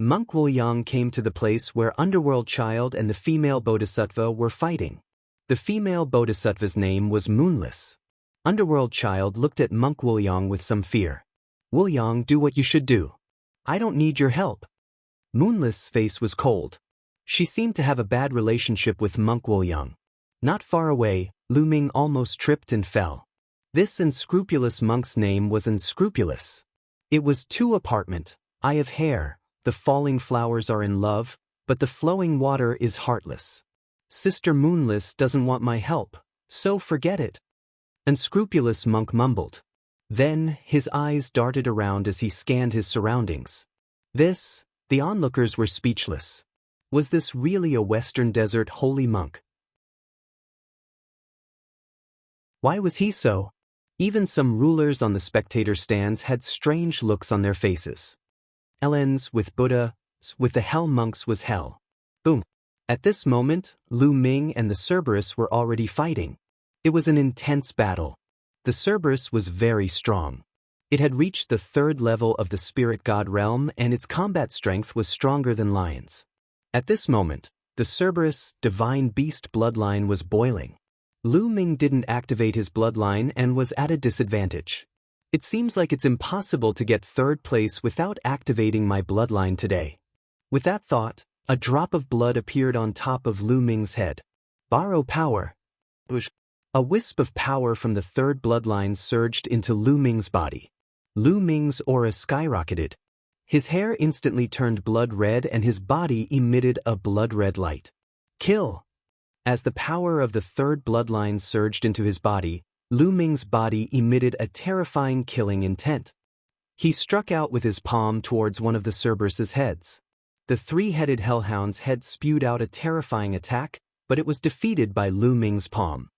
S1: Monk Wuliang came to the place where Underworld Child and the female Bodhisattva were fighting. The female Bodhisattva's name was Moonless. Underworld Child looked at Monk Wuliang with some fear. "Wuliang, do what you should do. I don't need your help." Moonless' face was cold. She seemed to have a bad relationship with Monk Wuliang. Not far away, Lu Ming almost tripped and fell. This unscrupulous monk's name was Unscrupulous. It was 2 apartment, Eye of Hair. The falling flowers are in love, but the flowing water is heartless. Sister Moonless doesn't want my help, so forget it. Unscrupulous Monk mumbled. Then, his eyes darted around as he scanned his surroundings. The onlookers were speechless. Was this really a Western Desert holy monk? Why was he so? Even some rulers on the spectator stands had strange looks on their faces. Elens with Buddha, with the hell monks was hell. Boom. At this moment, Lu Ming and the Cerberus were already fighting. It was an intense battle. The Cerberus was very strong. It had reached the 3rd level of the spirit god realm and its combat strength was stronger than lions. At this moment, the Cerberus divine beast bloodline was boiling. Lu Ming didn't activate his bloodline and was at a disadvantage. "It seems like it's impossible to get 3rd place without activating my bloodline today." With that thought, a drop of blood appeared on top of Lu Ming's head. "Borrow power." A wisp of power from the 3rd bloodline surged into Lu Ming's body. Lu Ming's aura skyrocketed. His hair instantly turned blood red and his body emitted a blood red light. Kill! As the power of the third bloodline surged into his body, Lu Ming's body emitted a terrifying killing intent. He struck out with his palm towards one of the Cerberus's heads. The three-headed hellhound's head spewed out a terrifying attack, but it was defeated by Lu Ming's palm.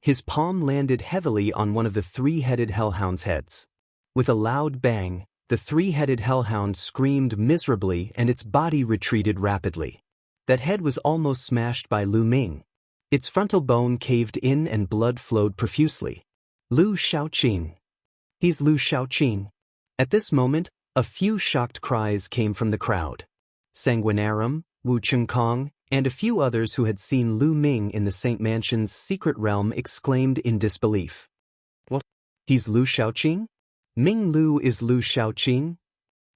S1: His palm landed heavily on one of the three-headed hellhound's heads. With a loud bang, the three-headed hellhound screamed miserably and its body retreated rapidly. That head was almost smashed by Lu Ming. Its frontal bone caved in and blood flowed profusely. Lu Shaoqing. He's Lu Shaoqing. At this moment, a few shocked cries came from the crowd. Sanguinarum, Wu Chengkong, and a few others who had seen Lu Ming in the Saint Mansion's secret realm exclaimed in disbelief. What? He's Lu Shaoqing? Ming Lu is Lu Shaoqing?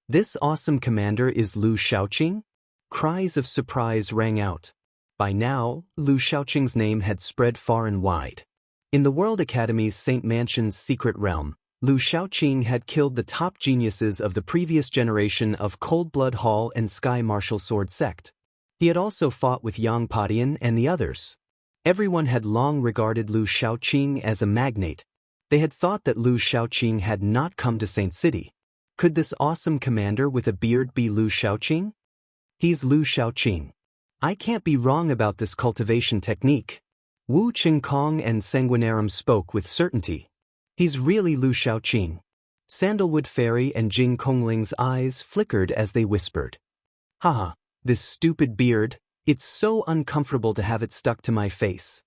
S1: This awesome commander is Lu Shaoqing? Cries of surprise rang out. By now, Lu Shaoqing's name had spread far and wide. In the World Academy's Saint Mansion's secret realm, Lu Shaoqing had killed the top geniuses of the previous generation of Cold Blood Hall and Sky Martial Sword sect. He had also fought with Yang Padian and the others. Everyone had long regarded Lu Shaoqing as a magnate. They had thought that Lu Shaoqing had not come to Saint City. Could this awesome commander with a beard be Lu Shaoqing? He's Lu Shaoqing. I can't be wrong about this cultivation technique. Wu Chengkong and Sanguinarum spoke with certainty. He's really Lu Shaoqing. Sandalwood Fairy and Jing Kongling's eyes flickered as they whispered. Haha, this stupid beard, it's so uncomfortable to have it stuck to my face.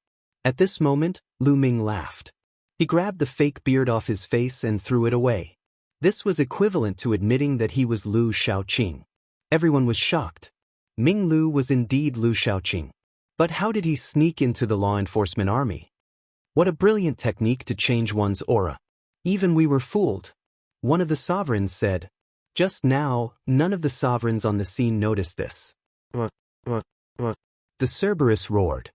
S1: At this moment, Lu Ming laughed. He grabbed the fake beard off his face and threw it away. This was equivalent to admitting that he was Lu Shaoqing. Everyone was shocked. Ming Lu was indeed Lu Shaoqing. But how did he sneak into the law enforcement army? What a brilliant technique to change one's aura. Even we were fooled. One of the sovereigns said. Just now, none of the sovereigns on the scene noticed this. What? The Cerberus roared.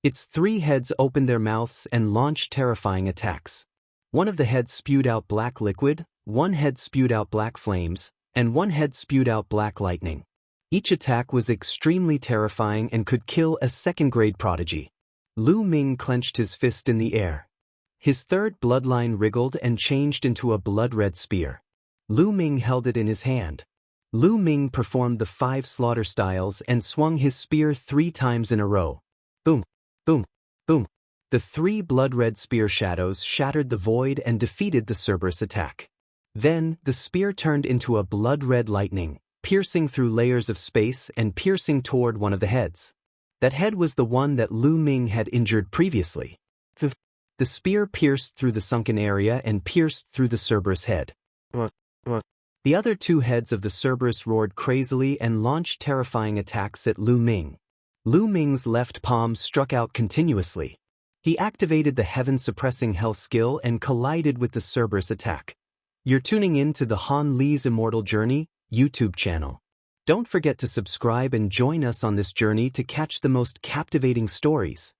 S1: Its three heads opened their mouths and launched terrifying attacks. One of the heads spewed out black liquid, one head spewed out black flames, and one head spewed out black lightning. Each attack was extremely terrifying and could kill a second-grade prodigy. Lu Ming clenched his fist in the air. His third bloodline wriggled and changed into a blood-red spear. Lu Ming held it in his hand. Lu Ming performed the 5 slaughter styles and swung his spear 3 times in a row. Boom, boom, boom. The 3 blood-red spear shadows shattered the void and defeated the Cerberus attack. Then, the spear turned into a blood-red lightning, piercing through layers of space and piercing toward one of the heads. That head was the one that Lu Ming had injured previously. The spear pierced through the sunken area and pierced through the Cerberus head. The other 2 heads of the Cerberus roared crazily and launched terrifying attacks at Lu Ming. Lu Ming's left palm struck out continuously. He activated the heaven-suppressing hell skill and collided with the Cerberus attack. You're tuning in to the Han Li's Immortal Journey YouTube channel. Don't forget to subscribe and join us on this journey to catch the most captivating stories.